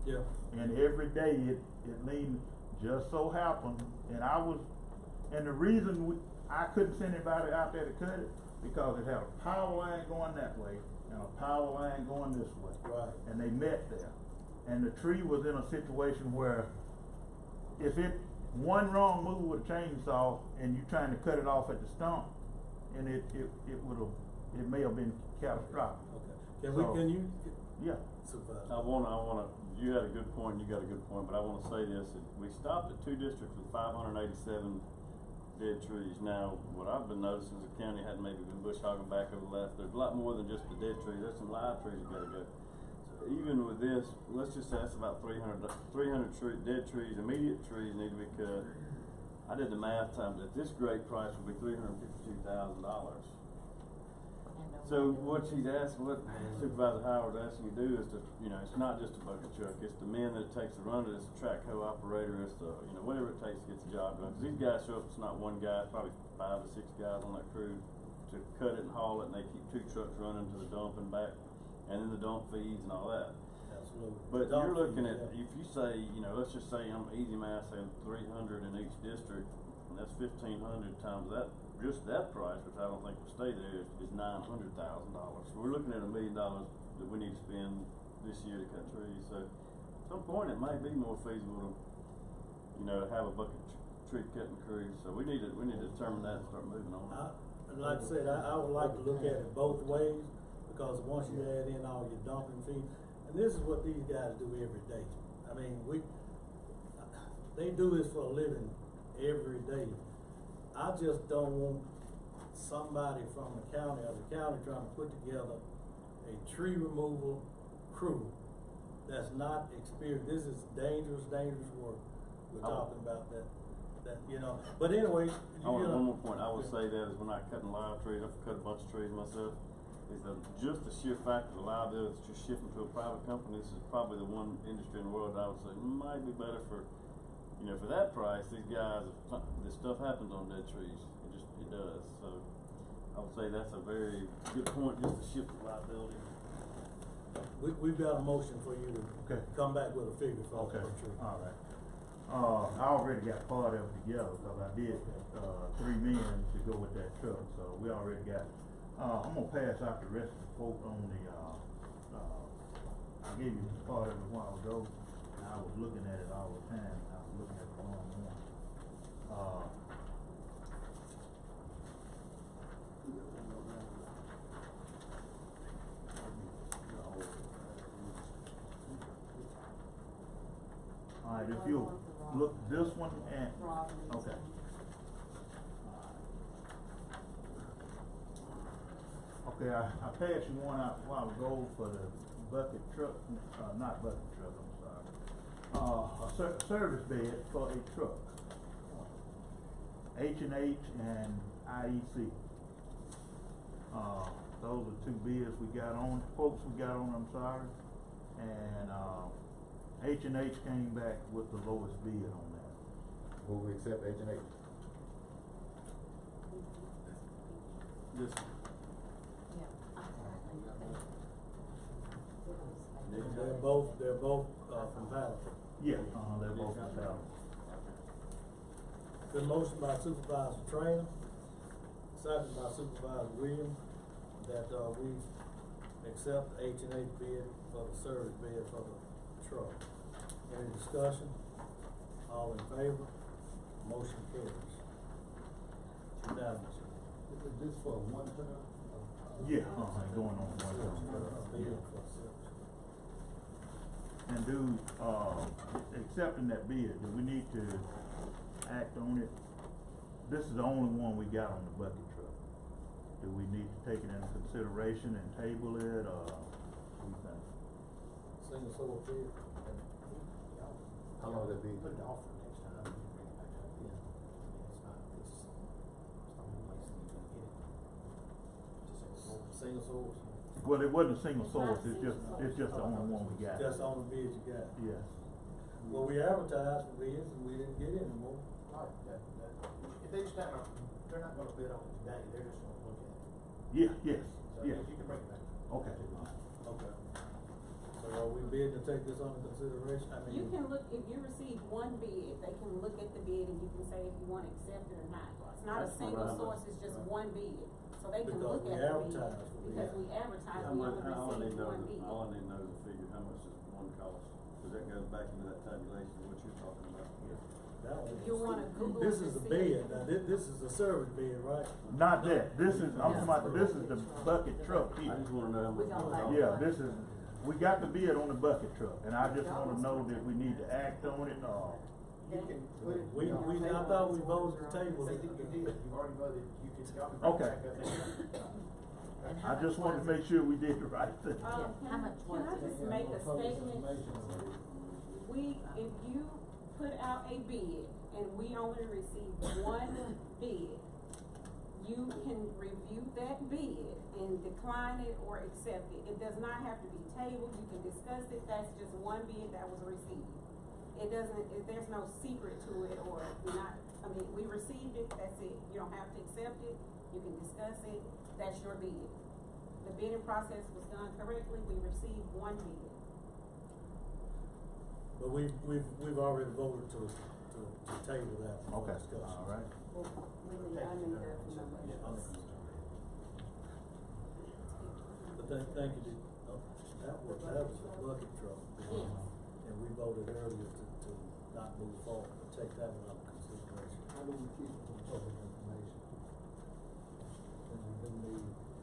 Yeah. And every day it leaned, just so happened, and the reason I couldn't send anybody out there to cut it, because it had a power line going that way and a power line going this way. Right. And they met there. And the tree was in a situation where if one wrong move with a chainsaw and you trying to cut it off at the stump, and it may have been catastrophic. Okay. Can you? Yeah. I wanna, you had a good point, you got a good point, but I wanna say this, that we stopped at 2 districts with 587 dead trees. Now, what I've been noticing is the county hadn't maybe been bush hogging back over the last, there's a lot more than just the dead trees, there's some live trees that gotta go. So even with this, let's just say that's about 300 dead trees, immediate trees need to be cut. I did the math times, at this great price would be $352,000. So what she's asking, what Supervisor Howard's asking you to do is to, it's not just a bucket truck, it's the men that it takes to run it, it's the track hoe operator, it's the, whatever it takes to get the job done. Cause these guys show up, it's not one guy, it's probably 5 to 6 guys on that crew to cut it and haul it, and they keep 2 trucks running to the dump and back, and then the dump feeds and all that. Absolutely. But you're looking at, if you say, let's just say I'm easy math saying 300 in each district, and that's 1,500 times that. Just that price, which I don't think will stay there, is $900,000. So we're looking at $1 million that we need to spend this year to cut trees. So at some point it might be more feasible to, have a bucket tree cutting crew. So we need to determine that and start moving on. Like I said, I would like to look at it both ways, because once you add in all your dumping fees, and this is what these guys do every day. I mean, they do this for a living every day. I just don't want somebody from the county or the county trying to put together a tree removal crew that's not experienced. This is dangerous work we're talking about that, but anyway. One more point I would say that is we're not cutting live trees. I've cut a bunch of trees myself. Is just the sheer fact of the liability that you're shifting to a private company. This is probably the one industry in the world that I would say might be better for, for that price. These guys, this stuff happens on dead trees. It does. So I would say that's a very good point, just to shift the liability. We've got a motion for you to come back with a figure for the tree. All right. I already got part of it together, because I did 3 men to go with that truck. So we already got. I'm gonna pass out the rest of the quote on the. I gave you part of it a while ago, and I was looking at it all the time. I was looking at the wrong one. All right, if you look this one and okay. Okay, I passed you one out a while ago for the bucket truck, not bucket truck, I'm sorry. A service bed for a truck. H&H and IEC. Those are 2 bids we got on, quotes we got on, I'm sorry. And H&H came back with the lowest bid on that. Will we accept H&H? This. They're both compatible. Yeah, they're both compatible. The motion by Supervisor Trainer, second by Supervisor Williams, that we accept the H&H bid for the service bid for the truck. Any discussion? All in favor? Motion carries. Unanimous. Is this for one term? Yeah, going on one term. And accepting that bid, do we need to act on it? This is the only one we got on the bucket truck. Do we need to take it into consideration and table it, or what do you think? Single source bid. How long will that be? Put it off for next time, and bring it back up, yeah. It's not, it's the only place that you can get it. Single source. Well, it wasn't a single source, it's just the only one we got. That's the only bids you got. Yes. Well, we advertised for bids and we didn't get any more. Right, if they just not, they're not gonna bid on it today, they're just gonna look at it. Yeah, yes, So yes. you can bring it back. Okay. Okay. So are we bidding to take this under consideration? I mean. You can look, if you receive one bid, they can look at the bid and you can say if you want to accept it or not. It's not a That's single what I'm- source, it's just one bid. So they can Because look we at the bid. advertise for bid. Because we advertise, How we much, only all I need receive to know one is, bid. all I need to know is the figure, how much does one cost? Cause that goes back into that tabulation of what you're talking about. That one. If you wanna Google This it is to the see. bid, now this is the service bid, right? Not that, this is, I'm talking about, this is the bucket truck I here. just wanna know how much. We gonna one let- costs. Yeah, this is, we got the bid on the bucket truck, and I just wanna know that we need to act on it, You can put it. We, I thought we voted to table Say it. that you did, you've already voted, you can, y'all can Okay. bring it back up there. I just wanted to make sure we did the right thing. Can How much was I it? just make a statement? If you put out a bid and we only receive one bid, you can review that bid and decline it or accept it. It does not have to be tabled, you can discuss it, that's just one bid that was received. It doesn't, there's no secret to it or not, I mean, we received it, that's it. You don't have to accept it, you can discuss it, that's your bid. The bidding process was done correctly, we received one bid. But we've already voted to table that for Okay, discussion. all right. I need that for my But thank you, that was a bucket truck. Yes. And we voted earlier to not move forward, to take that one under consideration. How do we keep it from public information?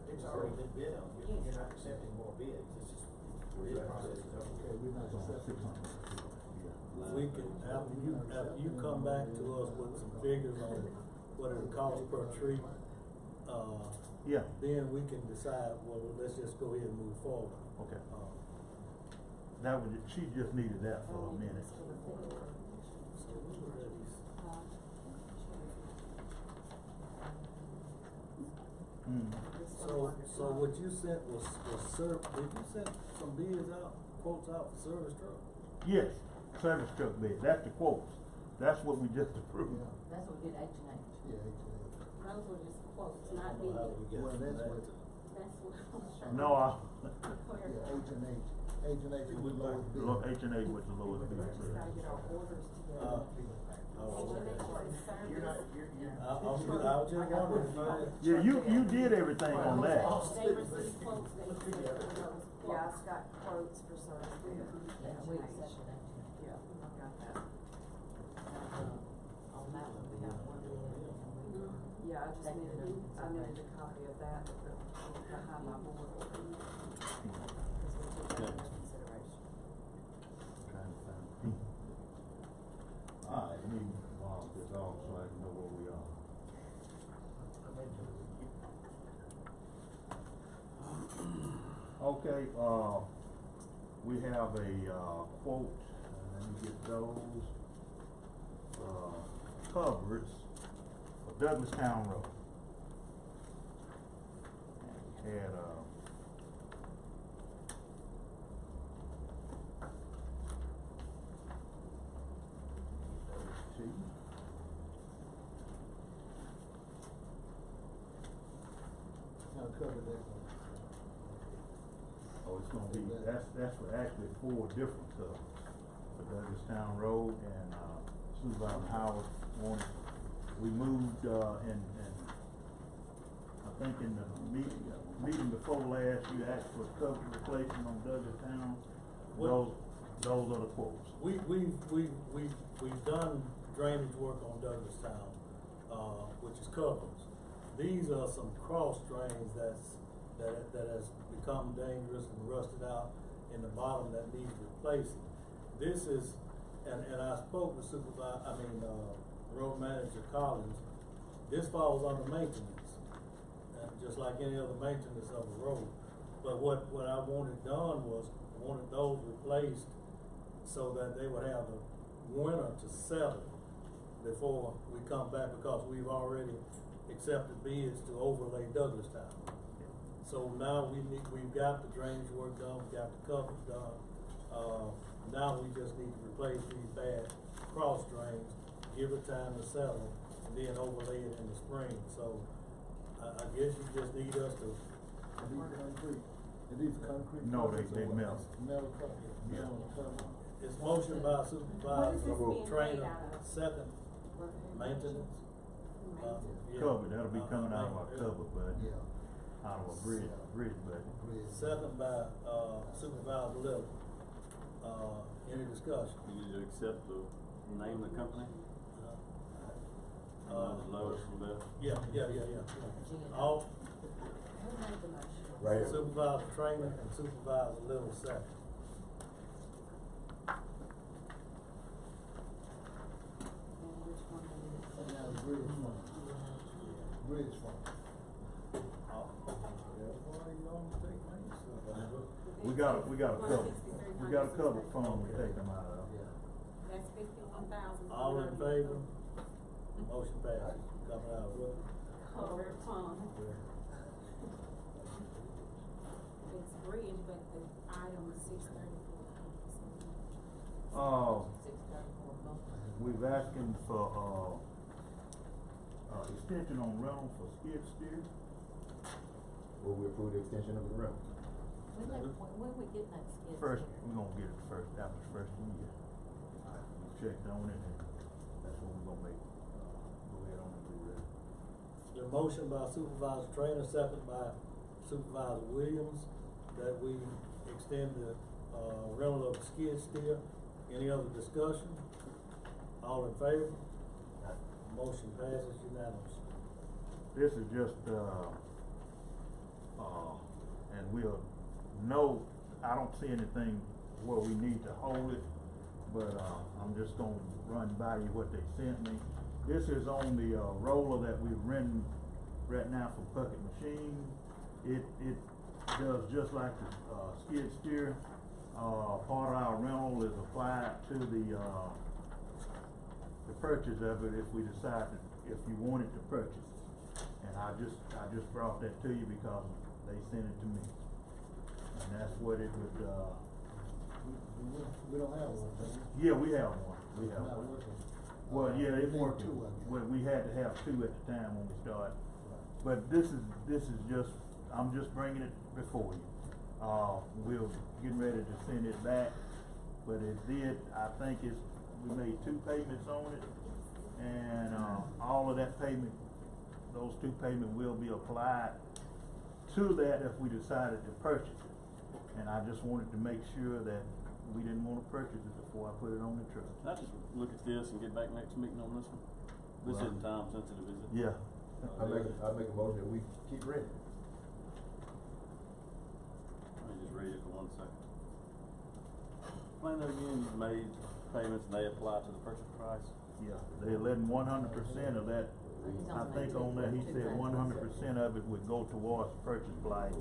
It's already been bid on, you're not accepting more bids, it's just, the bid process is over. Okay, we're not accepting. We can, after you come back to us with some figures on what it costs per tree, Yeah, then we can decide, well, let's just go ahead and move forward. okay. That was, she just needed that for a minute. So what you sent was did you send some bids out, quotes out for service truck? Yes, service truck bid, that's the quotes, that's what we just approved. That's what we did H and H. Yeah, Those were just quotes, I not don't know how we bids. get Well, from that's that what- to- That's what I was trying No, to yeah, clarify. H and H was the lowest bid. H and A was the lowest bid. We just gotta get our orders together. okay. You're not, you're. I was just wondering, man. Yeah, you did everything on that. They received quotes, they accepted those quotes. Yeah, I've got quotes for service. Yeah, we accepted that. Yeah, I've got that. On that one, we got one bid and we. Yeah, I just needed a copy of that behind my board order. Because we took that into consideration. Trying to find P. All right, let me mark this off so I can know where we are. Okay, we have a, quote, let me get those, covers for Douglastown Road. And we had, Now cover that. oh, it's gonna be, that's for actually 4 different covers. For Douglastown Road and, Supervisor Howard wanted, we moved, and I think in the meeting before last, you asked for a cover replacement on Douglastown. Those are the quotes. We've done drainage work on Douglastown, which is covers. These are some cross drains that has become dangerous and rusted out in the bottom that needs replacing. This is, and I spoke with Road Manager Collins, this falls under maintenance, just like any other maintenance of a road. But what I wanted done was, I wanted those replaced so that they would have the winter to settle before we come back, because we've already accepted bids to overlay Douglastown. So now we've got the drainage work done, we got the covers done. Now we just need to replace these bad cross drains, give it time to settle, and then overlay it in the spring. So I guess you just need us to. Are these concrete? Are these concrete? No, covers they or what? metal. Metal cover. Yeah. Metal cover. It's motion by What is supervisor, this being trainer, made out of? second, maintenance. Yeah. Cover, that'll be coming out of our Yeah. cover budget. Yeah. Out of a bridge budget. Second by Supervisor Little. Any discussion? You need to accept the name of the company? Lowest and best? Yeah. All, Who made the motion? Right here. Supervisor Trainer and Supervisor Little second. And which one did it say? Now the bridge fund. Bridge fund. We got a cover fund we take them out of. That's 51,000. All in favor? Motion passes. Coming out of what? Covered fund. It's bridge, but the item is 634. We've asking for, extension on rental for skid steer. Will we approve the extension of the rental? When we get that skid First, steer? we're gonna get it first, after the first year. We checked on it and that's what we're gonna make, go ahead on and do that. The motion by Supervisor Trainer, second by Supervisor Williams, that we extend the, rental of the skid steer. Any other discussion? All in favor? Motion passes unanimously. This is just, and we'll know, I don't see anything where we need to hold it, but, I'm just gonna run by you what they sent me. This is on the, roller that we've renting right now from Puckett Machine. It does just like the, skid steer. Part of our rental is applied to the purchase of it if we decide to, if you wanted to purchase it. And I just brought that to you because they sent it to me. And that's what it would, We don't have one, do we? yeah, we have one, we have Not one. working. Well, yeah, We it's need working. two, I guess. Well, we had to have two at the time when we started. But this is just, I'm just bringing it before you. We're getting ready to send it back, but it did, I think we made 2 payments on it. And, all of that payment, those 2 payments will be applied to that if we decided to purchase it. And I just wanted to make sure that we didn't wanna purchase it before I put it on the truck. Can I just look at this and get back next meeting on this one? This Right. isn't time sensitive, is it? Yeah. I make a motion that we keep renting. Let me just read it for 1 second. Explain that again, you've made payments and they apply to the purchase price? Yeah, they're letting 100% of that, I think on that, he said 100% of it would go towards the purchase price.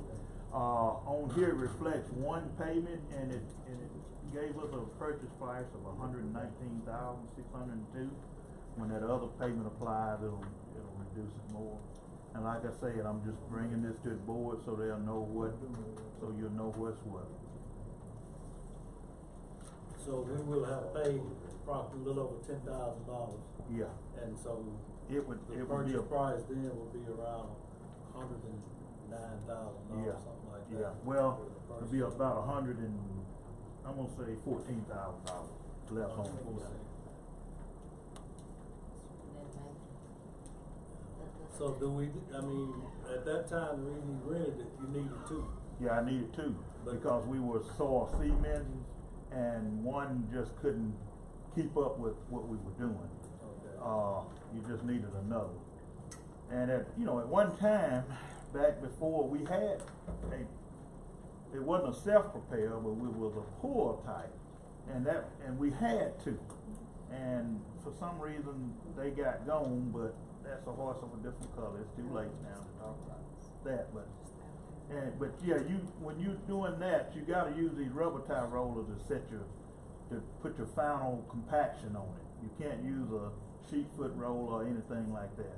On here it reflects 1 payment and it gave us a purchase price of $119,602. When that other payment applies, it'll reduce it more. And like I said, I'm just bringing this to the board so they'll know so you'll know what's what. So we will have paid approximately a little over $10,000. Yeah. And so It would the be purchase a, price then will be around $109,000, yeah, something like that. yeah, well, for the it'll first be year. about I'm gonna say $14,000 less on it. So do we, I mean, at that time, the reason you rented it, you needed 2. Yeah, I needed 2, because we were soil cementing, and one just couldn't keep up with what we were doing. Okay. You just needed another. And at one time, back before we had it wasn't a self-propel, but it was a pull type, and we had 2. And for some reason, they got gone, but that's a horse of a different color. It's too late now to talk about that, but yeah, when you're doing that, you gotta use these rubber tie rollers to put your final compaction on it. You can't use a sheet foot roller or anything like that.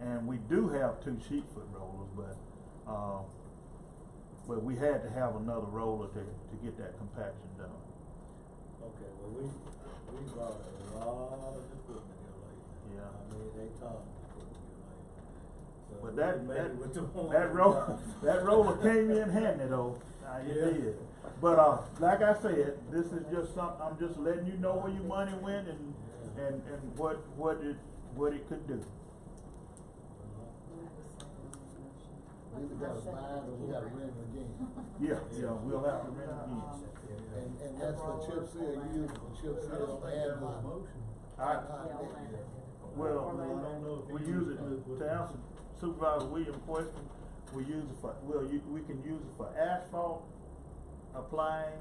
And we do have 2 sheet foot rollers, but But we had to have another roller to get that compaction done. Okay, well, we bought a lot of equipment here lately. Yeah. I mean, they talk equipment here lately. So But we made it with the one that we roller, got. that roller came in handy though. It Yeah. did. But like I said, this is just something. I'm just letting you know where your money went and what it could do. We either gotta buy it or we gotta rent it again. Yeah, we'll have to rent it again. And that's for chip seal, you use it for chip seal and Well, we use it to answer Supervisor Williams' question. We use it for, we can use it for asphalt applying,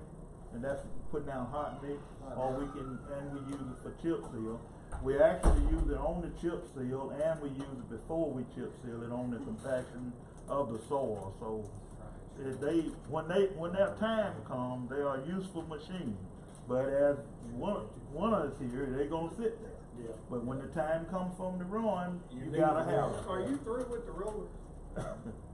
and that's putting down hot mix, or we use it for chip seal. We actually use it on the chip seal, and we use it before we chip seal it on the compaction of the soil. So when that time comes, they are useful machines. But as one of us here, they're gonna sit there. Yeah. But when the time comes for them to run, you gotta have it. Are you through with the roller?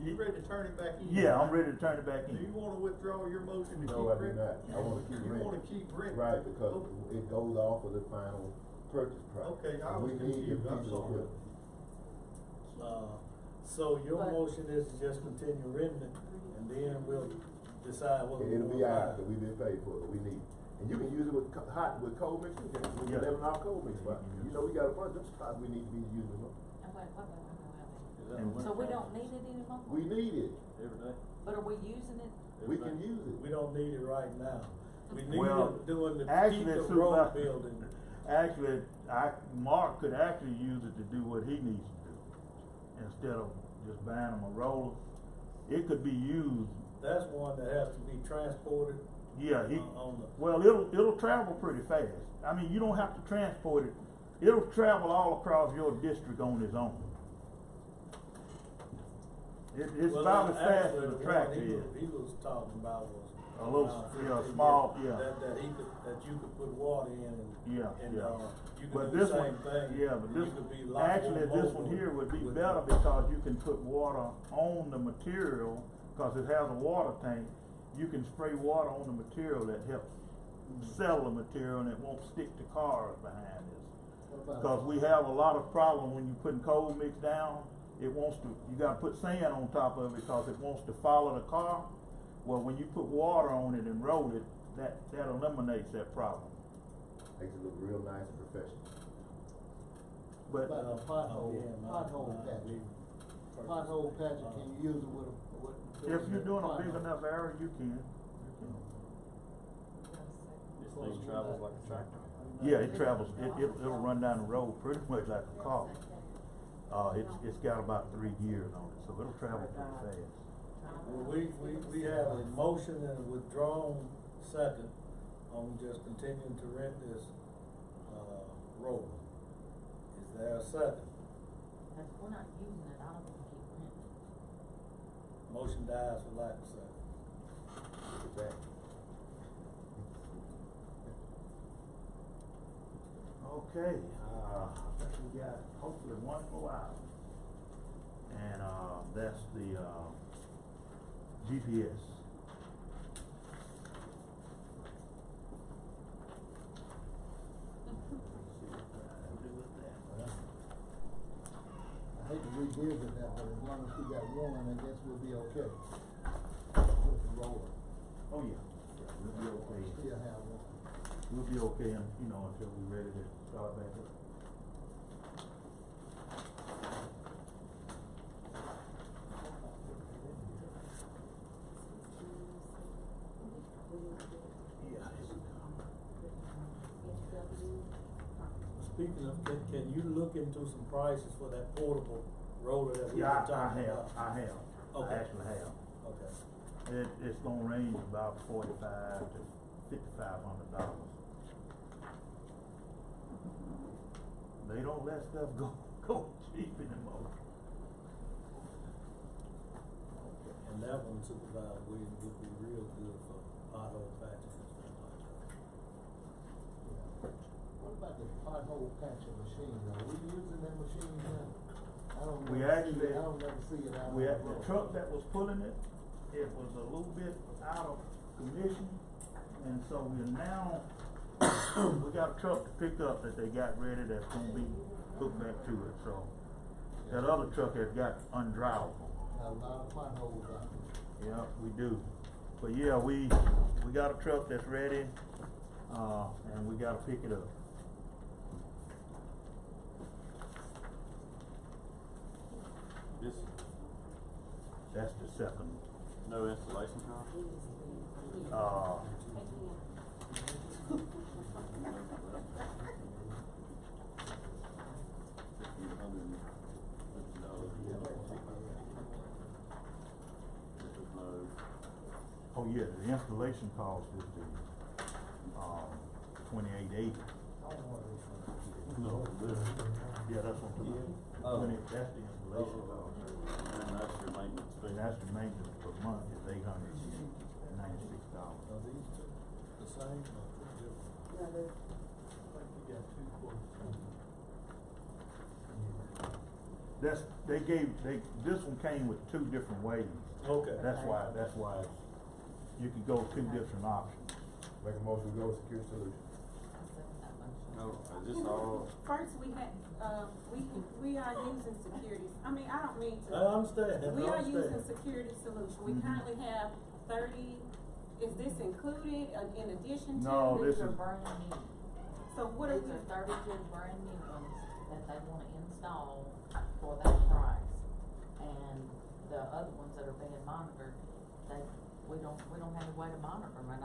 You ready to turn it back in? Yeah, I'm ready to turn it back in. Do you wanna withdraw your motion to keep No, I do renting? not. I wanna keep renting. You wanna keep renting? Right, because it goes off of the final purchase price. Okay, I And was we need confused. the I'm piece of sorry. equipment. So your motion is to just continue renting it, and then we'll decide what we It'll want be to ours, buy. but we've been paid for it, but we need it. And you can use it with cold mix, we can level out cold mix, but you know, we got a bunch of spots we need to be using. So we don't need it anymore? We need it. Every day. But are we using it? We can use it. We don't need it right now. We need Well, it doing the, actually, keep the road building. Actually, Mark could actually use it to do what he needs to do. Instead of just buying him a roller, it could be used. That's one that has to be transported. Yeah, on the. well, it'll travel pretty fast. I mean, you don't have to transport it. It'll travel all across your district on its own. It's Well, about as fast actually, as a the tractor one is. he was talking about was A little, around 50, small, yeah. That you could put water in and. Yeah, and, yeah. you But could do this the same one, thing. yeah, but and this, you could be a lot actually, more this one mobile here would be with better it. because you can put water on the material, cause it has a water tank. You can spray water on the material that helps settle the material and it won't stick to cars behind this. Cause we have a lot of problem when you're putting cold mix down, it wants to, you gotta put sand on top of it cause it wants to follow the car. Well, when you put water on it and roll it, that eliminates that problem. Makes it look real nice and professional. But About the pothole patching. Pothole patching, can you use it with if you're doing a big enough area, you can. This thing travels like a tractor. Yeah, it travels, it'll run down the road pretty much like a car. It's got about 3 gears on it, so it'll travel pretty fast. Well, we have a motion and a withdrawn second on just continuing to rent this, road. Is there a second? If we're not using it, I don't want to keep renting it. Motion dies for lack of second. Look at that. Okay, I think we got hopefully one more hour. And, that's the, GPS. I hate to revisit that, but as long as we got one, I guess we'll be okay. With the roller. Oh, yeah, we'll be okay. Still have one. We'll be okay, until we're ready to start back up. Speaking of, can you look into some prices for that portable roller that we were Yeah, talking I about? have. Okay. I actually have. Okay. It's gonna range about $4,500 to $5,500. They don't let stuff go cheap anymore. And that one, Supervisor Williams, would be real good for pothole patching and stuff like that. What about the pothole patching machine? Are we using that machine now? I don't We never actually, see it. I don't never see it out on we the had the road. truck that was pulling it, it was a little bit out of commission, and so we're now, we got a truck to pick up that they got ready that's gonna be hooked back to it, so. That other truck has got undrivable. Got a lot of potholes out there. Yeah, we do. But yeah, we got a truck that's ready, and we gotta pick it up. This, That's the second. no installation cost? Oh yeah, the installation cost is the, $28.80. No, this. Yeah, that's what the, that's the installation cost. And that's your maintenance fee. And that's the maintenance per month is $896. Are these two the same or two different? Yeah, they, Like you got two quotes. This one came with two different ways. Okay. That's why you could go two different options. Make a motion, we go with security solution. No, is this all? First, we are using securities, I mean, I don't mean to. I understand. We are using security solution, we currently have 30, is this included in addition to? No, this These are is, brand new. So what are These we? are 32 brand new ones that they wanna install for that price. And the other ones that are being monitored, we don't have a way to monitor them, and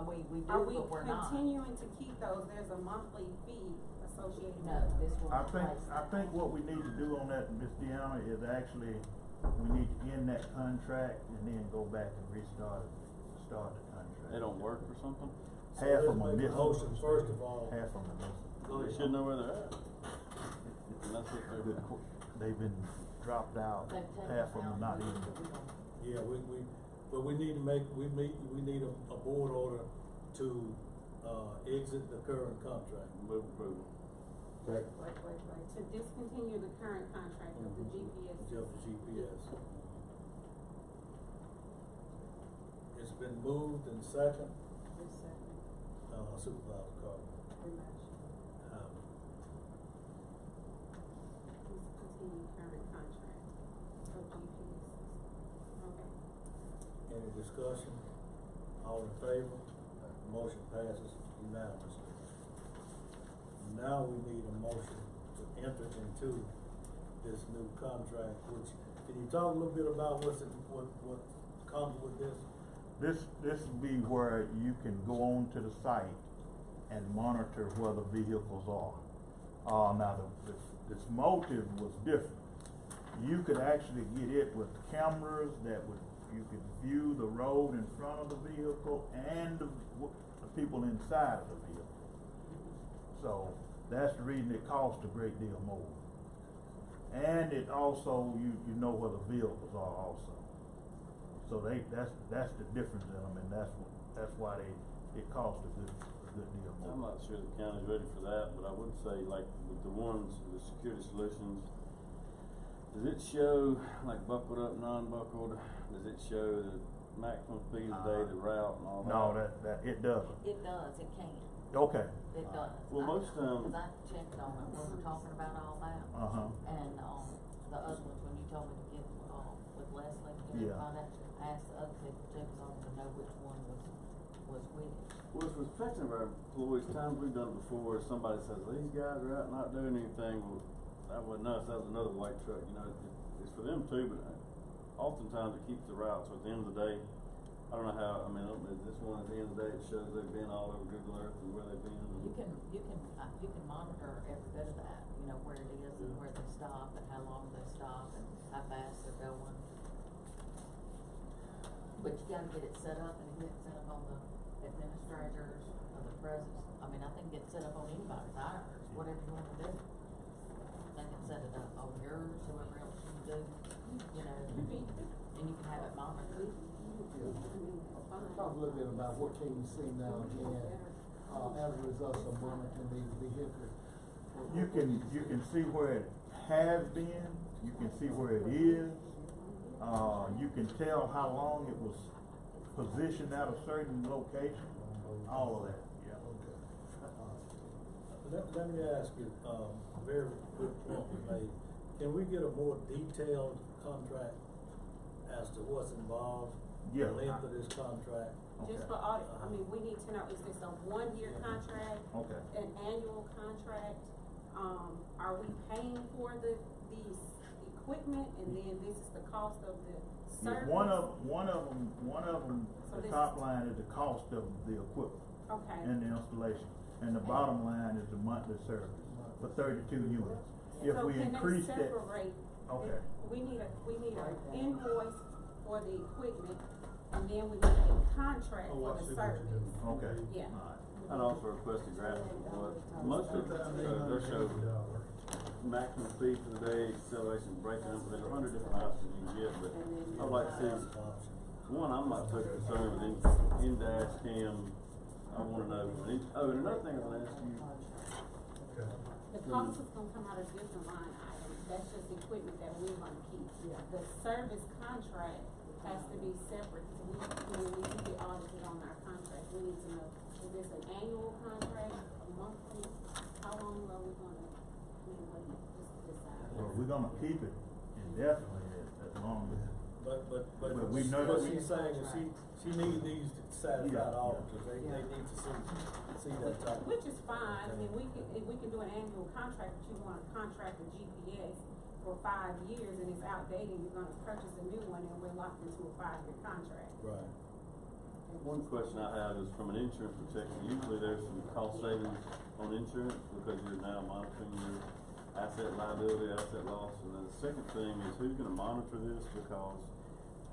we do, Are we but we're not. continuing to keep those, there's a monthly fee associated with No, this will I replace. think what we need to do on that, Ms. Deanna, is actually, we need to end that contract and then go back and start the contract. They don't work or something? Half of them are Let's make a missing. motion first of all. Half of them are missing. They should know where they're at. And that's what they're. They've been dropped out, They've taken half of out them not ones even. that we don't- Yeah, but we need to we need a board order to, exit the current contract. Move approval. Second. To discontinue the current contract of the GPS. Of the GPS. It's been moved and second, Supervisor Carter. Discontinue current contract of GPS. Okay. Any discussion? All in favor? Motion passes unanimously. Now we need a motion to enter into this new contract, which, can you talk a little bit about what comes with this? This will be where you can go on to the site and monitor where the vehicles are. Now this motive was different. You could actually get it with cameras you could view the road in front of the vehicle and the people inside of the vehicle. So that's the reason it costs a great deal more. And it also, you know where the vehicles are also. So that's the difference in them, and that's why it costs a good deal more. I'm not sure the county's ready for that, but I would say, like, with the ones, the security solutions, does it show, like, buckled up, non-buckled? Does it show the maximum speed of the day, the route and all that? No, that it doesn't. It does, it can. Okay. It does. Well, most, Cause I checked on it, when we're talking about all that. And, the other ones, when you told me to get, with Leslie, to get Yeah. on that, I asked the other people too, cause I wanted to know which one was which. Well, it's with protection of our employees, times we've done it before, somebody says, these guys are out not doing anything, well, that wasn't us, that was another white truck, you know, it's for them too, but oftentimes it keeps the route, so at the end of the day, I don't know how, I mean, this one at the end of the day, it shows they've been all over Google Earth and where they've been. You can monitor every bit of that, you know, where it is and where they stop and how long they stop and how fast they're going. But you gotta get it set up and get it set up on the administrators or the presidents. I mean, I think get set up on anybody's, ours, whatever you wanna do. They can set it up on yours, whoever else you do, you know, and you can have it monitored. Talk a little bit about what can you see now and then, as a result of monitoring these vehicles. You can see where it has been, you can see where it is, you can tell how long it was positioned at a certain location, all of that, yeah. Let me ask you, very good point you made. Can we get a more detailed contract as to what's involved? Yeah. The length of this contract? Just for audit, I mean, we need to know, is this a one-year contract? Okay. An annual contract? Are we paying for the equipment, and then this is the cost of the service? One of them, So the this top is- line is the cost of the equipment. Okay. And the installation, and the bottom line is the monthly service for 32 units. If So we can increase they that, separate? okay. We need an invoice for the equipment, and then we need a contract for the service. Okay. Yeah. I'd also request a graphic, but most of the, their show, maximum speed for the day, acceleration, breakdown, there's 100 different options you can get, but I'd like to see, one, I'm not so concerned with in-dash cam, I wanna know, and another thing I wanna ask you. The cost is gonna come out of different line items, that's just equipment that we're gonna keep. The service contract has to be separate, because when we get audited on our contract, we need to know, is this an annual contract, a monthly, how long are we gonna, just decide? Well, we're gonna keep it indefinitely as long as. But we know what that she's saying is she needs these to satisfy the auditors, they need to see that type. Which is fine, I mean, we can do an annual contract, but you want to contract a GPS for 5 years and it's outdated, you're gonna purchase a new one and we're locked into a 5-year contract. Right. One question I have is from an insurance protection, usually there's some cost savings on insurance because you're now monitoring your asset liability, asset loss, and then the second thing is who's gonna monitor this, because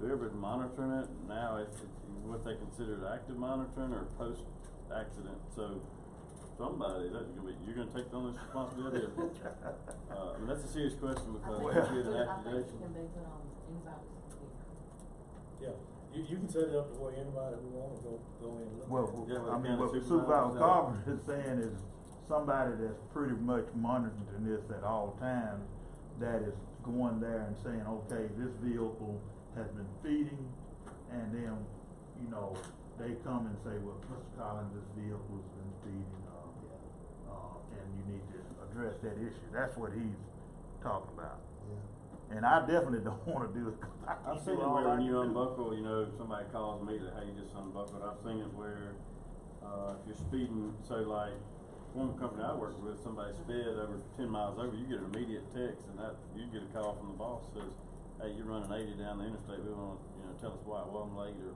whoever's monitoring it, now it's what they consider active monitoring or post-accident, so somebody, you're gonna take on this responsibility of, I mean, that's a serious question because you get an accusation. Can be put on anybody's computer. Yeah, you can set it up to where anybody who wanna go in and look Well, at it. I mean, what Supervisor Carpenter is saying is somebody that's pretty much monitoring this at all times, that is going there and saying, okay, this vehicle has been feeding, and then, you know, they come and say, well, Mr. Collins, this vehicle's been feeding, and you need to address that issue. That's what he's talking about. Yeah. And I definitely don't wanna do it. I've seen it where when you unbuckle, you know, somebody calls me that, hey, you just unbuckled. I've seen it where, if you're speeding, say like, one company I work with, somebody sped over 10 miles over, you get an immediate text, and that you get a call from the boss says, hey, you're running 80 down the interstate, we want to, tell us why it wasn't late, or,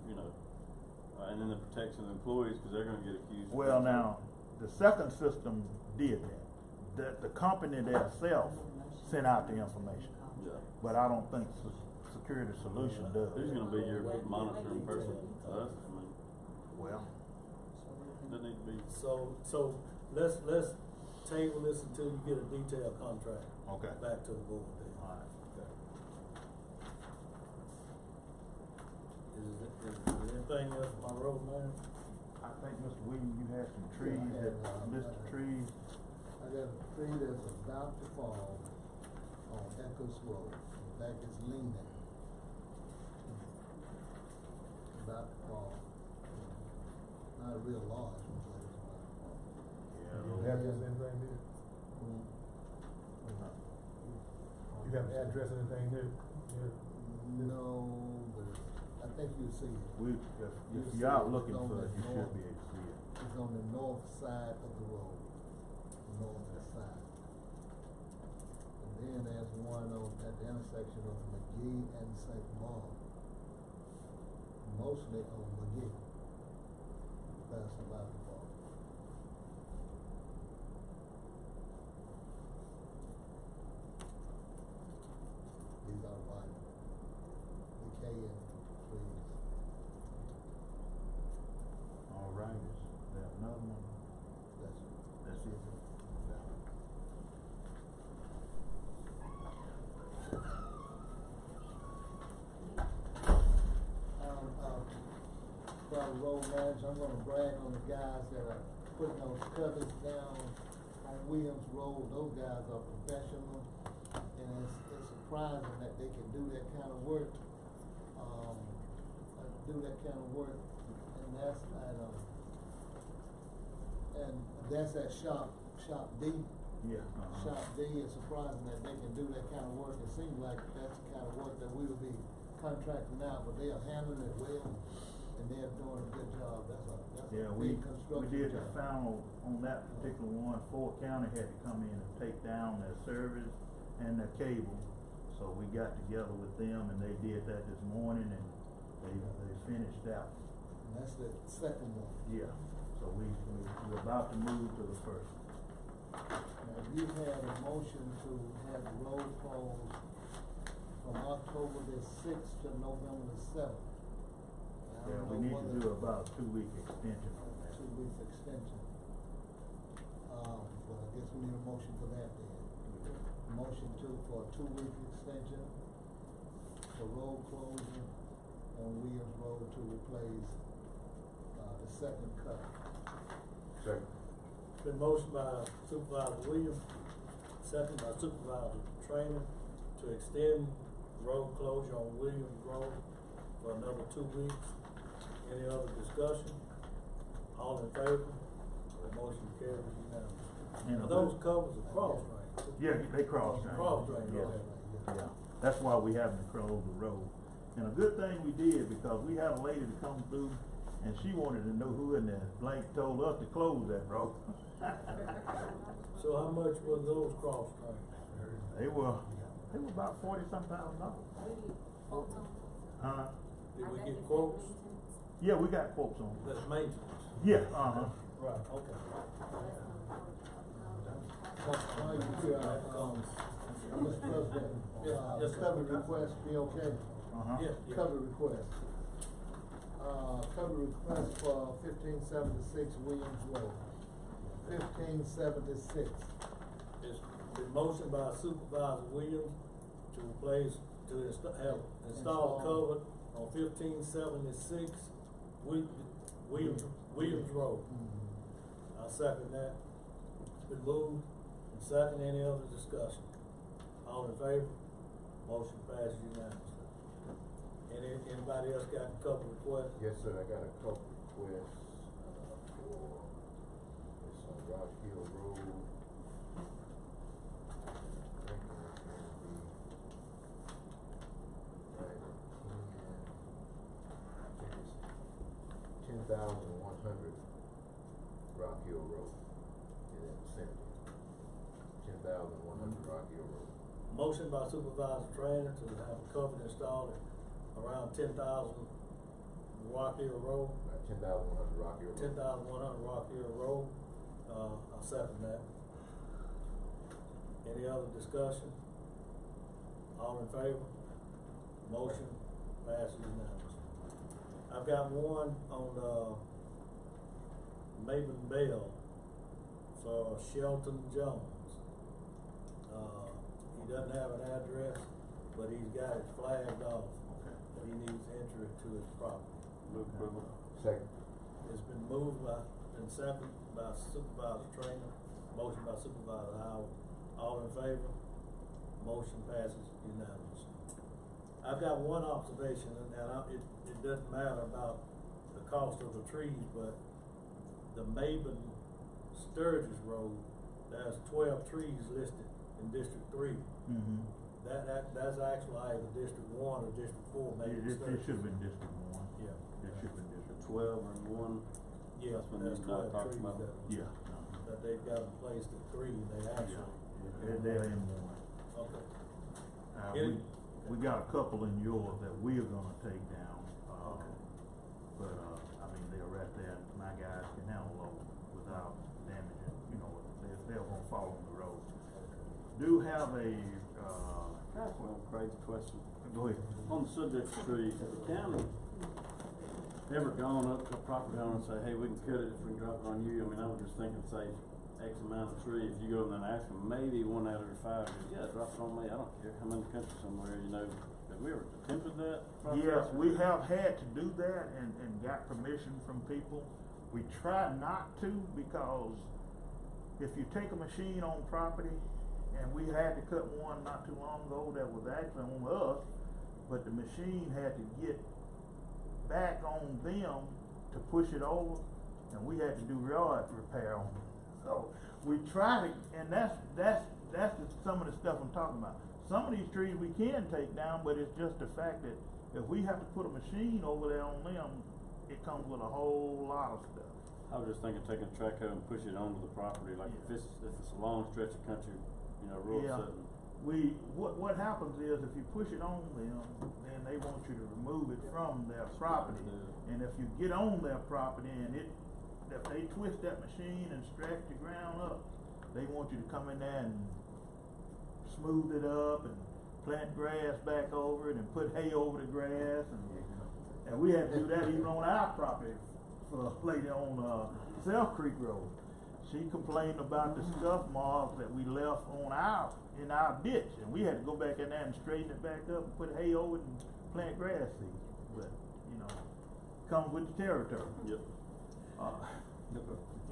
and then the protection of employees, because they're going to get accused. Well, now, the second system did that. The company themselves sent out the information. Yeah. But I don't think Security Solution does. Who's going to be your monitoring person? Us? Well, that need to be. So let's table this until you get a detailed contract. Okay. Back to the board then. All right. Okay. Is there anything else for my road man? I think, Mr. Williams, you had some trees Mr. Trees. I got a tree that's about to fall on Echoes Road. In fact, it's leaning. About to fall. Not a real large one, but it's about to fall. You have just anything new? You have to address anything new? No, but I think you'll see it. If y'all looking for it, you should be able to see it. It's on the north side of the road. North side. And then there's one at the intersection of McGee and St. Paul. Mostly on McGee. That's about to fall. These are white, decaying trees. All right, is there another one? That's it. For the road manager, I'm gonna brag on the guys that are putting those covers down on Williams Road. Those guys are professional, and it's surprising that they can do that kind of work. do that kind of work, and that's at Shop D. Yeah. Shop D. Is surprising that they can do that kind of work. It seems like that's the kind of work that we would be contracting out, but they are handling it well, and they are doing a good job. That's a we big construction did the job. final on that particular one. Ford County had to come in and take down their service and their cable. So we got together with them and they did that this morning and they finished that one. And that's the second one. Yeah. So we're about to move to the first one. Now, you had a motion to have the road closed from October the 6th to November the 7th. Yeah, we need to do about a 2-week extension on that. 2 weeks extension. Well, I guess we need a motion for that then. Motion for a 2-week extension for road closure on Williams Road to replace the second cut. Second. Been motion by Supervisor Williams, second by Supervisor Trainer to extend road closure on Williams Road for another 2 weeks. Any other discussion? All in favor? The motion carries unanimously. Now, those covers are cross drains. Yeah, they cross drain. Cross drain, Yeah. okay. Yeah, that's why we having to close the road. And a good thing we did because we had a lady to come through and she wanted to know who in the blank told us to close that road. So how much were those cross drains? They were about $40,000. Huh? Did we get quotes? Yeah, we got quotes on it. That's maintenance. Yeah, Right, okay. Mr. President, Yes, sir. cover request be okay? Yeah. Cover request. Cover request for 1576 Williams Road. 1576. It's been motioned by Supervisor Williams to replace, have install cover on 1576 Williams Road. I second that. It's been moved and second. Any other discussion? All in favor? Motion passes unanimously. Anybody else got a couple requests? Yes, sir, I got a couple requests, for, it's on Rock Hill Road. I think it's 10,100 Rock Hill Road in that vicinity. 10,100 Rock Hill Road. Motion by Supervisor Trainer to have a cover installed at around 10,000 Rock Hill Road. 10,100 Rock Hill Road. 10,100 Rock Hill Road. I second that. Any other discussion? All in favor? Motion passes unanimously. I've got one on, Maven Bell for Shelton Jones. He doesn't have an address, but he's got it flagged off. Okay. That he needs entry to his property. Move approval. Second. It's been moved by, and second by Supervisor Trainer, motion by Supervisor Howard. All in favor? Motion passes unanimously. I've got one observation, and it doesn't matter about the cost of the trees, but the Maben Sturgis Road, there's 12 trees listed in District 3. That's actually either District 1 or District 4, maybe. It should have been District 1. Yeah. It should have been District 12 and 1. Yeah, That's when there's you 12 talked trees about. Yeah. that they've got in place at 3, and they actually. They're in 1. Okay. We got a couple in yours that we're gonna take down. But, I mean, they're right there, my guys can handle those without damaging, they're gonna fall on the road. Do have a, That's one crazy question. go ahead. On the subject of trees, has the county ever gone up to a property owner and say, hey, we can cut it if we can drop it on you? I mean, I was just thinking, say, X amount of trees, you go over there and ask them, maybe 1 out of every 5 goes, yeah, drop it on me, I don't care, I'm in the country somewhere, have we ever attempted that process? Yes, we have had to do that and got permission from people. We try not to because if you take a machine on property, and we had to cut one not too long ago that was actually on us, but the machine had to get back on them to push it over, and we had to do yard repair on it. So we try to, and that's some of the stuff I'm talking about. Some of these trees we can take down, but it's just the fact that if we have to put a machine over there on them, it comes with a whole lot of stuff. I was just thinking taking a track and push it onto the property, like if it's a long stretch of country, rural setting. What happens is if you push it on them, then they want you to remove it from their property. And if you get on their property and if they twist that machine and stretch the ground up, they want you to come in there and smooth it up and plant grass back over it and put hay over the grass, and we had to do that even on our property for a lady on South Creek Road. She complained about the scuff marks that we left in our ditch, and we had to go back in there and straighten it back up and put hay over it and plant grass seeds. But comes with the territory. Yep.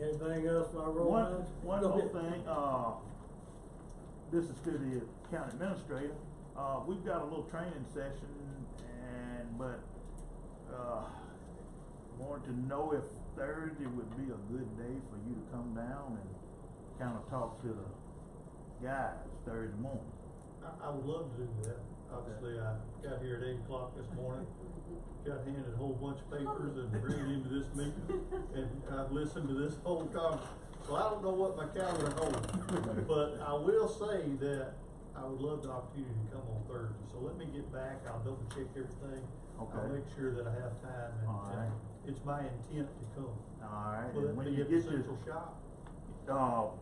Anything else for our road manager? One more thing, this is to the county administrator. We've got a little training session, but wanted to know if Thursday would be a good day for you to come down and kind of talk to the guys Thursday morning. I would love to do that. Obviously, I got here at 8 o'clock this morning, got handed a whole bunch of papers and bring it into this meeting, and I've listened to this whole conference. So I don't know what my calendar holds, but I will say that I would love the opportunity to come on Thursday. So let me get back, I'll double check everything. Okay. I'll make sure that I have time, and it's my intent to come. Alright, Will and when it you be get at the your, central shop?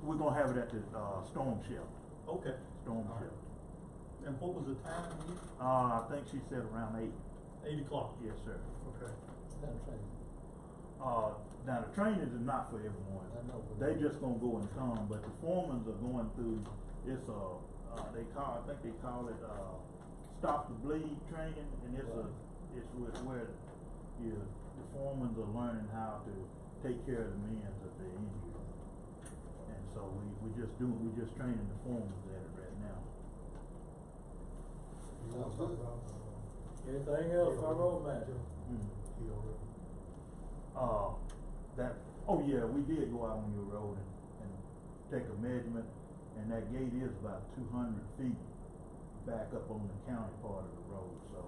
we're gonna have it at the, storm shelter. Okay. Storm All right. shelter. And what was the time again? I think she said around 8. 8 o'clock? Yes, sir. Okay. Now the trainings is not for everyone. I know, but They just gonna go and come, but the foremans are going through, I think they call it, stop the bleed training, and it's where the foremans are learning how to take care of the men if they're injured. And so we just training the foremans at it right now. Anything else for our road manager? We did go out on your road and take a measurement, and that gate is about 200 feet back up on the county part of the road, so,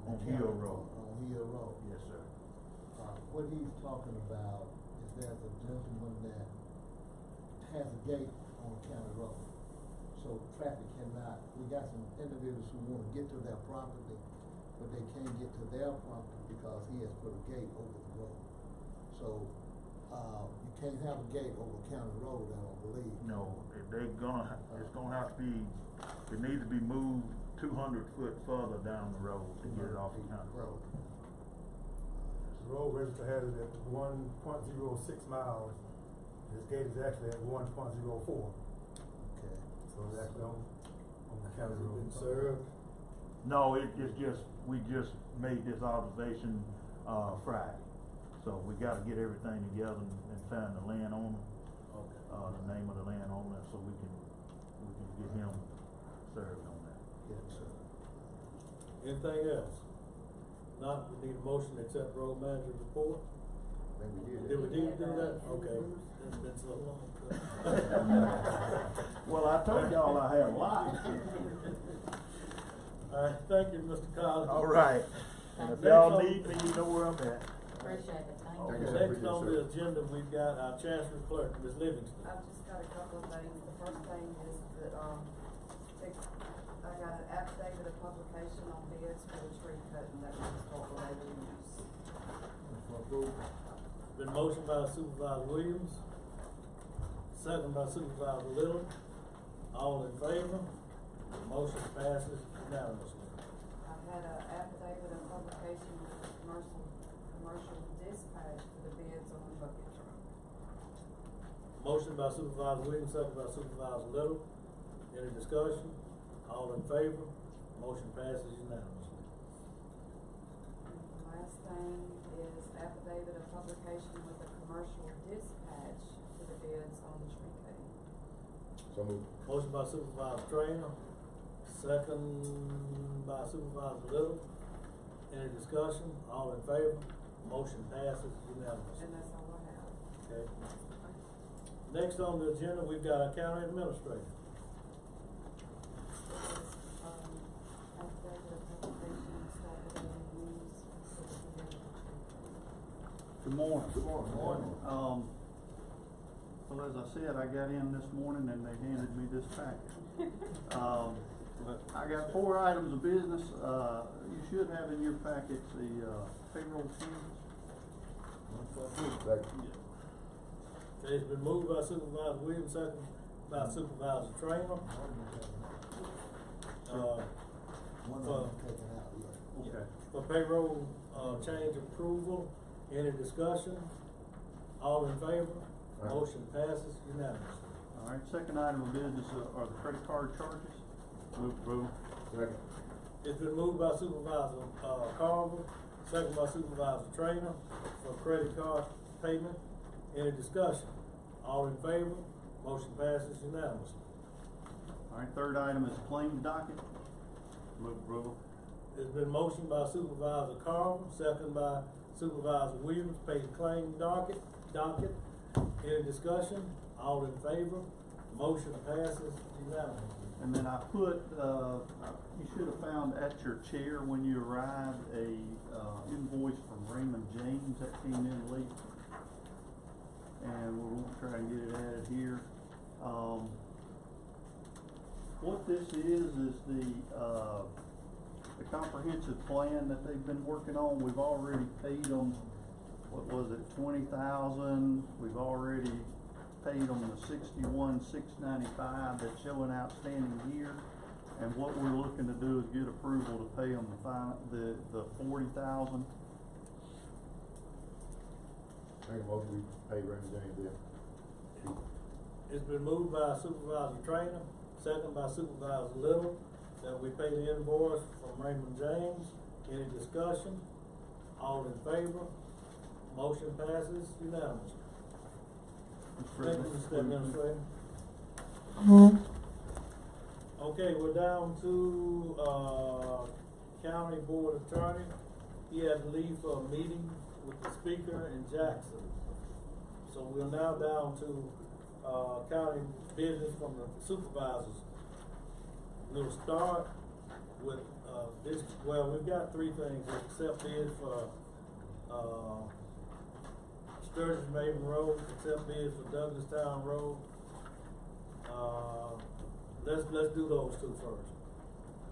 on Hill Road. On Hill Road. Yes, sir. What he's talking about is there's a gentleman that has a gate on county road. So traffic cannot, we got some individuals who wanna get to their property, but they can't get to their property because he has put a gate over the road. So, you can't have a gate over county road, I don't believe. No, it's gonna have to be, it needs to be moved 200 foot further down the road to get it off the county road. The road register has it at 1.06 miles. This gate is actually at 1.04. Okay. So it's actually on the county road. Sir? No, it's just, we just made this observation, Friday. So we gotta get everything together and find the landowner, the name of the landowner, so we can get him served on that. Yes, sir. Anything else? Not, we need a motion to accept road manager's report? I think we did. Did we do that? Okay. It's been so long. Well, I told y'all I had a lot. All right, thank you, Mr. Collins. All right. And if y'all need me, you know where I'm at. Appreciate it, thank Okay, you. next on the agenda, we've got our Chancellor Clerk, Ms. Livingston. I've just got a couple of things. The first thing is that, I got an affidavit of publication on bids for the tree cutting that was for labor use. Been motioned by Supervisor Williams, second by Supervisor Little. All in favor? The motion passes unanimously. I had an affidavit of publication with the commercial dispatch for the bids on the bucket truck. Motion by Supervisor Williams, second by Supervisor Little. Any discussion? All in favor? Motion passes unanimously. The last thing is affidavit of publication with the commercial dispatch for the bids on the tree cutting. So moved. Motion by Supervisor Trainer, second by Supervisor Little. Any discussion? discussion? All in favor? Motion passes unanimously. And that's all I have. Okay. Next on the agenda, we've got our county administrator. Good morning. Good morning. Well, as I said, I got in this morning and they handed me this package. I got 4 items of business. You should have in your packets the payroll changes. Okay, it's been moved by Supervisor Williams, second by Supervisor Trainer. Okay. For payroll, change approval, any discussion? All in favor? Motion passes unanimously. All right, second item of business are the credit card charges. Move approval. Second. It's been moved by Supervisor, Carver, second by Supervisor Trainer for credit card payment. Any discussion? All in favor? Motion passes unanimously. All right, third item is claims docket. Move approval. It's been motioned by Supervisor Carver, second by Supervisor Williams, pay the claim docket. Any discussion? All in favor? Motion passes unanimously. And then I put, you should have found at your chair when you arrived a invoice from Raymond James that came in late. And we'll try and get it added here. What this is the comprehensive plan that they've been working on. We've already paid them, what was it, 20,000. We've already paid them the 61,695 that's showing outstanding here. And what we're looking to do is get approval to pay them the 40,000. Make a motion, we pay Raymond James there. It's been moved by Supervisor Trainer, second by Supervisor Little, that we pay the invoice from Raymond James. Any discussion? All in favor? Motion passes unanimously. Thank you, Mr. Administrator. Okay, we're down to, County Board Attorney. He had to leave for a meeting with the Speaker in Jackson. So we're now down to, county business from the supervisors. We'll start with, we've got 3 things. Accept bid for, Sturgis Maven Road, accept bid for Douglastown Road. Let's do those 2 first.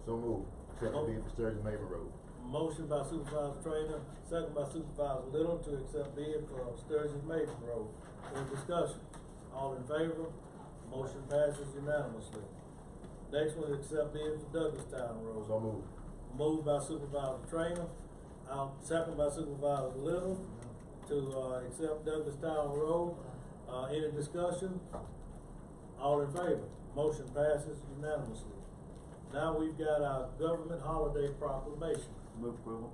So move. Accept bid for Sturgis Maven Road. Motion by Supervisor Trainer, second by Supervisor Little to accept bid for Sturgis Maven Road. Any discussion? All in favor? Motion passes unanimously. Next one, accept bid for Douglastown Road. So move. Moved by Supervisor Trainer, second by Supervisor Little to, accept Douglastown Road. Any discussion? All in favor? Motion passes unanimously. Now we've got our government holiday proclamation. Move approval.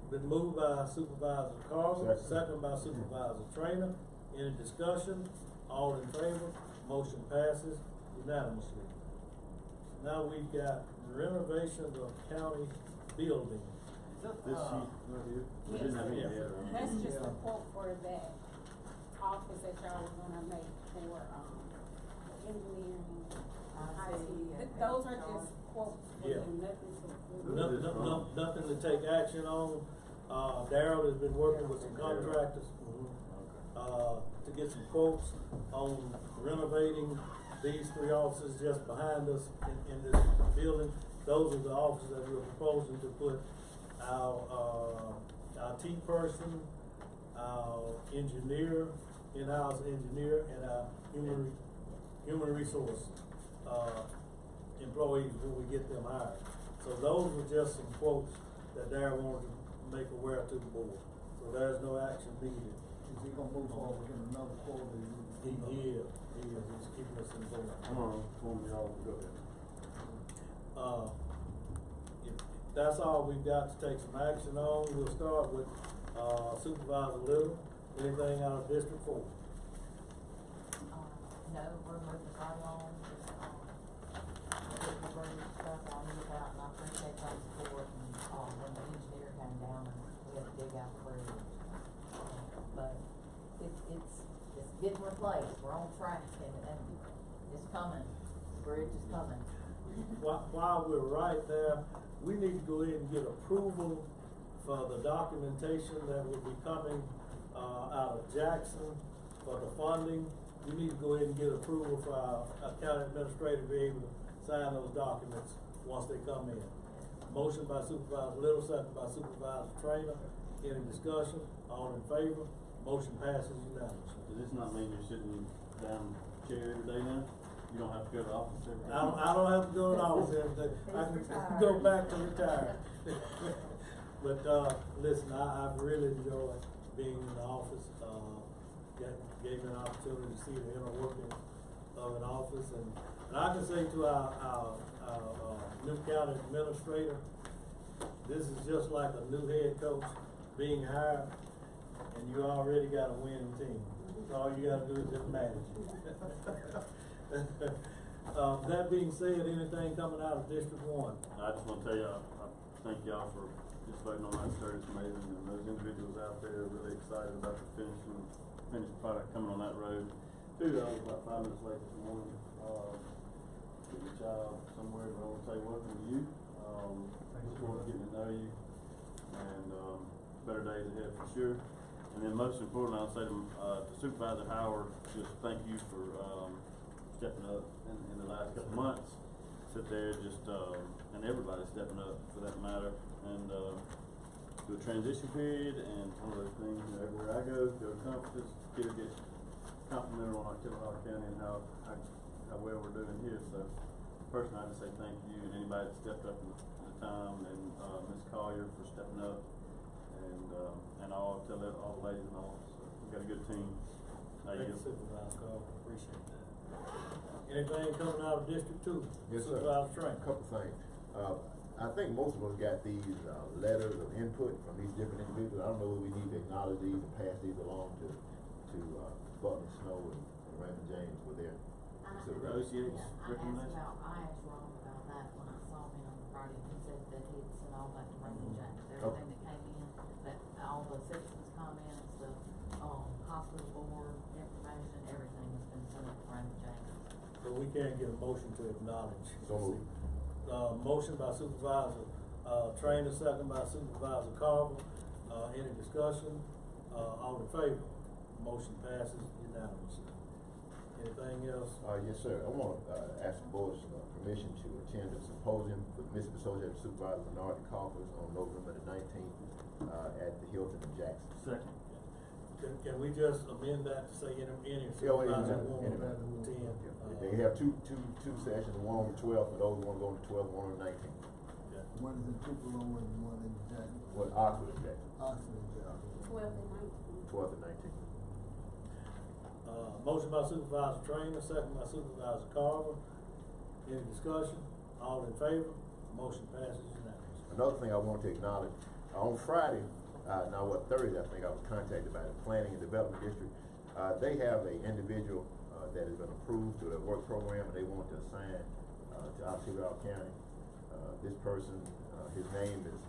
Been moved by Supervisor Carver, Second. second by Supervisor Trainer. Any discussion? All in favor? Motion passes unanimously. Now we've got renovation of county building. This sheet right here. We didn't have any of that, right? That's just a quote for that office that y'all was gonna make for, engineering. Those are just quotes for Yeah. you, nothing to. Nothing to take action on. Darryl has been working with some contractors, to get some quotes on renovating these 3 offices just behind us in this building. Those are the offices that we're proposing to put our T person, our engineer, in-house engineer, and our human resource employees when we get them hired. So those were just some quotes that Darryl wanted to make aware to the board. So there's no action needed. Is he gonna move forward with another quote? He is. He's keeping us informed. That's all we've got to take some action on. We'll start with Supervisor Little. Anything out of District 4? No, we're moving right along. We're bringing stuff on you about, and I appreciate y'all's support, and, when the engineer came down and getting replaced, we're on track, and it's coming, the bridge is coming. While we're right there, we need to go ahead and get approval for the documentation that will be coming, out of Jackson for the funding. We need to go ahead and get approval for our county administrator to be able to sign those documents once they come in. Motion by Supervisor Little, second by Supervisor Trainer. Any discussion? All in favor? Motion passes unanimously. Does this not mean you're sitting down in the chair every day now? You don't have to go to the office every day? I don't have to go to the office every day. I can go back to retire. But, listen, I've really enjoyed being in the office. Gave me an opportunity to see the inner workings of an office, and I can say to our new county administrator, this is just like a new head coach being hired, and you already got a winning team. So all you gotta do is just manage it. That being said, anything coming out of District 1? I just wanna tell y'all, I thank y'all for just voting on that Sturdy. It's amazing, and those individuals out there are really excited about the finished product coming on that road. I was about 5 minutes late this morning, get your child somewhere, but I wanna say welcome to you. Look forward to getting to know you, and, better days ahead for sure. And then most importantly, I'll say to Supervisor Howard, just thank you for, stepping up in the last couple of months. Sit there just, and everybody stepping up for that matter, and, do a transition period, and one of those things, you know, everywhere I go to conferences, kids get complimented on our Kittle County and how well we're doing here. So personally, I just say thank you, and anybody that stepped up in the time, and Ms. Collier for stepping up, and all the ladies and all. So we've got a good team. Thank you, Supervisor Carl. Appreciate that. Anything coming out of District 2? Yes, sir. Supervisor Train. A couple things. I think most of us got these letters of input from these different individuals. I don't know if we need to acknowledge these and pass these along to Butler, Snow, and Raymond James with their associates recommendations. I asked Ron about that when I saw him on Friday. He said that he had sent all back to Raymond James, everything that came in, that all the citizens' comments, the hospital board information, everything has been sent up to Raymond James. So we can't get a motion to acknowledge. So motion by Supervisor Trainer, second by Supervisor Carver. Any discussion? All in favor? Motion passes unanimously. Anything else? Yes, sir. I want to ask the board's permission to attend the symposium with Mississippi Association Supervisor Bernard Coffers on November the 19th at the Hilton in Jackson. Second. Can we just amend that to say any supervisor won't attend? They have two sessions, one on the 12th, for those who want to go on the 12th, one on the 19th. One is in Tupelo and one in Jackson. What, Oxford and Jackson? Oxford and Jackson. 12 and 19. 12th and 19th. Motion by Supervisor Trainer, second by Supervisor Carver. Any discussion? All in favor? Motion passes unanimously. Another thing I want to acknowledge, on Friday, Thursday, I think I was contacted by the Planning and Development District. They have an individual that has been approved to their work program, and they want to assign to our Supervisor County. This person, his name is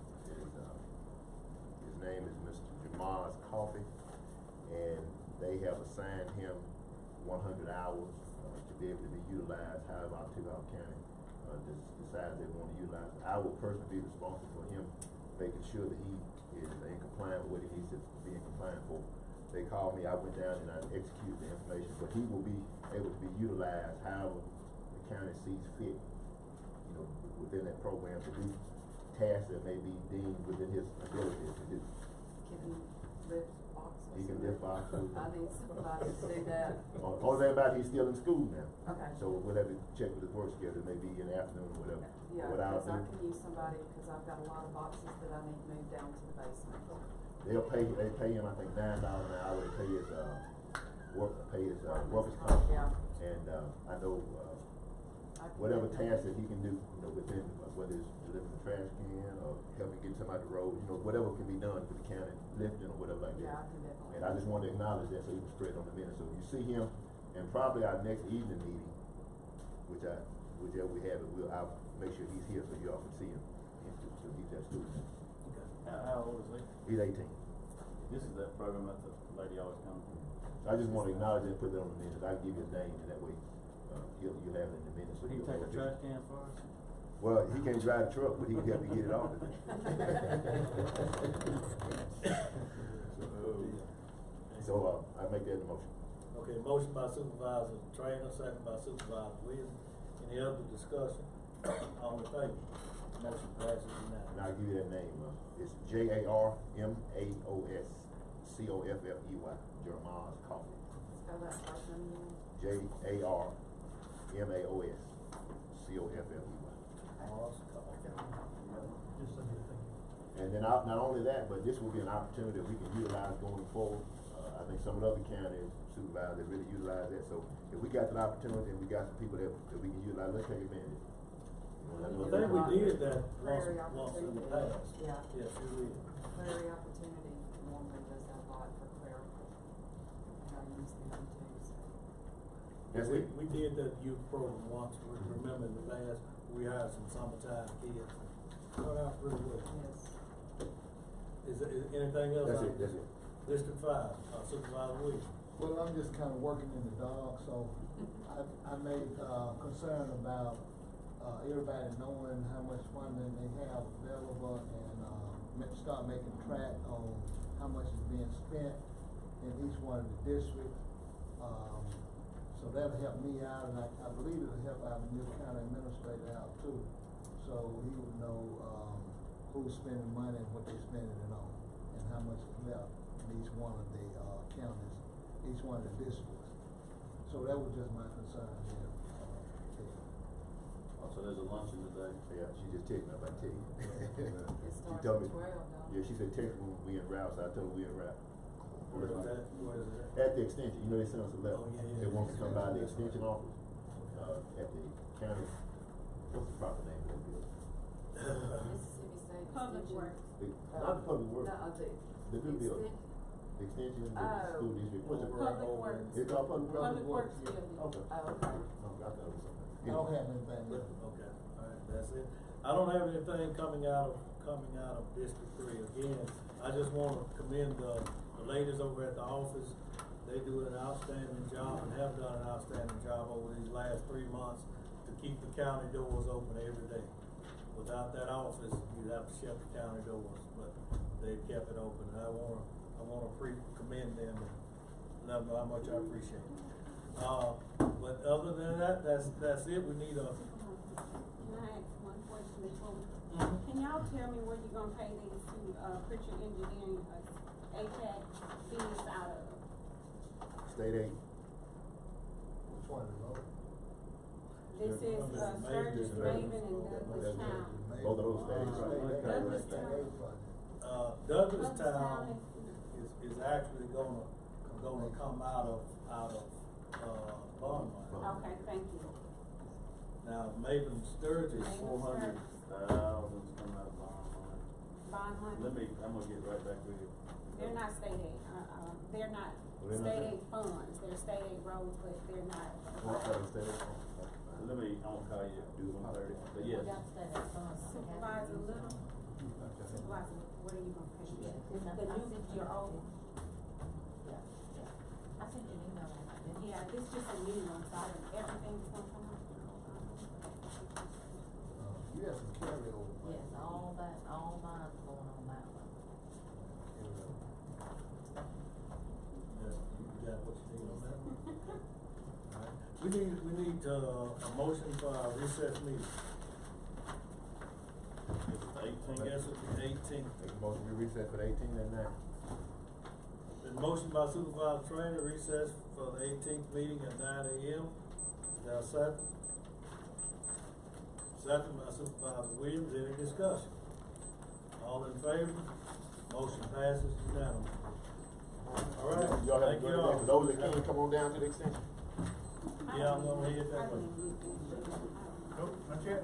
Mr. Jamar's Coffee, and they have assigned him 100 hours to be able to be utilized however our Supervisor County decides they want to utilize. I will personally be responsible for him making sure that he is in compliance with what he needs to be in compliance for. They called me, I went down and I executed the information, but he will be able to be utilized however the county sees fit, you know, within that program to do tasks that may be deemed within his ability to do. Can he lift boxes? He can lift boxes. I need somebody to do that. Only thing about it, he's still in school now. Okay. So we'll have to check with his work schedule, maybe in the afternoon or whatever. Yeah, What I'll because I do- can use somebody, because I've got a lot of boxes that I need moved down to the basement. They pay him, I think, $9 an hour. They pay his workers' comp. Yeah. And I know whatever task that he can do, you know, within whether it's delivering the trash can or helping get somebody the road, you know, whatever can be done with the county, lifting or whatever like that. Yeah, I can definitely. And I just want to acknowledge that so he can spread on the minute. So you see him, and probably our next evening meeting, whichever we have it, I'll make sure he's here so you all can see him. So he's that student. How old is he? He's 18. This is that program that the lady always comes from. I just wanna acknowledge and put that on the minutes, I can give you his name, and that way, you'll have it in the minutes. Would he take a trash can for us? Well, he can't drive the truck, but he can help me get it off. So, I make that the motion. Okay, motion by Supervisor Trainer, second by Supervisor Williams. Any other discussion? All in favor? Motion passes unanimously. And I'll give you that name, it's Jarmaos Coffey, Jeremiah's Coffee. Spell that first name again. Jarmaos Coffey. And then not only that, but this will be an opportunity that we can utilize going forward. I think some of the other counties supervisors that really utilize that. So if we got that opportunity and we got some people that we can utilize, let's take advantage. I think we did that once in the past. Yeah. Yes, we did. Prairie Opportunity normally does that a lot for clerical. And I use them too, so. That's it. We did that youth program once. We remember in the past, we had some summertime kids. Turned out pretty well. Yes. Is anything else? That's it. District 5, Supervisor Williams. Well, I'm just kind of working in the dark, so I made concern about everybody knowing how much funding they have available and start making track on how much is being spent in each one of the districts. So that'll help me out, and I believe it'll help our new county administrator out too. So he would know who's spending money and what they're spending it on, and how much is left in each one of the counties, each one of the districts. So that was just my concern here. So there's a luncheon today. Yeah, she just texted me about to tell you. It She starts told me. at 12, don't Yeah, she said text me when we en route, so I told her we en route. Where is that? Where is that? At the extension, you know they sent us a letter. Oh, yeah. They want to come by the extension office, at the county, what's the proper name of that building? Mississippi State. Public Extension. Works. Not the public works. No, The new building. The extension, the school district, what's it? Public Works. It's called Public Works building. Okay. Oh, okay. Okay, I thought it was something. I don't have anything. Okay, all right, that's it. I don't have anything coming out of District 3. Again, I just want to commend the ladies over at the office. They do an outstanding job and have done an outstanding job over these last 3 months to keep the county doors open every day. Without that office, you'd have to shut the county doors, but they've kept it open. And I wanna commend them and let them know how much I appreciate it. But other than that, that's it. We need a. Can I ask one question before? Can y'all tell me where you're gonna pay these two, Pritchard Engineering, ATAC fees out of? State aid. Which one is it? This is, Sturgis, Raven, and Douglas Town. Both of those states, right? Douglas Town. Douglas Town is actually gonna come out of bond money. Okay, thank you. Now, Maven Sturgis, Maven 400,000 coming out of bond money. Bond money? I'm gonna get right back with you. They're not state aid, they're not Well, they're not state that. aid funds, they're state aid roads, but they're not. I'm gonna call you at 1:30, but yes. Supervisor Little, Supervisor, what are you gonna pay? Your old. Yeah. I sent you an email on that, didn't you? Yeah, this is just a new one, so everything's gonna come out. You got some carryover. Yes, all mine's going on that one. Yes, you got what you need on that one? Alright. We need a motion for our recess meeting. I guess it's the 18th. Make a motion to recess for the 18th at night. The motion by Supervisor Trainer, recess for the 18th meeting at 9 a.m. Is there a second? Second by Supervisor Williams. Any discussion? All in favor? Motion passes unanimously. All right. Y'all have a Thank great you day. all. For those that can't come on down to the extension. Yeah, I'm gonna hit that one. Nope, not yet.